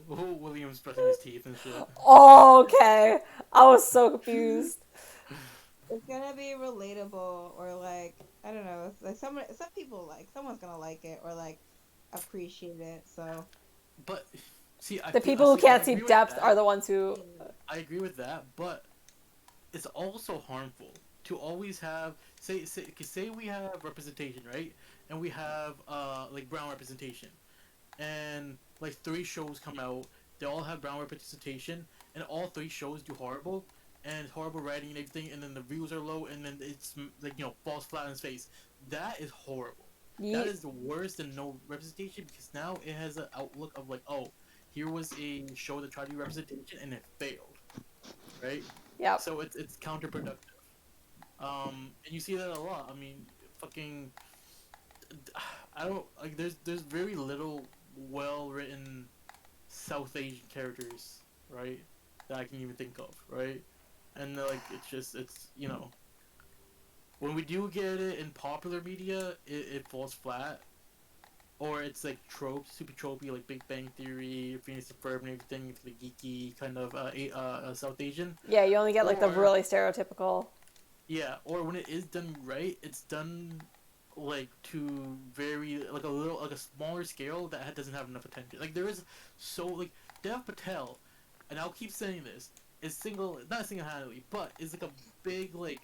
William's brushing his teeth and shit. Oh, okay. I was so confused. it's gonna be relatable or like I don't know. It's like some people like someone's gonna like it or like appreciate it. So. But see, The people who can't see depth are the ones who... I agree with that, but it's also harmful to always have say we have representation, right? And we have like brown representation, and like 3 shows come out, they all have brown representation, and all 3 shows do horrible, and horrible writing and everything, and then the views are low, and then it's like falls flat on its face. That is horrible. That is worse than no representation, because now it has an outlook of like, oh, here was a show that tried to do representation and it failed, right? Yeah. So it's counterproductive. And you see that a lot. I mean, fucking, I don't like. There's very little well written South Asian characters, right? That I can even think of, right? And like it's when we do get it in popular media, it falls flat. Or it's like tropes, super tropey, like Big Bang Theory, Phoenix and Ferb, and everything. It's the geeky kind of South Asian. Yeah, you only get like the Or really stereotypical. yeah, or when it is done right, it's done like to very like a little like a smaller scale that doesn't have enough attention. Like there is so like Dev Patel, and I'll keep saying this, is not single handedly, but is like a big like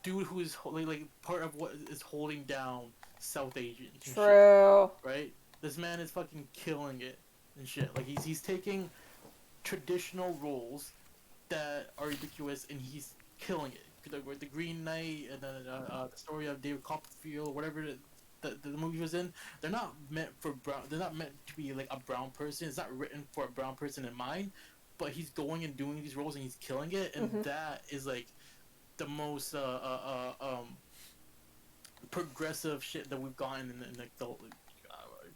dude who is like part of what is holding down South Asians. And shit, True. right? This man is fucking killing it and shit. Like he's taking traditional roles that are ridiculous and he's killing it. The Green Knight and the story of David Copperfield, whatever the movie was in, they're not meant for brown. They're not meant to be like a brown person. It's not written for a brown person in mind. But he's going and doing these roles and he's killing it, and that is like the most progressive shit that we've gotten in like the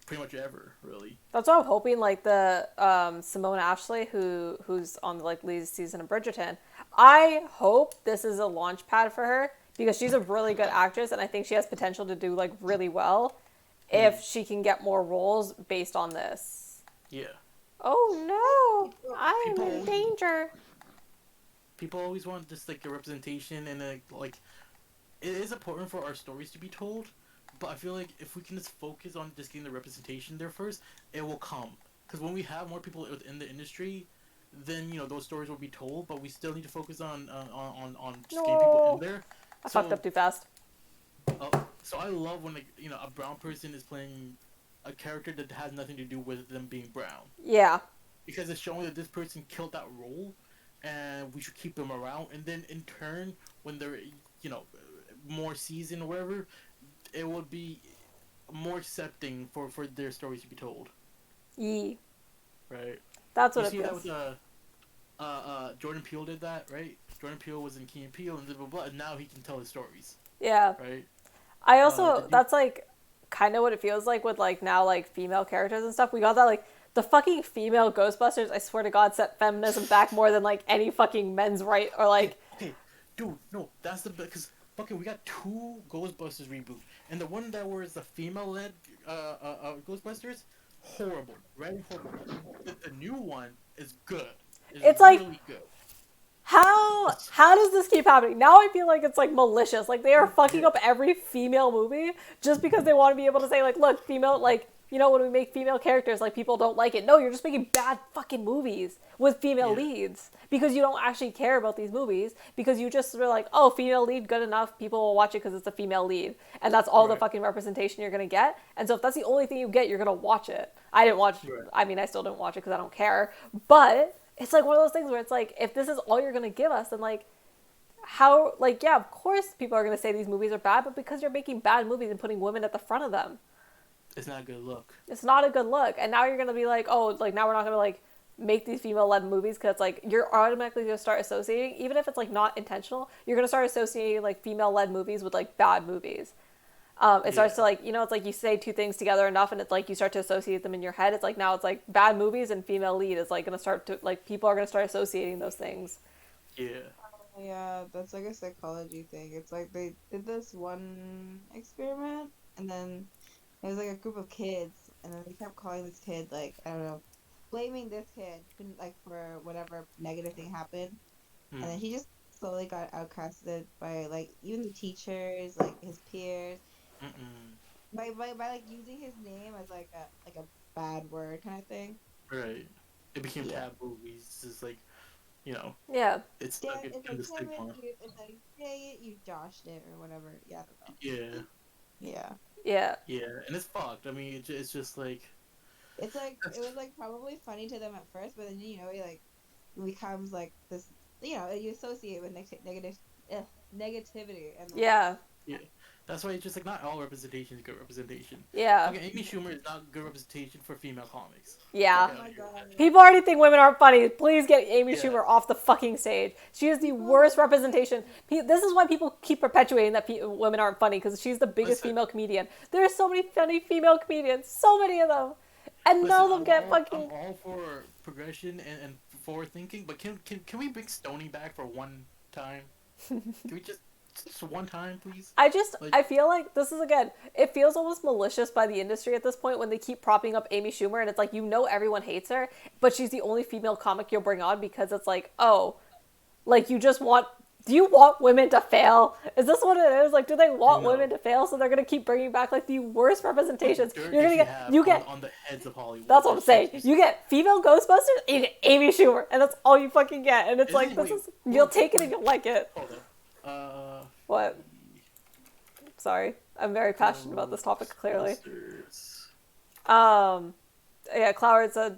pretty much ever, really. That's what I'm hoping. Like the Simone Ashley, who's on the like lead season of Bridgerton. I hope this is a launch pad for her because she's a really good actress, and I think she has potential to do like really well if she can get more roles based on this. Yeah. Oh no! I'm in danger. People always want just like a representation, and like it is important for our stories to be told. But I feel like if we can just focus on just getting the representation there first, it will come. Because when we have more people within the industry, then those stories will be told. But we still need to focus on just getting people in there. I fucked up too fast. So I love when a brown person is playing a character that has nothing to do with them being brown. Yeah. Because it's showing that this person killed that role, and we should keep them around. And then in turn, when they're more seasoned or whatever, it would be more accepting for their stories to be told. Yee. Right. That's what you it see feels. that with Jordan Peele did that, right? Jordan Peele was in Key and Peele and blah blah blah, and now he can tell his stories. Yeah. Right. I also that's like kind of what it feels like with like now like female characters and stuff. We got that like the fucking female Ghostbusters. I swear to God, set feminism back more than like any fucking men's right or like. Okay, dude, no, that's the because fucking we got 2 Ghostbusters reboot, and the one that was the female-led Ghostbusters, horrible, right? Horrible. The new one is good. It's really like good. How does this keep happening? Now I feel like it's like malicious. Like they are fucking up every female movie just because they want to be able to say like, look, female, like, when we make female characters, like people don't like it. No, you're just making bad fucking movies with female leads because you don't actually care about these movies because you just are like, oh, female lead, good enough. People will watch it because it's a female lead. And that's all the fucking representation you're going to get. And so if that's the only thing you get, you're going to watch it. I didn't watch, I mean, I still didn't watch it because I don't care. But it's like one of those things where it's like, if this is all you're going to give us, then like, how, like, yeah, of course people are going to say these movies are bad, but because you're making bad movies and putting women at the front of them. It's not a good look. It's not a good look. And now you're going to be like, oh, like now we're not going to like make these female-led movies because like you're automatically going to start associating, even if it's like not intentional, you're going to start associating like female-led movies with like bad movies. It starts to like, it's like you say 2 things together enough and it's like you start to associate them in your head. It's like now it's like bad movies and female lead is like going to start to like people are going to start associating those things. Yeah. Yeah, that's like a psychology thing. It's like they did this one experiment and then it was like a group of kids and then they kept calling this kid like, I don't know, blaming this kid like for whatever negative thing happened. And then he just slowly got outcasted by like even the teachers, like his peers. By like using his name as like a bad word kind of thing. Right. It became taboo. He's just like, Yeah. It's stuck in the stigma. It's like, hey, you joshed it or whatever. Yeah, I don't know. Yeah. Yeah. Yeah. Yeah, and it's fucked. I mean, it's just like. It's like it was like probably funny to them at first, but then it like becomes like this. You associate with negativity and like, Yeah. Yeah. That's why it's just like not all representation is good representation. Yeah. Okay, Amy Schumer is not good representation for female comics. Yeah. Oh my God. People already think women aren't funny. Please get Amy Schumer off the fucking stage. She is the worst representation. This is why people keep perpetuating that women aren't funny, because she's the biggest female comedian. There are so many funny female comedians. So many of them. And none of them get fucking... I'm all for progression and forward thinking, but can we bring Stoney back for one time? Can we just Just one time, please. I feel like this is, again, it feels almost malicious by the industry at this point when they keep propping up Amy Schumer, and it's like, everyone hates her, but she's the only female comic you'll bring on because it's like, oh, like, do you want women to fail? Is this what it is? Like, do they want women to fail? So they're gonna keep bringing back like the worst representations. You're gonna get on the heads of Hollywood. That's what I'm saying. You get female Ghostbusters, and you get Amy Schumer, and that's all you fucking get. And it's you'll take it and you'll like it. Hold on. What? Sorry, I'm very passionate about this topic. Clearly. Yeah, Cloud's a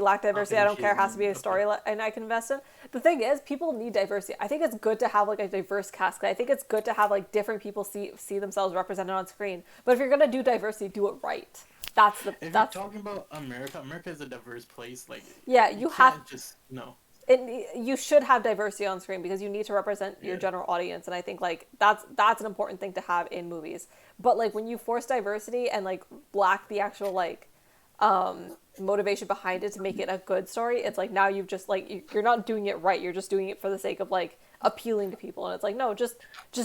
lack diversity. I don't care. It has to be a story and I can invest in. The thing is, people need diversity. I think it's good to have like a diverse cast. I think it's good to have like different people see themselves represented on screen. But if you're gonna do diversity, do it right. If you're talking about America is a diverse place. Like, yeah, you have just no. You should have diversity on screen because you need to represent your general audience, and I think like that's an important thing to have in movies. But like when you force diversity and like lack the actual like motivation behind it to make it a good story, it's like now you've just like you're not doing it right. You're just doing it for the sake of like appealing to people, and it's like no, just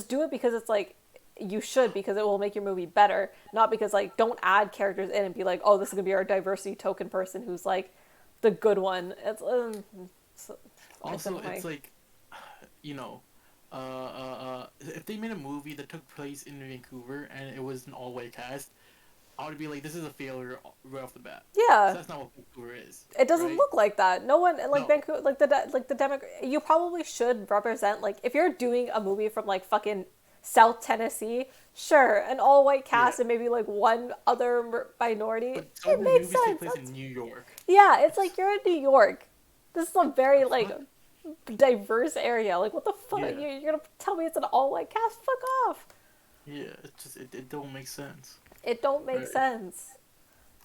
do it because it's like you should, because it will make your movie better, not because like don't add characters in and be like, oh, this is gonna be our diversity token person who's like the good one. It's also it's like, you know, if they made a movie that took place in Vancouver and it was an all-white cast, I would be like, this is a failure right off the bat. Yeah, that's not what Vancouver is. It doesn't look like that. No one like Vancouver, like the you probably should represent, like if you're doing a movie from like fucking South Tennessee, sure, an all-white cast and maybe like one other minority. But so it makes sense. Take place in New York. Yeah, it's like you're in New York. This is a very like diverse area. Like what the fuck? Yeah. You're gonna tell me it's an all-white cast? Fuck off. Yeah, it don't make sense. It don't make sense.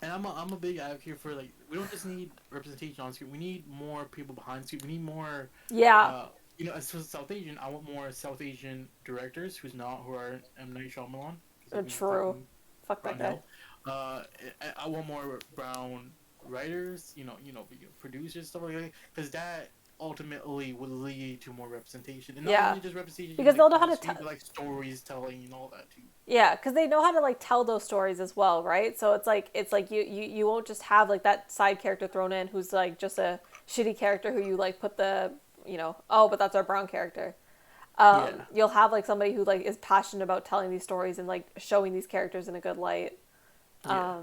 And I'm a big advocate for like we don't just need representation on screen. We need more people behind the screen. We need more. Yeah. You know, as South Asian, I want more South Asian directors who are M. Night Shyamalan. True. Fuck that guy. I want more brown writers. You know, producers, stuff like that, because that ultimately would lead to more representation, and not only just representation, because they'll know how to tell like stories telling and all that too. Yeah, because they know how to like tell those stories as well, right? So it's like you won't just have like that side character thrown in who's like just a shitty character who you like put the but that's our brown character. You'll have like somebody who like is passionate about telling these stories and like showing these characters in a good light. I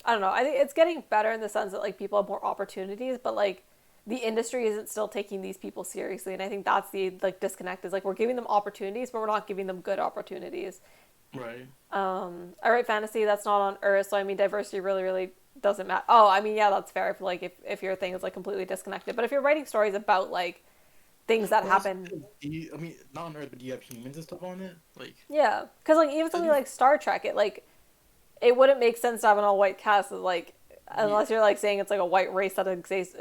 don't know. I think it's getting better in the sense that like people have more opportunities, but like the industry isn't still taking these people seriously, and I think that's the like disconnect. Is like we're giving them opportunities, but we're not giving them good opportunities. Right. I write fantasy that's not on Earth, so I mean diversity really, really doesn't matter. Oh, I mean yeah, that's fair. If your thing is like completely disconnected, but if you're writing stories about like things that happen, I mean not on Earth, but do you have humans and stuff on it? Like yeah, because like even something like Star Trek, it wouldn't make sense to have an all-white cast of like. Unless you're like saying it's like a white race that exists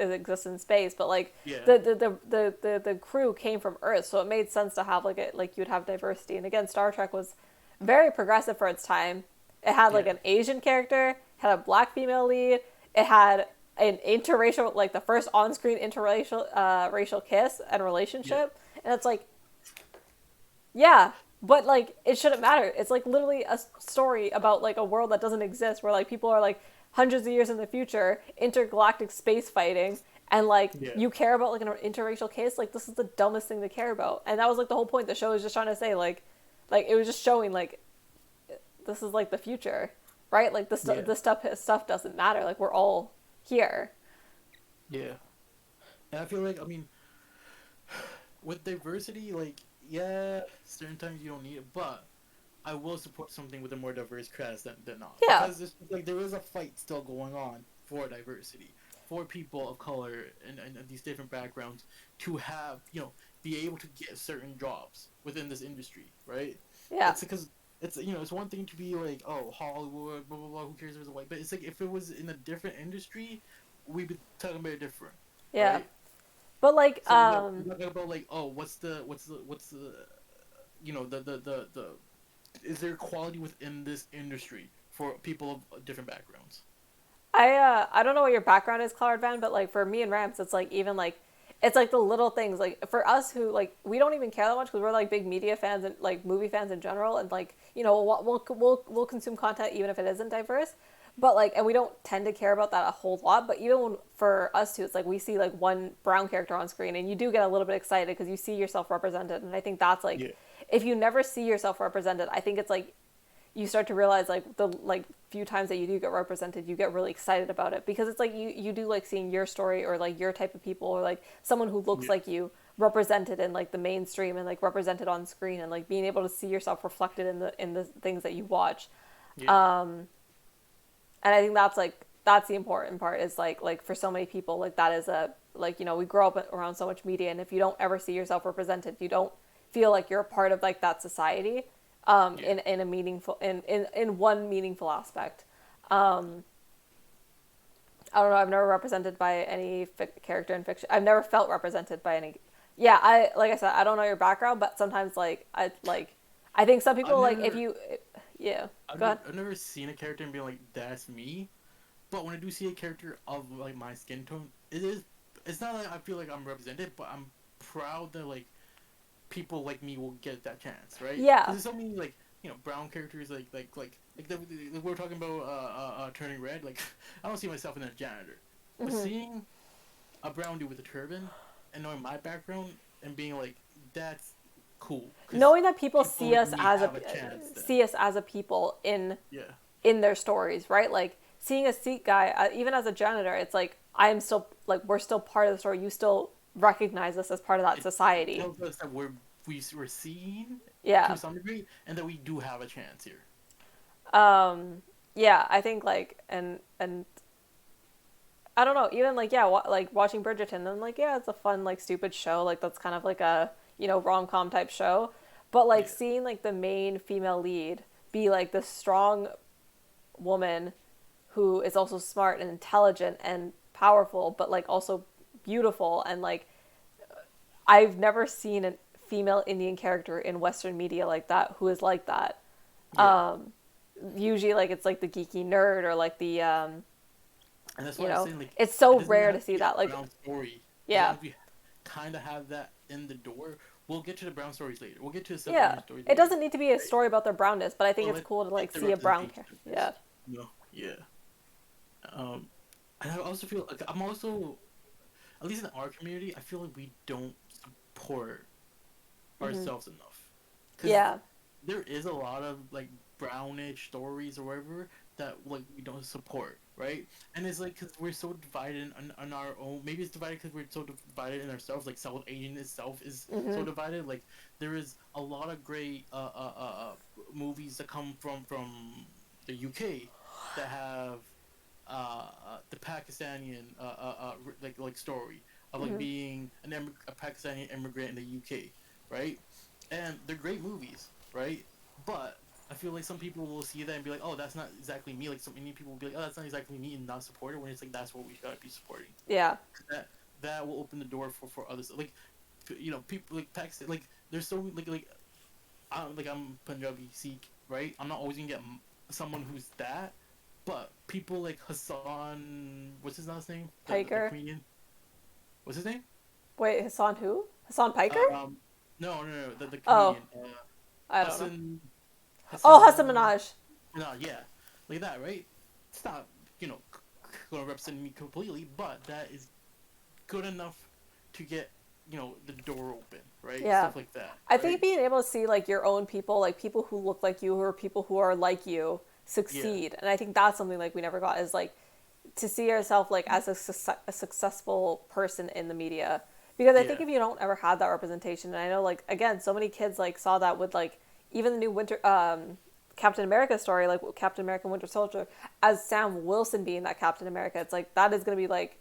in space, but like the crew came from Earth, so it made sense to have like you'd have diversity. And again, Star Trek was very progressive for its time. It had like an Asian character, had a black female lead, it had an interracial, like the first on-screen interracial racial kiss and relationship, and it's like, yeah. But like it shouldn't matter. It's like literally a story about like a world that doesn't exist, where like people are like hundreds of years in the future, intergalactic space fighting, and like you care about like an interracial kiss. Like this is the dumbest thing to care about, and that was like the whole point. The show was just trying to say like it was just showing like this is like the future, right? Like this stuff doesn't matter. Like we're all here. Yeah, and I feel like with diversity, like certain times you don't need it, but I will support something with a more diverse cast than not. Yeah. Because there is a fight still going on for diversity, for people of color and these different backgrounds to have, be able to get certain jobs within this industry, right? Yeah. It's because it's one thing to be like, oh, Hollywood, blah, blah, blah, who cares if it's a white, but it's like if it was in a different industry, we'd be talking about it different. Yeah. Right? But like, so we're not about like, oh, what's the is there equality within this industry for people of different backgrounds? I don't know what your background is, Cloud Van, but like for me and Rams, it's like even like it's like the little things, like for us who like we don't even care that much because we're like big media fans and like movie fans in general, and like we'll consume content even if it isn't diverse, but like, and we don't tend to care about that a whole lot. But even when, for us too, it's like we see like one brown character on screen and you do get a little bit excited because you see yourself represented, and I think that's like if you never see yourself represented, I think it's like you start to realize like the like few times that you do get represented, you get really excited about it because it's like you do like seeing your story or like your type of people or like someone who looks like you represented in like the mainstream and like represented on screen, and like being able to see yourself reflected in the things that you watch. And I think that's the important part is like for so many people, like that is a, like, you know, we grow up around so much media, and if you don't ever see yourself represented, you don't feel like you're a part of like that society in a meaningful in one meaningful aspect. I don't know, I've never represented by any character in fiction. I've never felt represented by any. Yeah, I like I said, I don't know your background, but sometimes I think some people if you go ahead. I've never seen a character and be like, that's me. But when I do see a character of like my skin tone, it's not like I feel like I'm represented, but I'm proud that like people like me will get that chance, right? Yeah. 'Cause there's so many like, you know, brown characters like we're talking about Turning Red. Like I don't see myself in a janitor, but seeing a brown dude with a turban and knowing my background and being like, that's cool. Knowing that people see like us me as have a chance then. see us as a people in their stories, right? Like seeing a Sikh guy, even as a janitor, it's like I am still like we're still part of the story. You still recognize us as part of that society. It tells us that we're seen Yeah. to some degree, and that we do have a chance here. Yeah, I think like and I don't know, even like like watching Bridgerton, and like it's a fun like stupid show, like that's kind of like a, you know, rom-com type show, but like seeing like the main female lead be like the strong woman who is also smart and intelligent and powerful, but like also beautiful, and like I've never seen a female Indian character in Western media like that who is like that. Usually like it's like the geeky nerd or like the and that's why I'm saying, like, it's so rare to see that, like story. We kind of have that in the door. We'll get to the brown stories later. We'll get to the stories later. It doesn't need to be a story about their brownness, but I think it's cool to like see a brown character. And I also feel like I'm also, at least in our community, I feel like we don't support ourselves enough. There is a lot of like brownish stories or whatever that like we don't support, right? And it's like because we're so divided on our own. Maybe it's divided because we're so divided in ourselves. Like South Asian itself is so divided. Like there is a lot of great movies that come from the UK that have the Pakistani like story of like being a Pakistani immigrant in the UK, right? And they're great movies, right? But I feel like some people will see that and be like, oh, that's not exactly me. Like some Indian people will be like, oh, that's not exactly me, and not support it, when it's like that's what we gotta be supporting. Yeah. That will open the door for others. Like, you know, people like Pakistan, like there's so I'm Punjabi Sikh, right? I'm not always gonna get someone who's that, but people like Hassan, what's his last name? Piker. The comedian. What's his name? Wait, Hassan who? Hassan Piker? No, the comedian. I don't know. Hassan Minhaj. No, yeah, like that, right? It's not, you know, gonna represent me completely, but that is good enough to get, you know, the door open, right? Yeah. Stuff like that. I think being able to see like your own people, like people who look like you, or people who are like you, succeed, and I think that's something like we never got, is like to see yourself like as a successful person in the media, because I think if you don't ever have that representation, and I know like again so many kids like saw that with like even the new Captain America story, like Captain America Winter Soldier, as Sam Wilson being that Captain America, it's like that is going to be like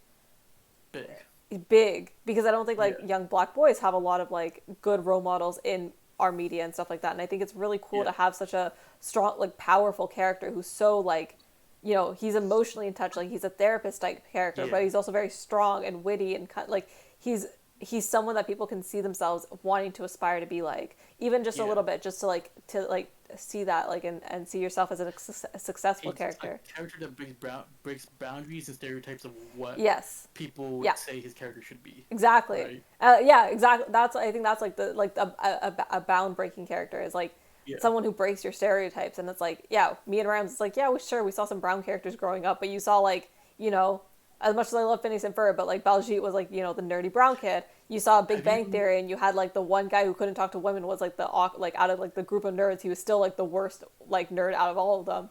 big, because I don't think like young black boys have a lot of like good role models in our media and stuff like that, and I think it's really cool to have such a strong, like powerful character who's so like, you know, he's emotionally in touch, like he's a therapist type character, but he's also very strong and witty, and like he's someone that people can see themselves wanting to aspire to be like, even just a little bit, just to like see that like and see yourself as a successful It's character. a character that breaks boundaries and stereotypes of what Yes. people Yeah. would say his character should be. Exactly. Right? Yeah, exactly. I think that's like a bound breaking character is like Yeah. someone who breaks your stereotypes, and it's like, yeah, me and Rams, it's like, yeah, we saw some brown characters growing up, but you saw like, you know, as much as I love Phineas and Ferb, but like Baljeet was like, you know, the nerdy brown kid. You saw Big Have Bang you Theory, and you had like the one guy who couldn't talk to women was like like out of like the group of nerds, he was still like the worst like nerd out of all of them.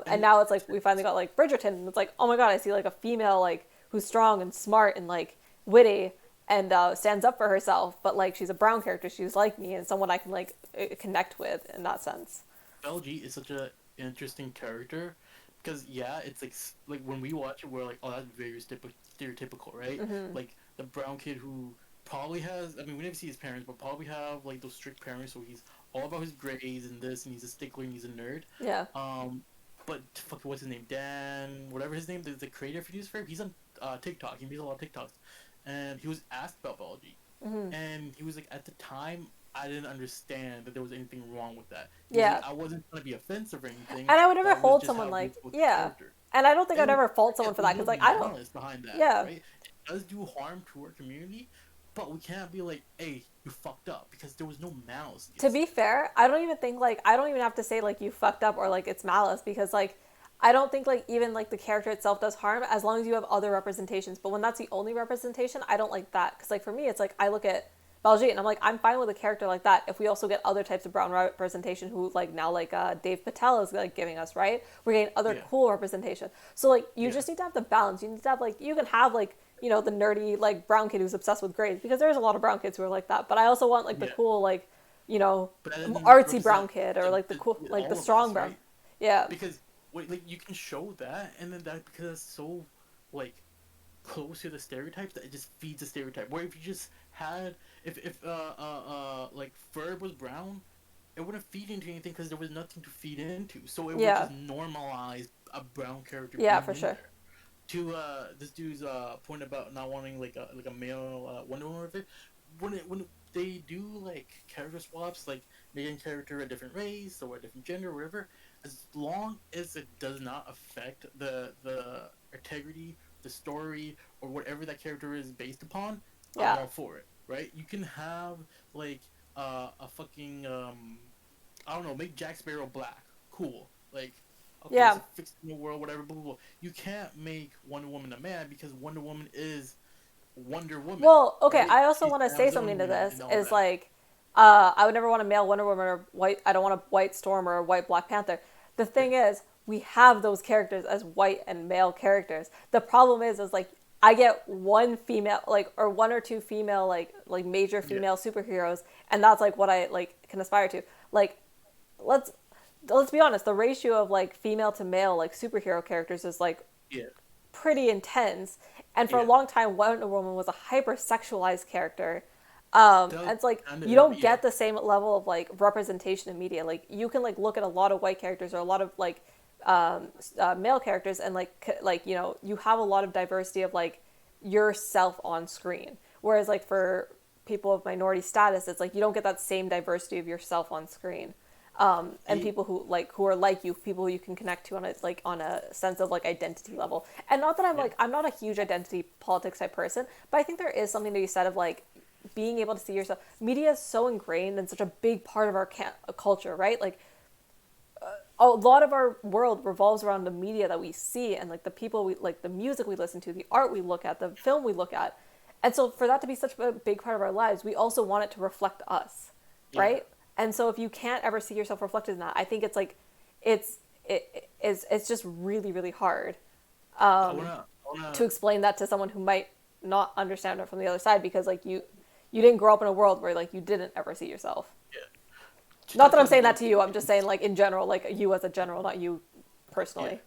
And now it's like we finally got like Bridgerton, and it's like, oh my god, I see like a female like who's strong and smart and like witty and stands up for herself, but like she's a brown character, she's like me and someone I can like connect with in that sense. LG is such a interesting character because yeah, it's like when we watch it, we're like, oh, that's very stereotypical, right? Mm-hmm. Like the brown kid who probably has, I mean, we never see his parents, but probably have like those strict parents, so he's all about his grades and this, and he's a stickler and he's a nerd. Yeah. But fuck, what's his name? Dan, whatever his name, the creator for News Fair, he's on TikTok. He makes a lot of TikToks, and he was asked about biology, Mm-hmm. and he was like, at the time, I didn't understand that there was anything wrong with that. Yeah. Like, I wasn't trying to be offensive or anything. And I would never that was hold just someone how like, he was yeah. character. And I don't think I'd And ever fault someone for that because like I don't. malice behind that. Yeah. Right? It does do harm to our community, but we can't be like, hey, you fucked up because there was no malice. To be fair, I don't even think like I don't even have to say like you fucked up or like it's malice because like I don't think like even like the character itself does harm as long as you have other representations. But when that's the only representation, I don't like that because like for me it's like I look at Baljeet and I'm like I'm fine with a character like that if we also get other types of brown representation who like now like Dave Patel is like giving us, right? We're getting other cool representation. So like you just need to have the balance. You need to have like you can have like you know the nerdy like brown kid who's obsessed with grades because there's a lot of brown kids who are like that. But I also want like the cool like you know artsy brown kid or like the cool like the strong brown. Right? Yeah. Because like you can show that, and then that because it's so like close to the stereotypes that it just feeds the stereotype. Where if you just had if like Ferb was brown, it wouldn't feed into anything because there was nothing to feed into. So it would just normalize a brown character. Yeah, for sure. There. To this dude's point about not wanting like a male Wonder Woman with it, when they do like character swaps, like making character a different race or a different gender, or whatever, as long as it does not affect the integrity, the story, or whatever that character is based upon, I'm all for it. Right? You can have like a fucking I don't know, make Jack Sparrow black, cool, like. Okay, it's a fictional world, whatever, blah, blah, blah. You can't make Wonder Woman a man because Wonder Woman is Wonder Woman. Well, okay, right? I also want to say something to this, is like, I would never want a male Wonder Woman or white, I don't want a white Storm or a white Black Panther. The thing is, we have those characters as white and male characters. The problem is like, I get one female, like, or one or two female, like major female superheroes, and that's like what I like can aspire to. Like, let's be honest, the ratio of like female to male like superhero characters is like pretty intense, and for a long time Wonder Woman was a hypersexualized character, and it's like you don't get the same level of like representation in media. Like you can like look at a lot of white characters or a lot of like male characters and like you know you have a lot of diversity of like yourself on screen, whereas like for people of minority status it's like you don't get that same diversity of yourself on screen. And people who are like you, people who you can connect to on a sense of like identity level. And not that I'm like I'm not a huge identity politics type person, but I think there is something to be said of like being able to see yourself. Media is so ingrained and such a big part of our culture, right? Like a lot of our world revolves around the media that we see and like the people we like, the music we listen to, the art we look at, the film we look at. And so for that to be such a big part of our lives, we also want it to reflect us, right? And so if you can't ever see yourself reflected in that, I think it's like, it's just really, really hard to explain that to someone who might not understand it from the other side because like you didn't grow up in a world where like you didn't ever see yourself. Yeah. Not that I'm saying that to you. I'm just saying like in general, like you as a general, not you personally. Yeah.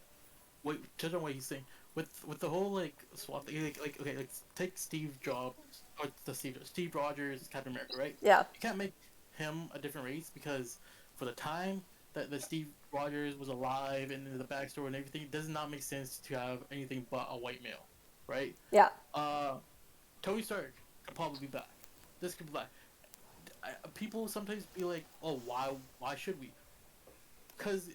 Wait, judge on what he's saying with the whole like swap thing. Like okay, like take Steve Jobs or Steve Rogers, Captain America, right? Yeah. You can't make him a different race because for the time that Steve Rogers was alive and the backstory and everything, it does not make sense to have anything but a white male, right? Yeah. Tony Stark could probably be black. This could be black. People sometimes be like, oh, why should we? because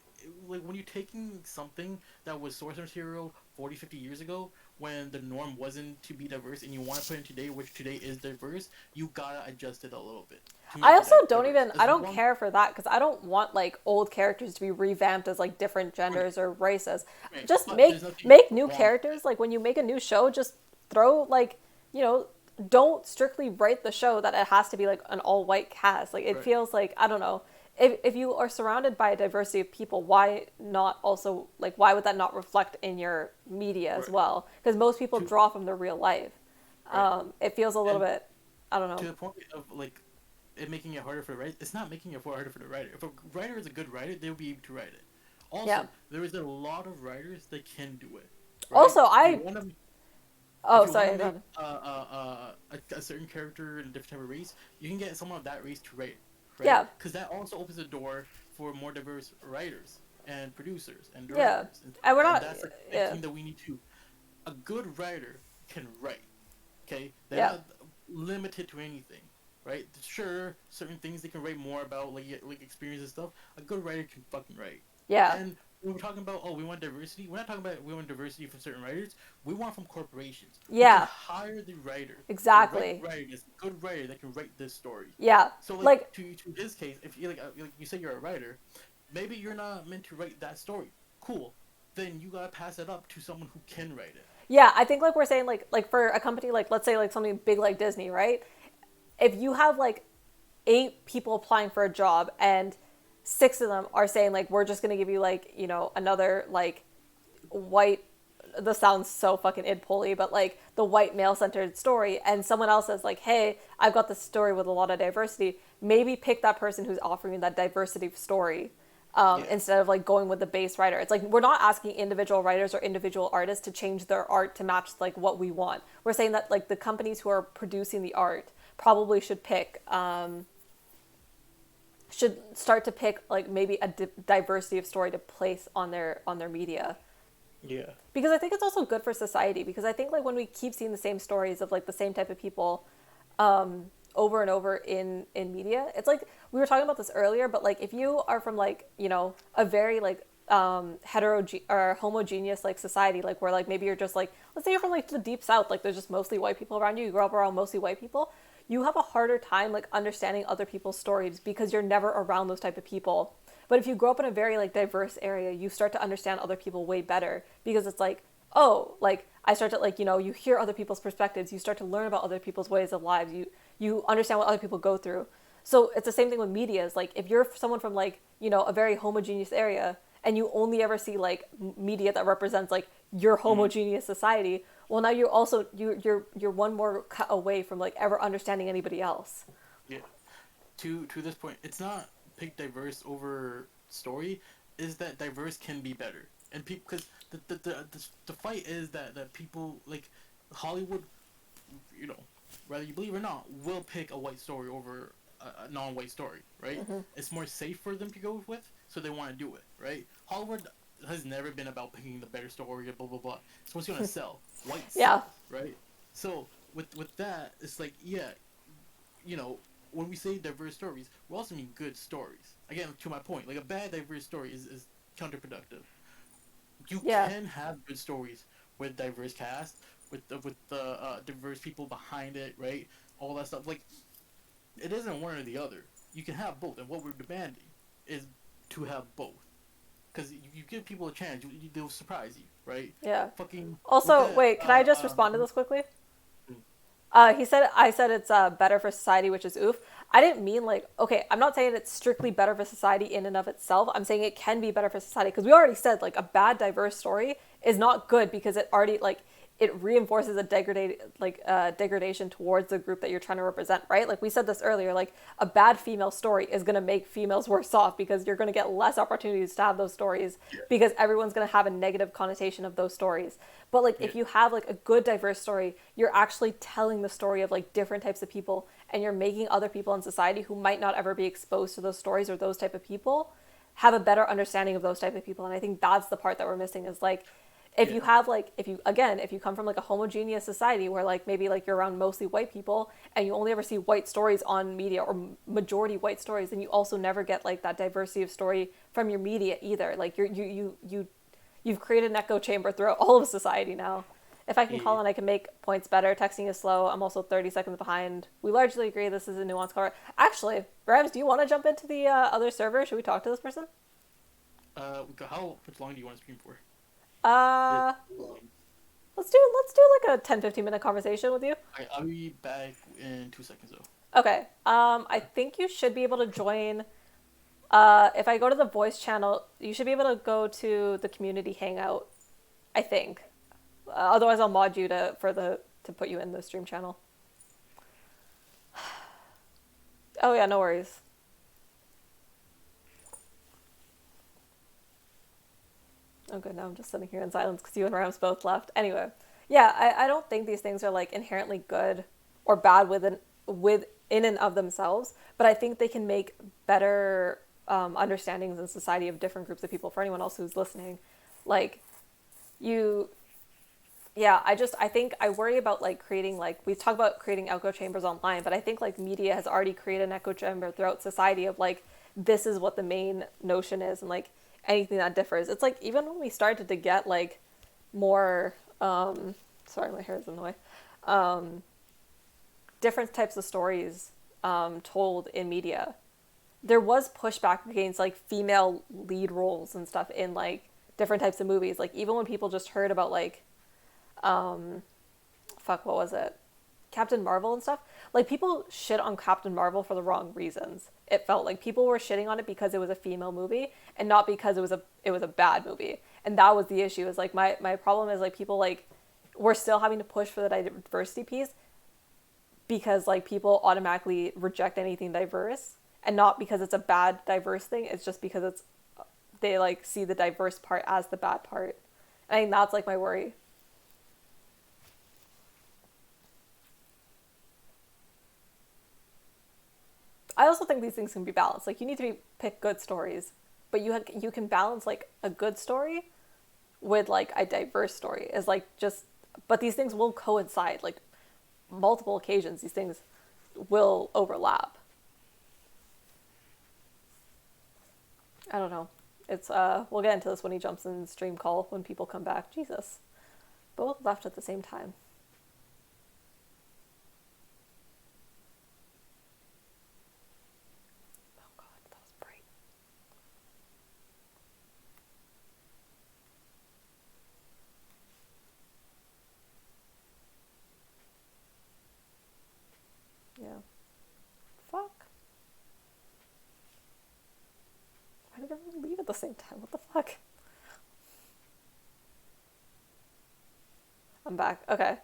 like when you're taking something that was source material 40, 50 years ago, when the norm wasn't to be diverse, and you want to put in today, which today is diverse, you gotta adjust it a little bit to I make also it don't diverse. even, I don't One, care for that because I don't want like old characters to be revamped as like different genders or races. right, Just but make there's nothing make new wrong with characters. Like when you make a new show, just throw like, you know, don't strictly write the show that it has to be like an all white cast. Like it. it Right. feels like, I don't know. If you are surrounded by a diversity of people, why not also like why would that not reflect in your media as Right. well? Because most people To, draw from their real life. right. It feels a little And bit, I don't to know. the point of like it making it harder for the writer, it's not making it harder for the writer. If a writer is a good writer, they'll be able to write it. Yeah. Also, there is a lot of writers that can do it. Right? Also, If you I, want to, if oh, you want sorry, to go make ahead. a certain character in a different type of race, you can get someone of that race to write it, right? Yeah. Because that also opens the door for more diverse writers and producers and Yeah. directors, And we're and not, that's a big yeah. thing that we need to. A good writer can write. Okay, they're Yeah. not limited to anything, right? Sure, certain things they can write more about, like experience and stuff. A good writer can fucking write. Yeah. And when we're talking about, oh, we want diversity, we're not talking about we want diversity from certain writers. We want from corporations who Yeah. can hire the writer, Exactly. the right writer, this good writer that can write this story. Yeah. So like, Like, to his case, if you like you say you're a writer, maybe you're not meant to write that story. Cool. Then you gotta pass it up to someone who can write it. yeah, I think like we're saying like for a company like let's say like something big like Disney, right? If you have like 8 people applying for a job and 6 of them are saying like we're just going to give you like, you know, another like white, this sounds so fucking id-poly, but like the white male-centered story, and someone else says like, hey, I've got this story with a lot of diversity, maybe pick that person who's offering you that diversity story instead of like going with the base writer. It's like we're not asking individual writers or individual artists to change their art to match like what we want. We're saying that like the companies who are producing the art probably should pick should start to pick like maybe a diversity of story to place on their media, Yeah. because I think it's also good for society, because I think like when we keep seeing the same stories of like the same type of people over and over in media, it's like we were talking about this earlier, but like if you are from like, you know, a very like or homogeneous like society, like where like maybe you're just like, let's say you're from like the deep south, like there's just mostly white people around you, you grow up around mostly white people, you have a harder time like understanding other people's stories because you're never around those type of people. But if you grow up in a very like diverse area, you start to understand other people way better, because it's like, oh, like I start to like, you know, you hear other people's perspectives, you start to learn about other people's ways of lives, you understand what other people go through. So it's the same thing with media. Is like if you're someone from like, you know, a very homogeneous area and you only ever see like media that represents like your homogeneous society, well now you're also you're one more cut away from like ever understanding anybody else. Yeah. To this point, it's not pick diverse over story. Is that diverse can be better, and people, because the fight is that people like Hollywood, you know, whether you believe or not, will pick a white story over a non-white story, right? Mm-hmm. It's more safe for them to go with, so they want to do it, right? Hollywood has never been about picking the better story, blah blah blah. It's what's gonna sell. White Yeah. sells, right? So with that, it's like, yeah, you know, when we say diverse stories, we also mean good stories. Again, to my point, like a bad diverse story is counterproductive. You Yeah. can have good stories with diverse cast, with the diverse people behind it, right? All that stuff. Like, it isn't one or the other. You can have both, and what we're demanding is to have both. Because you give people a chance, they'll surprise you, right? Yeah. Fucking. Also, with that, wait, can I just respond to this quickly? He said, I said it's better for society, which is oof. I didn't mean like, okay, I'm not saying it's strictly better for society in and of itself. I'm saying it can be better for society, because we already said like a bad diverse story is not good, because it already like it reinforces a degradation towards the group that you're trying to represent, right? Like we said this earlier, like a bad female story is going to make females worse off, because you're going to get less opportunities to have those stories, because everyone's going to have a negative connotation of those stories. But like if you have like a good diverse story, you're actually telling the story of like different types of people, and you're making other people in society who might not ever be exposed to those stories or those type of people have a better understanding of those type of people. And I think that's the part that we're missing, is like if you have like if you come from like a homogeneous society where like maybe like you're around mostly white people and you only ever see white stories on media or majority white stories, then you also never get like that diversity of story from your media either. Like you've created an echo chamber throughout all of society now. If I can call and I can make points better, texting is slow. I'm also 30 seconds behind. We largely agree this is a nuanced cover. Actually, Rams, do you want to jump into the other server? Should we talk to this person? How much long do you want to stream for? Let's do like a 10-15 minute conversation with you. I'll be back in 2 seconds though. Okay. I think you should be able to join. If I go to the voice channel, you should be able to go to the community hangout. I think. Otherwise, I'll mod you to put you in the stream channel. Oh yeah, no worries. Oh good, now I'm just sitting here in silence because you and Rams both left. Anyway, yeah, I don't think these things are like inherently good or bad in and of themselves, but I think they can make better understandings in society of different groups of people for anyone else who's listening. Like, I think I worry about like creating, like we talk about creating echo chambers online, but I think like media has already created an echo chamber throughout society of like, this is what the main notion is, and like anything that differs. It's like even when we started to get like more, sorry, my hair is in the way, different types of stories told in media, there was pushback against like female lead roles and stuff in like different types of movies. Like even when people just heard about like what was it? Captain Marvel and stuff. Like people shit on Captain Marvel for the wrong reasons. It felt like people were shitting on it because it was a female movie and not because it was a bad movie. And that was the issue. Is like my problem is like people like we're still having to push for the diversity piece because like people automatically reject anything diverse, and not because it's a bad diverse thing. It's just because they like see the diverse part as the bad part. And I think that's like my worry. I also think these things can be balanced. Like you need to pick good stories, but you can balance like a good story with like a diverse story. Is like just, but these things will coincide. Like multiple occasions, these things will overlap. I don't know. It's we'll get into this when he jumps in stream call when people come back. Jesus, both left at the same time. Yeah. Fuck. Why did everyone leave at the same time? What the fuck? I'm back. Okay.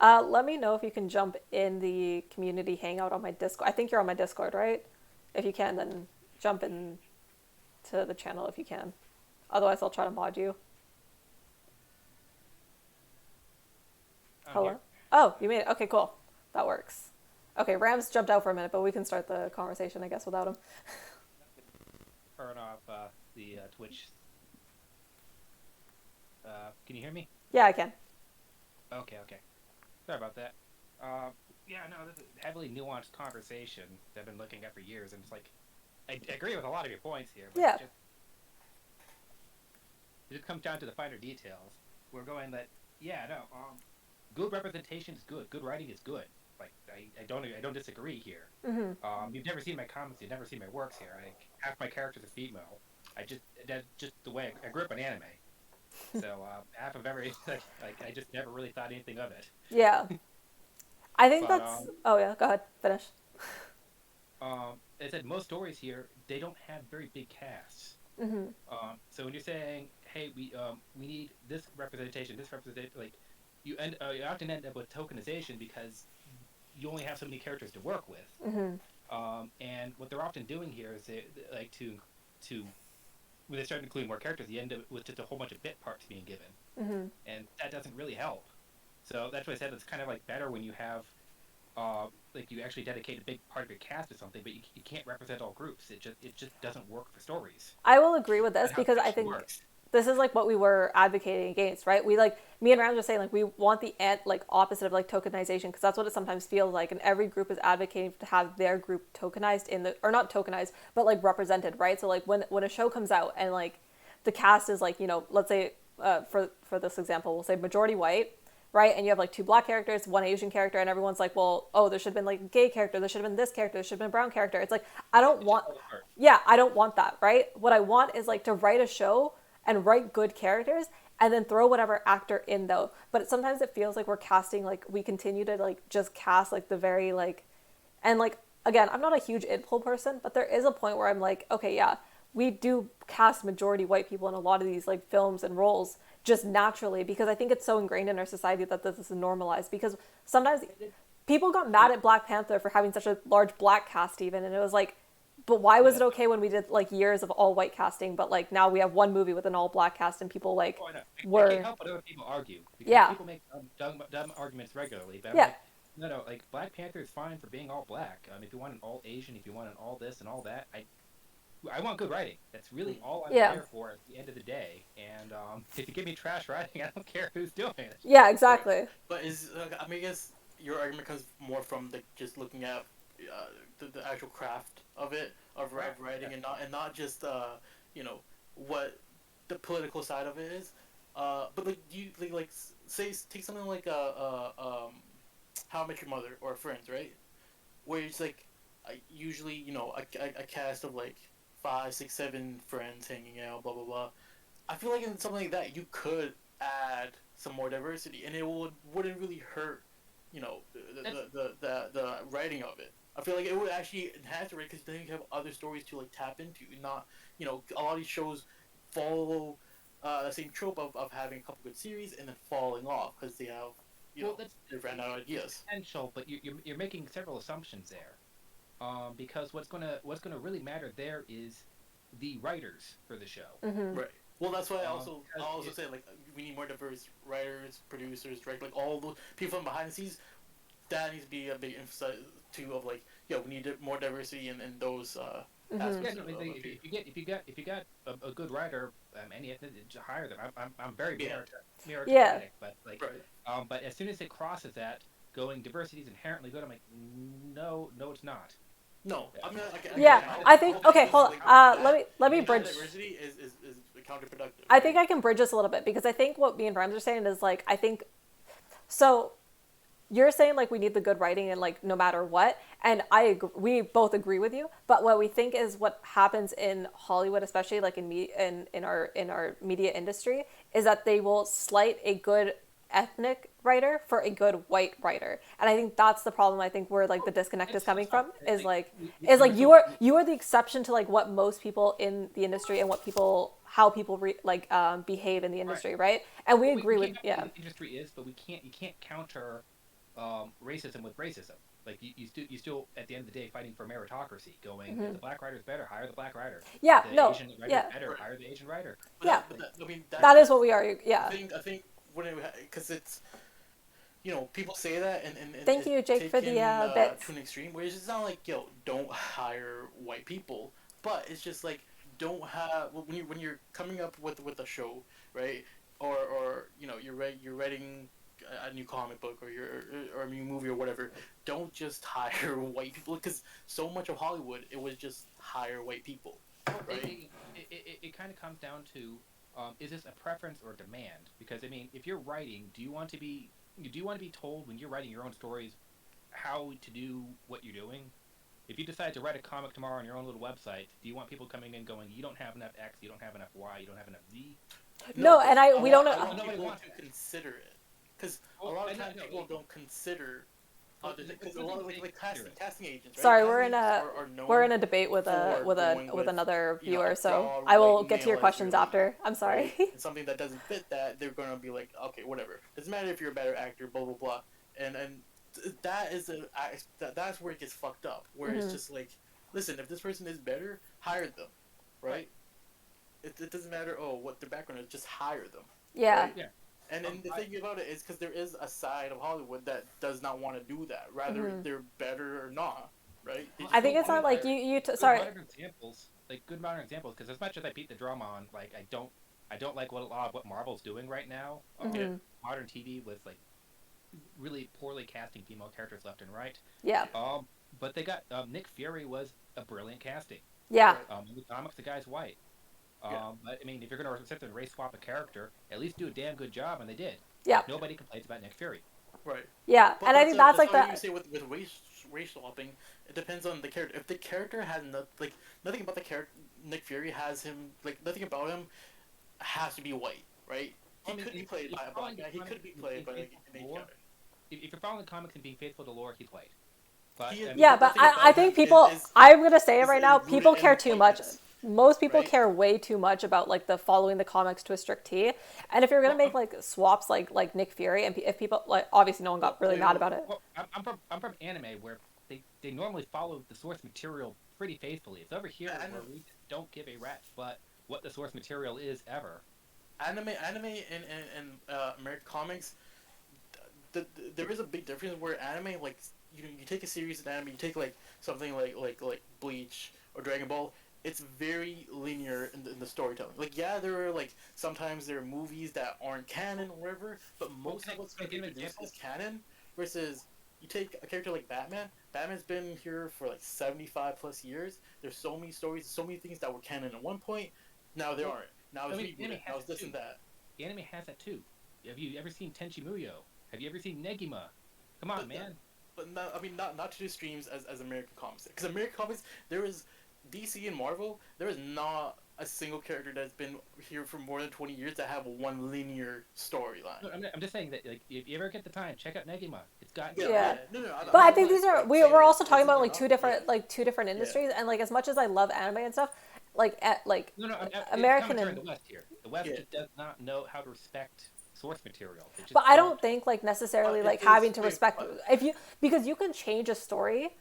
Let me know if you can jump in the community hangout on my Discord. I think you're on my Discord, right? If you can, then jump in to the channel if you can. Otherwise, I'll try to mod you. Hello? Here. Oh, you made it. Okay, cool. That works. Okay, Rams jumped out for a minute, but we can start the conversation, I guess, without him. Turn off the Twitch. Can you hear me? Yeah, I can. Okay. Sorry about that. Yeah, no, this is a heavily nuanced conversation that I've been looking at for years, and it's like, I agree with a lot of your points here, but yeah. It just comes down to the finer details. We're going that, good representation is good. Good writing is good. Like I don't disagree here. Mm-hmm. You've never seen my comments. You've never seen my works here. Half my characters are female. That's just the way I grew up in anime. So half of every I just never really thought anything of it. Yeah, I think that's. Oh yeah, go ahead, finish. As I said, most stories here they don't have very big casts. Mm-hmm. So when you're saying, hey, we need this representation, like you often end up with tokenization because you only have so many characters to work with. Mm-hmm. And what they're often doing here is they like to when they start including more characters, you end up with just a whole bunch of bit parts being given, and that doesn't really help. So that's why I said it's kind of like better when you have like you actually dedicate a big part of your cast to something, but you can't represent all groups. It just doesn't work for stories. I will agree with this because I think this is like what we were advocating against, right? We like me and Rams were saying like we want the like opposite of like tokenization, because that's what it sometimes feels like, and every group is advocating to have their group tokenized in the, or not tokenized, but like represented, right? So like when a show comes out and like the cast is like, you know, let's say for this example, we'll say majority white, right? And you have like 2 black characters, 1 Asian character, and everyone's like, well, oh, there should have been like a gay character, there should have been this character, there should have been a brown character. It's like, I don't want, yeah, I don't want that, right? What I want is like to write a show and write good characters and then throw whatever actor in though. But sometimes it feels like we're casting, like we continue to like just cast like the very like, and like, again, I'm not a huge idpol person, but there is a point where I'm like, okay, yeah, we do cast majority white people in a lot of these like films and roles just naturally, because I think it's so ingrained in our society that this is normalized. Because sometimes people got mad at Black Panther for having such a large black cast even, and it was like, but why was it okay when we did like years of all white casting, but like now we have one movie with an all black cast and people like I can't help what other people argue, because yeah, people make dumb arguments regularly, but I'm yeah, like, no, like Black Panther is fine for being all black. If you want an all Asian, if you want an all this and all that, I want good writing. That's really all I'm there for at the end of the day. And if you give me trash writing, I don't care who's doing it. Yeah, exactly. Right. But I mean, I guess your argument comes more from just looking at the actual craft of it, of writing, and not just you know, what the political side of it is. But like, do you like say take something like How I Met Your Mother or Friends, right? Where it's like usually, you know, a cast of like 5, 6, 7 friends hanging out, blah blah blah. I feel like in something like that, you could add some more diversity, and it wouldn't really hurt, you know, the writing of it. I feel like it would actually enhance it, right? Because then you have other stories to like tap into, and not, you know, a lot of these shows follow the same trope of having a couple good series and then falling off because they have, you know, they ran out of ideas. Potential, but you're making several assumptions there. Because what's gonna really matter there is the writers for the show. Mm-hmm. Right. Well, that's why I also say like we need more diverse writers, producers, directors, like all those people from behind the scenes. That needs to be a big emphasis too. Of like, yeah, we need more diversity in those aspects. Yeah, if you got a good writer, any ethnicity, to hire them. I'm very meritocratic, but like, but as soon as it crosses that, going diversity is inherently good, I'm like, no, it's not. No, I mean, I think okay. Hold on. Let me bridge. Diversity is counterproductive. I think I can bridge this a little bit, because I think what me and Rhymes are saying is like, I think so. You're saying like we need the good writing and like no matter what, and we both agree with you. But what we think is what happens in Hollywood, especially like in our media industry, is that they will slight a good ethnic writer for a good white writer, and I think that's the problem. I think where like the disconnect is coming from is like you are the exception to like what most people in the industry and how people behave in the industry, right? And we agree with what the industry is, but you can't counter racism with racism. Like you still at the end of the day fighting for meritocracy. Going, if the black writer is better, hire the black writer. Yeah, if the Asian writer is better, hire the Asian writer. That is what we are. Yeah. I think because it's, you know, people say that and thank you, Jake, for the bits to an extreme, where it's just not like, yo, don't hire white people, but it's just like, don't have when you're coming up with a show, right, or you know, you're writing a new comic book or a new movie or whatever, don't just hire white people, because so much of Hollywood, it was just hire white people, right? It kind of comes down to, is this a preference or demand? Because I mean, if you're writing, do you want to be told when you're writing your own stories how to do what you're doing? If you decide to write a comic tomorrow on your own little website, do you want people coming in going, you don't have enough X, you don't have enough Y, you don't have enough Z? No, and we don't know. I want people to consider it. Because a lot of times people don't consider because a lot of like casting agents. Right? Sorry, casting we're in a debate with another viewer, like, so I will get to your questions after. I'm sorry. Right? Something that doesn't fit that, they're gonna be like, okay, whatever. Doesn't matter if you're a better actor, blah blah blah, and that is that's where it gets fucked up. Where it's just like, listen, if this person is better, hire them, right? It doesn't matter what their background is, just hire them. Yeah. Right? Yeah. And the thing about it is because there is a side of Hollywood that does not want to do that. Rather, they're better or not, right? I think it's not like sorry. Good modern examples, because as much as I beat the drum on, like, I don't I don't like a lot of what Marvel's doing right now. Modern TV with like really poorly casting female characters left and right. Yeah. But they got Nick Fury was a brilliant casting. Yeah. In the comics, the guy's white. Yeah. But I mean, if you're gonna sit there and race swap a character, at least do a damn good job, and they did. Yeah. Like, nobody complains about Nick Fury. Right. Yeah, But and I think that's like how the. you say with race swapping. It depends on the character. If the character has nothing about the character, Nick Fury has him like nothing about him has to be white, right? He could be played by a black guy. He could be played by like an Asian guy. If you're following the comics and being faithful to lore, he's white. But Yeah, but I think people. I'm gonna say it right now. People care too much. Most people care way too much about like the following the comics to a strict T. And if you're gonna make like swaps like Nick Fury, and if people like obviously no one got really mad about it. Well, I'm from anime where they normally follow the source material pretty faithfully. It's over here where we don't give a rat's butt what the source material is ever. Anime and American comics. There is a big difference where anime like you take a series of anime, you take like something like Bleach or Dragon Ball. It's very linear in the storytelling. Like, yeah, there are like sometimes there are movies that aren't canon or whatever, but most of what's is canon. Versus you take a character like Batman. Batman's been here for like 75 plus years. There's so many stories, so many things that were canon at one point. Now there aren't. Now it's rebooted. Now it's this and that. The anime has that too. Have you ever seen Tenchi Muyo? Have you ever seen Negima? Come on, man. But not to the streams as American comics. Because American comics, there is DC and Marvel. There is not a single character that's been here for more than 20 years that have one linear storyline. No, I'm just saying that like if you ever get the time, check out Negima. It's got Yeah. No. But I think these are we're also talking about like two different industries, and like as much as I love anime and stuff, like American and the West here. The West just does not know how to respect source material. But I don't think like necessarily like having to respect because you can change a story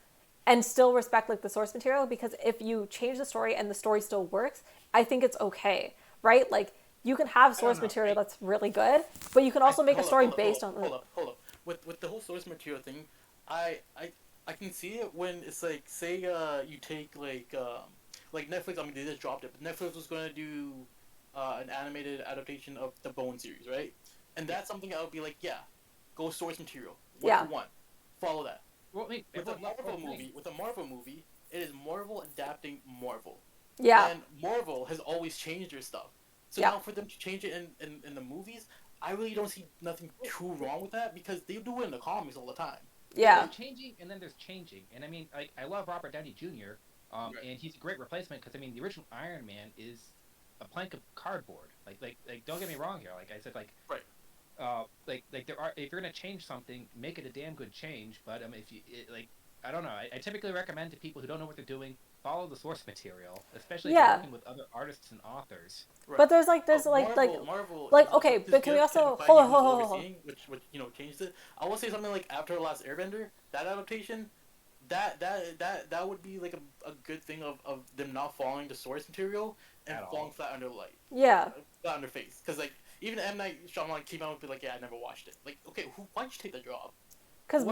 and still respect like the source material, because if you change the story and the story still works, I think it's okay, right? Like you can have source material that's really good, but you can also make a story based on. Hold up. With the whole source material thing, I can see it when it's like say you take like Netflix. I mean they just dropped it, but Netflix was going to do an animated adaptation of the Bone series, right? And that's something I would be like, yeah, go source material. What you want, follow that. Well, with a Marvel movie, it is Marvel adapting Marvel. Yeah. And Marvel has always changed their stuff. So now for them to change it in the movies, I really don't see nothing too wrong with that, because they do it in the comics all the time. Yeah. There's changing, and then there's changing. And I mean, I love Robert Downey Jr., and he's a great replacement, because I mean, the original Iron Man is a plank of cardboard. Like don't get me wrong here. Like I said, right. Like there are, if you're gonna change something, make it a damn good change. But if you I don't know. I typically recommend to people who don't know what they're doing, follow the source material, especially if you're working with other artists and authors. Right. But there's Marvel, okay, but can we also hold on. Which changed it. I will say something like after the last Airbender, that adaptation, that would be like a good thing of them not following the source material and falling flat under the light. Yeah. Flat under face, because like even M. Night Shyamalan came out and be like, yeah, I never watched it. Like, okay, why'd you take that job? Because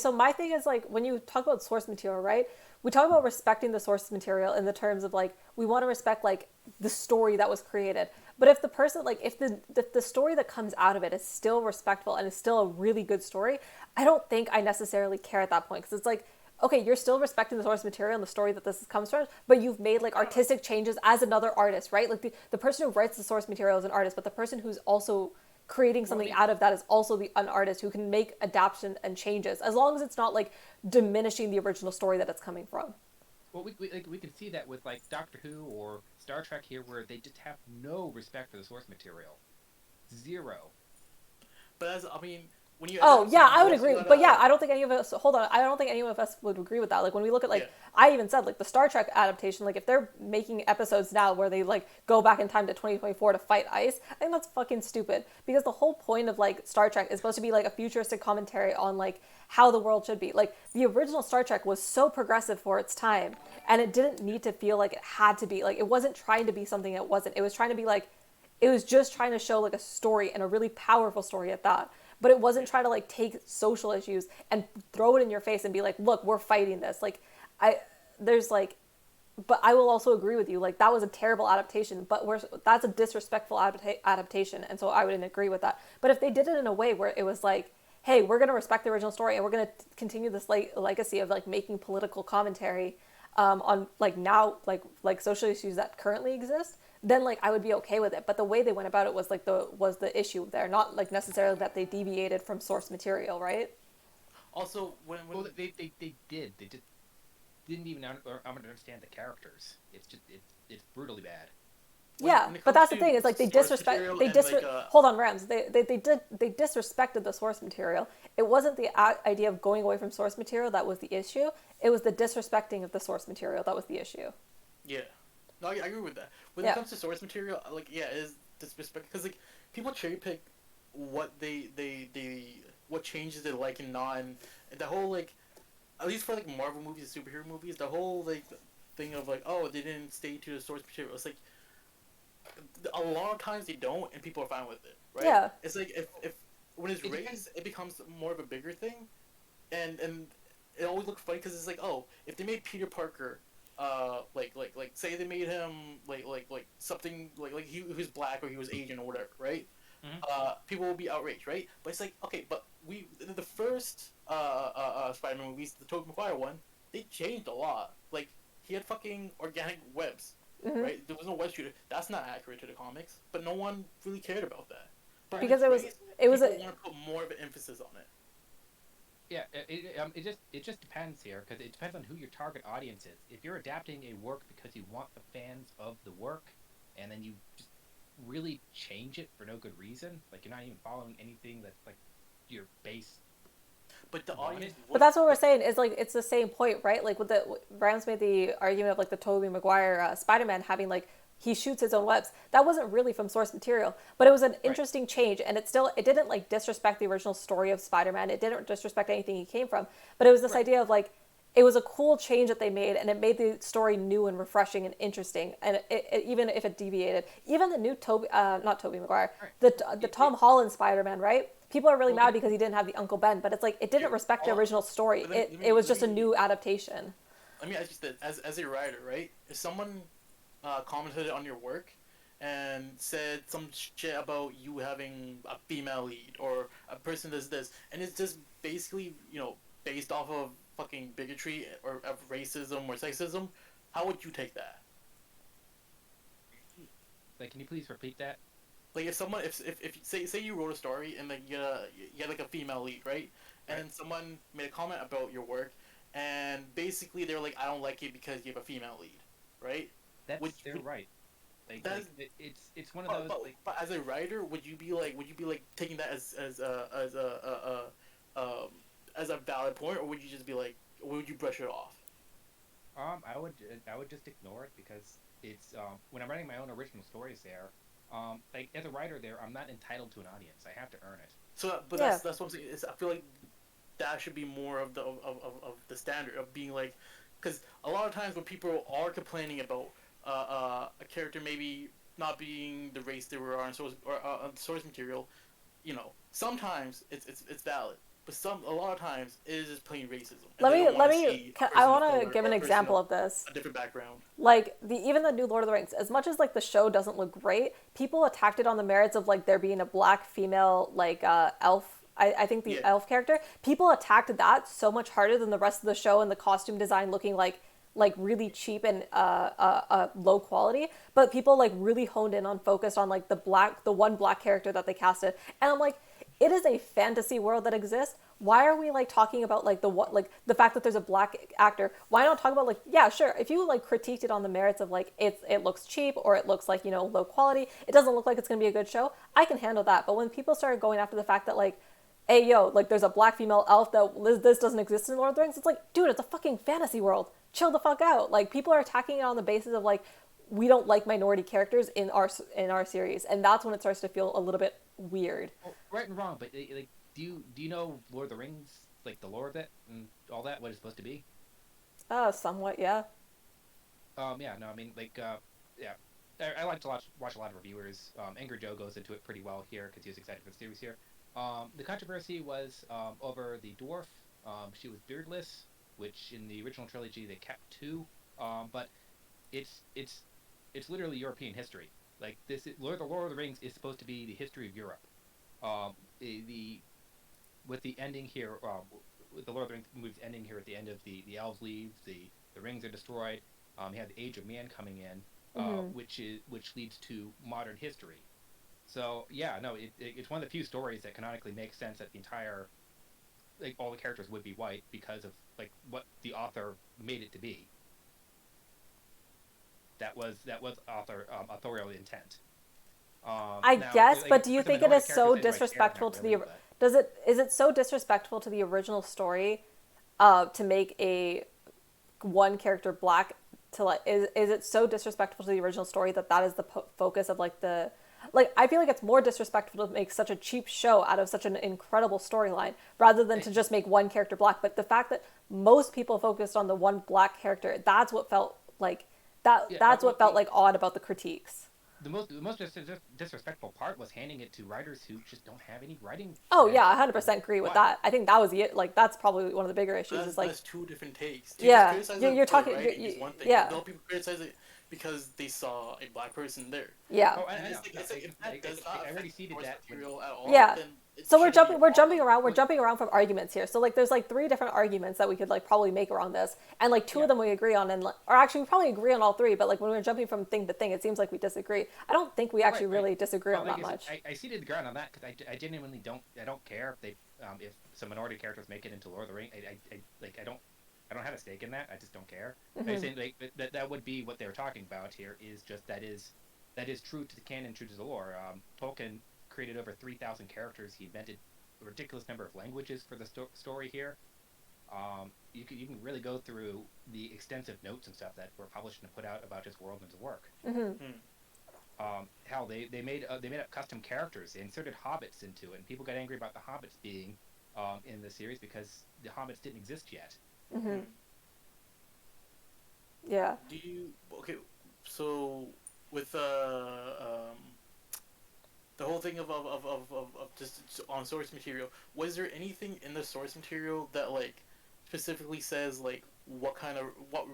so my thing is like when you talk about source material, right? We talk about respecting the source material in the terms of like we want to respect like the story that was created. But if the person if the story that comes out of it is still respectful and is still a really good story, I don't think I necessarily care at that point, because it's like, okay, you're still respecting the source material and the story that this comes from, but you've made like artistic changes as another artist, right? Like the person who writes the source material is an artist, but the person who's also creating something out of that is also an artist who can make adaptation and changes, as long as it's not like diminishing the original story that it's coming from. Well, we can see that with like Doctor Who or Star Trek here, where they just have no respect for the source material, zero. But when you I would agree. But I don't think any of us. Hold on, I don't think any of us would agree with that. Like when we look at I even said like the Star Trek adaptation. Like if they're making episodes now where they like go back in time to 2024 to fight ice, I think that's fucking stupid. Because the whole point of like Star Trek is supposed to be like a futuristic commentary on like how the world should be. Like the original Star Trek was so progressive for its time, and it didn't need to feel like it had to be. Like it wasn't trying to be something it wasn't. It was trying to be like, it was just trying to show like a story, and a really powerful story at that. But it wasn't trying to like take social issues and throw it in your face and be like, look, we're fighting this. Like there's like but I will also agree with you. Like that was a terrible adaptation, but that's a disrespectful adaptation, and so I wouldn't agree with that. But if they did it in a way where it was like, hey, we're gonna respect the original story and we're gonna continue this legacy of like making political commentary on like now like social issues that currently exist, then like I would be okay with it. But the way they went about it was like the issue there, not like necessarily that they deviated from source material, right? Also, Well, they did. They just didn't even understand the characters. It's brutally bad. Yeah, but that's the thing. It's like they hold on, Rams. They disrespected the source material. It wasn't the idea of going away from source material that was the issue. It was the disrespecting of the source material that was the issue. Yeah, no, I agree with that. When it comes to source material, like it is disrespect because like people cherry pick what what changes they like and not, and the whole like at least for like Marvel movies, superhero movies, the whole like thing of like they didn't stay to the source material. It's like a lot of times they don't, and people are fine with it, right? Yeah. It's like if when it's raised, it becomes more of a bigger thing, and it always looks funny because it's like if they made Peter Parker, like say they made him like something like he was black or he was Asian or whatever, right? Mm-hmm. People will be outraged, right? But it's like okay, but the first Spider-Man movies, the Tobey Maguire one, they changed a lot. Like he had fucking organic webs. Mm-hmm. Right? There was no web shooter. That's not accurate to the comics, but no one really cared about that. But because it was people want to put more of an emphasis on it. Yeah, it just depends here because it depends on who your target audience is. If you're adapting a work because you want the fans of the work, and then you just really change it for no good reason, like you're not even following anything that's like your base. But the audience. But that's what we're saying is like it's the same point, right? Like with the Rams made the argument of like the Tobey Maguire Spider-Man having like he shoots his own webs. That wasn't really from source material, but it was an interesting change, and it didn't like disrespect the original story of Spider-Man. It didn't disrespect anything he came from, but it was this idea of like it was a cool change that they made, and it made the story new and refreshing and interesting. And even if it deviated, even the new not Tobey Maguire, the Tom Holland Spider-Man, right? People are really mad because he didn't have the Uncle Ben, but it's like it didn't respect the original story. It was just a new adaptation. Let me ask you this: as a writer, right? If someone commented on your work and said some shit about you having a female lead or a person does this, and it's just basically based off of fucking bigotry or of racism or sexism, how would you take that? Like, can you please repeat that? Like if someone if say you wrote a story and like you had like a female lead, right? And then someone made a comment about your work, and basically they were like, I don't like it because you have a female lead, right? They're right. Like it's one of those. But as a writer, would you be like taking that as a valid point, or would you just be like, would you brush it off? I would just ignore it because it's when I'm writing my own original stories there. Like as a writer there, I'm not entitled to an audience. I have to earn it. So, but that's what I'm saying. I feel like that should be more of the standard of being like, because a lot of times when people are complaining about a character maybe not being the race they were on source material, sometimes it's valid. But a lot of times it is just plain racism. I want to give an example of this. A different background. Like even the new Lord of the Rings, as much as like the show doesn't look great, people attacked it on the merits of like there being a black female like elf. I think the elf character, people attacked that so much harder than the rest of the show and the costume design looking like really cheap and low quality. But people like really honed in on focused on like the one black character that they casted, and I'm like, it is a fantasy world that exists. Why are we like talking about like the fact that there's a black actor? Why not talk about like, yeah, sure, if you like critiqued it on the merits of like it looks cheap or it looks like low quality, it doesn't look like it's gonna be a good show, I can handle that. But when people started going after the fact that like, hey yo, like there's a black female elf that this doesn't exist in Lord of the Rings, it's like, dude, it's a fucking fantasy world. Chill the fuck out. Like people are attacking it on the basis of like, we don't like minority characters in our series, and that's when it starts to feel a little bit weird. Well, right and wrong, but like, do you know Lord of the Rings, like the lore of it and all that, what it's supposed to be? Somewhat, yeah. Yeah, no, I mean, like, yeah, I like to watch a lot of reviewers. Angry Joe goes into it pretty well here because he was excited for the series here. The controversy was over the dwarf. She was beardless, which in the original trilogy they kept two, but it's literally European history. Like Lord of the Rings is supposed to be the history of Europe. The with the ending here, with the Lord of the Rings movies ending here at the end of the elves leave, the rings are destroyed. You have the Age of Man coming in, which leads to modern history. So yeah, no, it's one of the few stories that canonically makes sense that the entire like all the characters would be white because of like what the author made it to be. That was authorial intent. I Now, guess, like, but do you the think it minority is so characters, not disrespectful to really, the but is it so disrespectful to the original story to make a one character black to like is it so disrespectful to the original story that is the focus of like the like I feel like it's more disrespectful to make such a cheap show out of such an incredible storyline rather than to just make one character black. But the fact that most people focused on the one black character, that's what felt like yeah, that's what felt like odd about the critiques. The most disrespectful part was handing it to writers who just don't have any writing Oh yeah, I credentials. 100% agree with Why? that. I think that was the like that's probably one of the bigger issues. That's, Is like that's two different takes. To yeah, just criticize you're it for talking writing is one thing. yeah But people criticize it because they saw a black person there. yeah. Oh, I And know. it's like if that does not I already affect ceded source that. material at all, Yeah. then it So we're shouldn't be a jumping problem. around. We're jumping around from arguments here. So like there's like three different arguments that we could like probably make around this, and like two of them we agree on, and or actually we probably agree on all three. But like when we're jumping from thing to thing, it seems like we disagree. I don't think we actually really disagree on Like that I much. said, I ceded the ground on that because I genuinely don't care if they if some minority characters make it into Lord of the Rings. I don't have a stake in that. I just don't care. I think like that would be what they were talking about here. Is just that is true to the canon, true to the lore. Tolkien created over 3,000 characters. He invented a ridiculous number of languages for the story here. You can really go through the extensive notes and stuff that were published and put out about his world and his work. Hell, they made up custom characters. They inserted hobbits into it, and people got angry about the hobbits being in the series because the hobbits didn't exist yet. Yeah. Do you so with the whole thing of just on source material, was there anything in the source material that like specifically says like what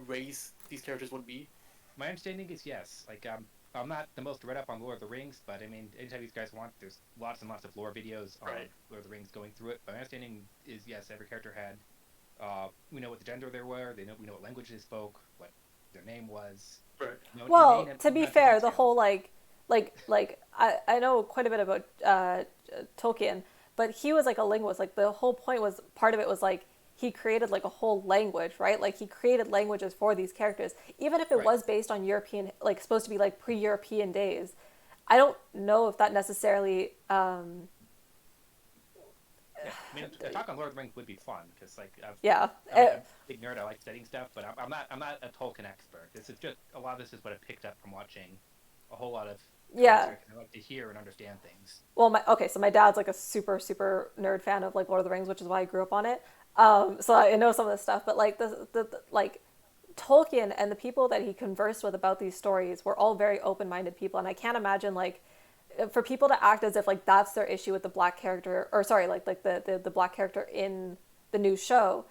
race these characters would be? My understanding is yes. Like I'm not the most read up on Lord of the Rings, but I mean, anytime these guys want, there's lots and lots of lore videos on Lord of the Rings going through it. But my understanding is yes, every character had. We know what the gender they were. We know what language they spoke, what their name was. Right. Well, to be fair, the whole like I know quite a bit about Tolkien, but he was like a linguist. Like the whole point was part of it was like he created like a whole language, right? Like he created languages for these characters, even if it was based on European, like supposed to be like pre-European days. I don't know if that necessarily. Yeah, I mean, a talk on Lord of the Rings would be fun because, like, I'm a big nerd. I like studying stuff, but I'm not a Tolkien expert. This is just a lot of this is what I picked up from watching a whole lot of. I like to hear and understand things. Well, so my dad's like a super nerd fan of like Lord of the Rings, which is why I grew up on it. So I know some of this stuff, but like the like Tolkien and the people that he conversed with about these stories were all very open-minded people, and I can't imagine like. For people to act as if like that's their issue with the black character, or sorry, like the black character in the new show,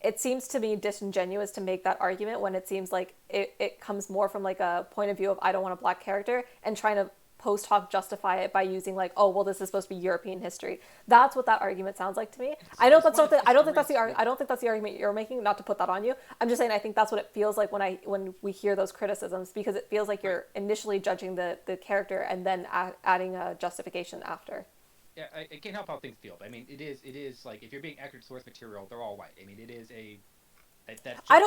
it seems to me disingenuous to make that argument when it seems like it comes more from like a point of view of I don't want a black character and trying to post hoc justify it by using like, oh well, this is supposed to be European history. That's what that argument sounds like to me. I don't think that's the argument you're making. Not to put that on you. I'm just saying I think that's what it feels like when we hear those criticisms, because it feels like you're initially judging the character and then adding a justification after. Yeah, I can't help how things feel. I mean, it is like if you're being accurate source material, they're all white. I mean, it is a. I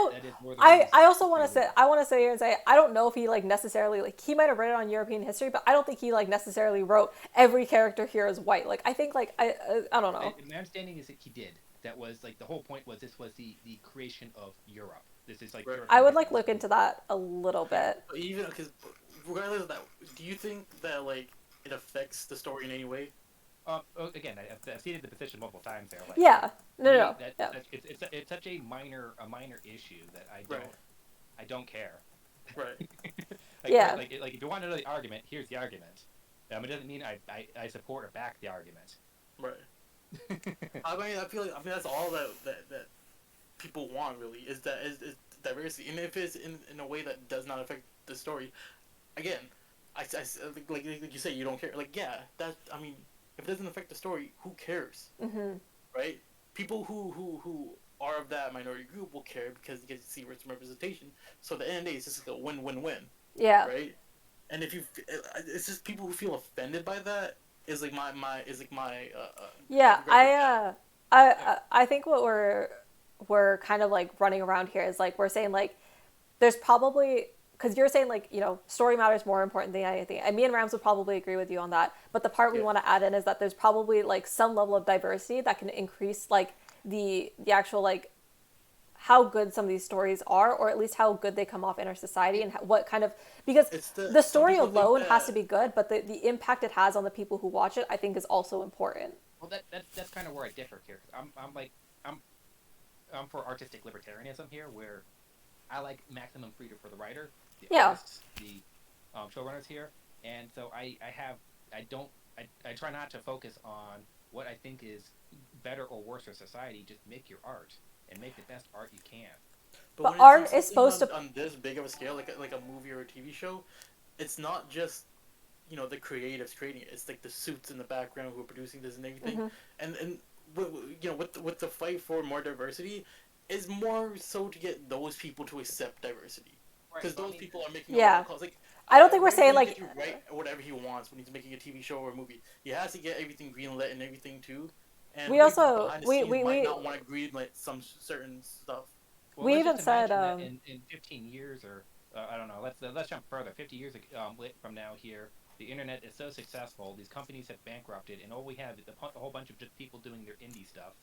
also want to say here and say I don't know if he like necessarily like he might have read it on European history, but I don't think he like necessarily wrote every character here is white. Like I think like I don't know. My understanding is that he did. That was like the whole point was this was the creation of Europe. This is like I would like look into that a little bit. But even because regardless of that, do you think that like it affects the story in any way? Again, I've seen the position multiple times there. Like, yeah, no. It's such a minor issue that I don't care. Right. Like if you want to know the argument, here's the argument. It doesn't mean I support or back the argument. Right. I mean, I feel like that's all that people want really is diversity, and if it's in a way that does not affect the story, again, like you say, you don't care. Like, yeah, that I mean, if it doesn't affect the story, who cares, right? People who are of that minority group will care because they get to see some representation. So at the end of the day, it's just like a win-win-win. Yeah. Right. And if you, it's just people who feel offended by that is like my yeah. I think what we're kind of like running around here is like we're saying like there's probably, because you're saying like, you know, story matters more important than anything, and me and Rams would probably agree with you on that, but the part we want to add in is that there's probably like some level of diversity that can increase like the actual like how good some of these stories are, or at least how good they come off in our society, and what kind of, because the story alone has to be good, but the impact it has on the people who watch it, I think, is also important. Well, that's kind of where I differ here. I'm for artistic libertarianism here, where I like maximum freedom for the writer, the artists, the showrunners here, and so I try not to focus on what I think is better or worse for society. Just make your art and make the best art you can. But art is supposed to on this big of a scale, like a movie or a TV show. It's not just, you know, the creatives creating it. It's like the suits in the background who are producing this and everything. And you know, with the fight for more diversity, is more so to get those people to accept diversity, because those people are making calls. Like, I don't think we're saying like to write whatever he wants when he's making a TV show or a movie. He has to get everything greenlit and everything too. And we also we might not want to greenlit some certain stuff. Well, we even said in 15 years, or I don't know. Let's jump further. 50 years from now, here the internet is so successful. These companies have bankrupted, and all we have is a whole bunch of just people doing their indie stuff.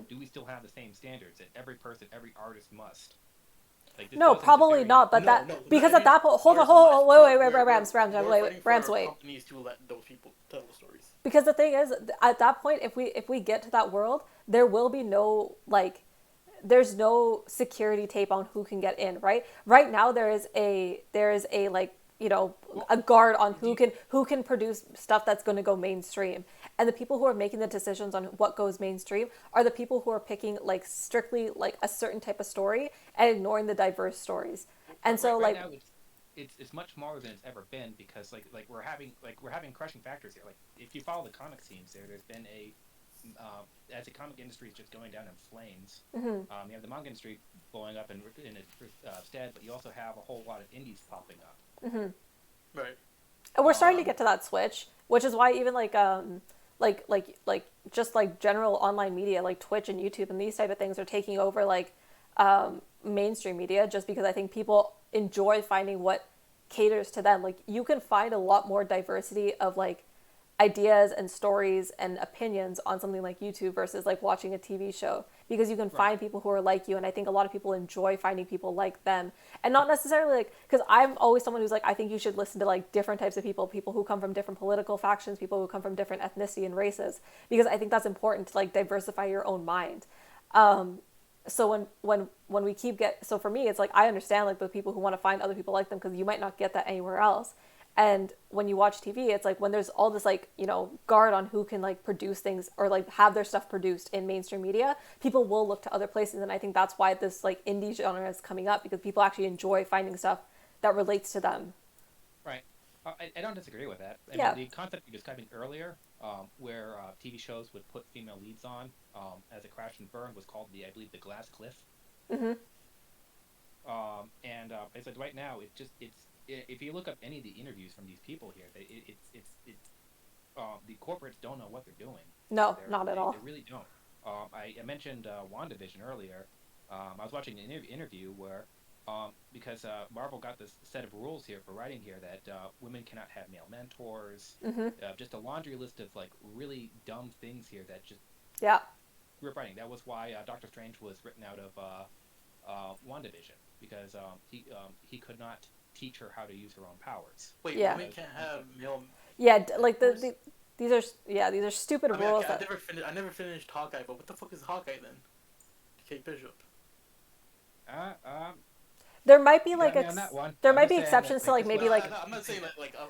Do we still have the same standards that every person, every artist must? Like, no, probably not. But because at that point, hold on, wait, Rams, wait. Companies to let those people tell the stories. Because the thing is, at that point, if we get to that world, there will be no like, there's no security tape on who can get in. Right now, there is a like, you know, a guard on who can produce stuff that's going to go mainstream. And the people who are making the decisions on what goes mainstream are the people who are picking like strictly like a certain type of story and ignoring the diverse stories. And so right like now it's much more than it's ever been, because like we're having crushing factors here. Like, if you follow the comic scenes there's been as the comic industry is just going down in flames. You have the manga industry blowing up in its stead, but you also have a whole lot of indies popping up. Right. And we're starting to get to that switch, which is why even like just like general online media like Twitch and YouTube and these type of things are taking over like mainstream media, just because I think people enjoy finding what caters to them. Like, you can find a lot more diversity of like ideas and stories and opinions on something like YouTube versus like watching a TV show, because you can find people who are like you, and I think a lot of people enjoy finding people like them, and not necessarily like, because I'm always someone who's like, I think you should listen to like different types of people who come from different political factions, people who come from different ethnicity and races, because I think that's important to like diversify your own mind. So when we so for me, it's like, I understand like the people who want to find other people like them, because you might not get that anywhere else. And when you watch TV, it's like when there's all this like, you know, guard on who can like produce things or like have their stuff produced in mainstream media, people will look to other places. And I think that's why this like indie genre is coming up, because people actually enjoy finding stuff that relates to them. Right. I don't disagree with that. I mean, the concept you described earlier, where TV shows would put female leads on as a crash and burn, was called I believe the Glass Cliff. And it's like right now if you look up any of the interviews from these people here, the corporates don't know what they're doing. No, not at all. They really don't. I mentioned WandaVision earlier. I was watching an interview where, because Marvel got this set of rules here for writing here that women cannot have male mentors. Just a laundry list of like really dumb things here that just we're writing. That was why Doctor Strange was written out of WandaVision, because he could not teach her how to use her own powers. Wait, women can't have male. Yeah, like these are stupid rules. I never finished Hawkeye, but what the fuck is Hawkeye then? Kate Bishop. There might be like there might be saying exceptions to like maybe like. I'm not saying that like. I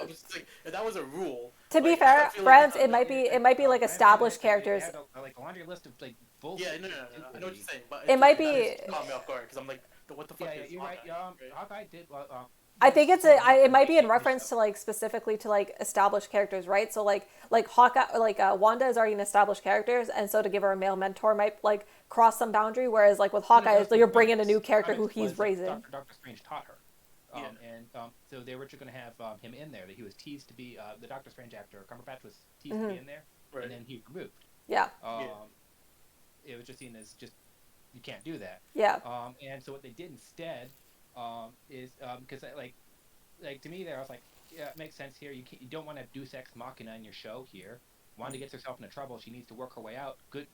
was just saying that was a rule. To be fair, friends, it might be like established characters. Like a laundry list of like bullshit. Yeah, no. I know what you're saying, but it might be. Caught me off guard because I'm like, what the fuck Yeah, is you're right. Hawkeye? Hawkeye did. I think it's it might be in reference to. to like specifically to like established characters, right? So like Hawkeye, like Wanda is already an established character, and so to give her a male mentor might like cross some boundary. Whereas like with Hawkeye, it's like you're bringing a new character who he's raising. Doctor Strange taught her. Yeah. So they were just going to have him in there. That he was teased to be the Doctor Strange actor. Cumberbatch was teased to be in there, Right. and then he removed. Yeah. It was just seen as just you can't do that. Yeah. And so what they did instead is because like to me there I was like, yeah, it makes sense here. You don't want to have Deus Ex Machina in your show here. Wanda gets herself into trouble. She needs to work her way out. Good,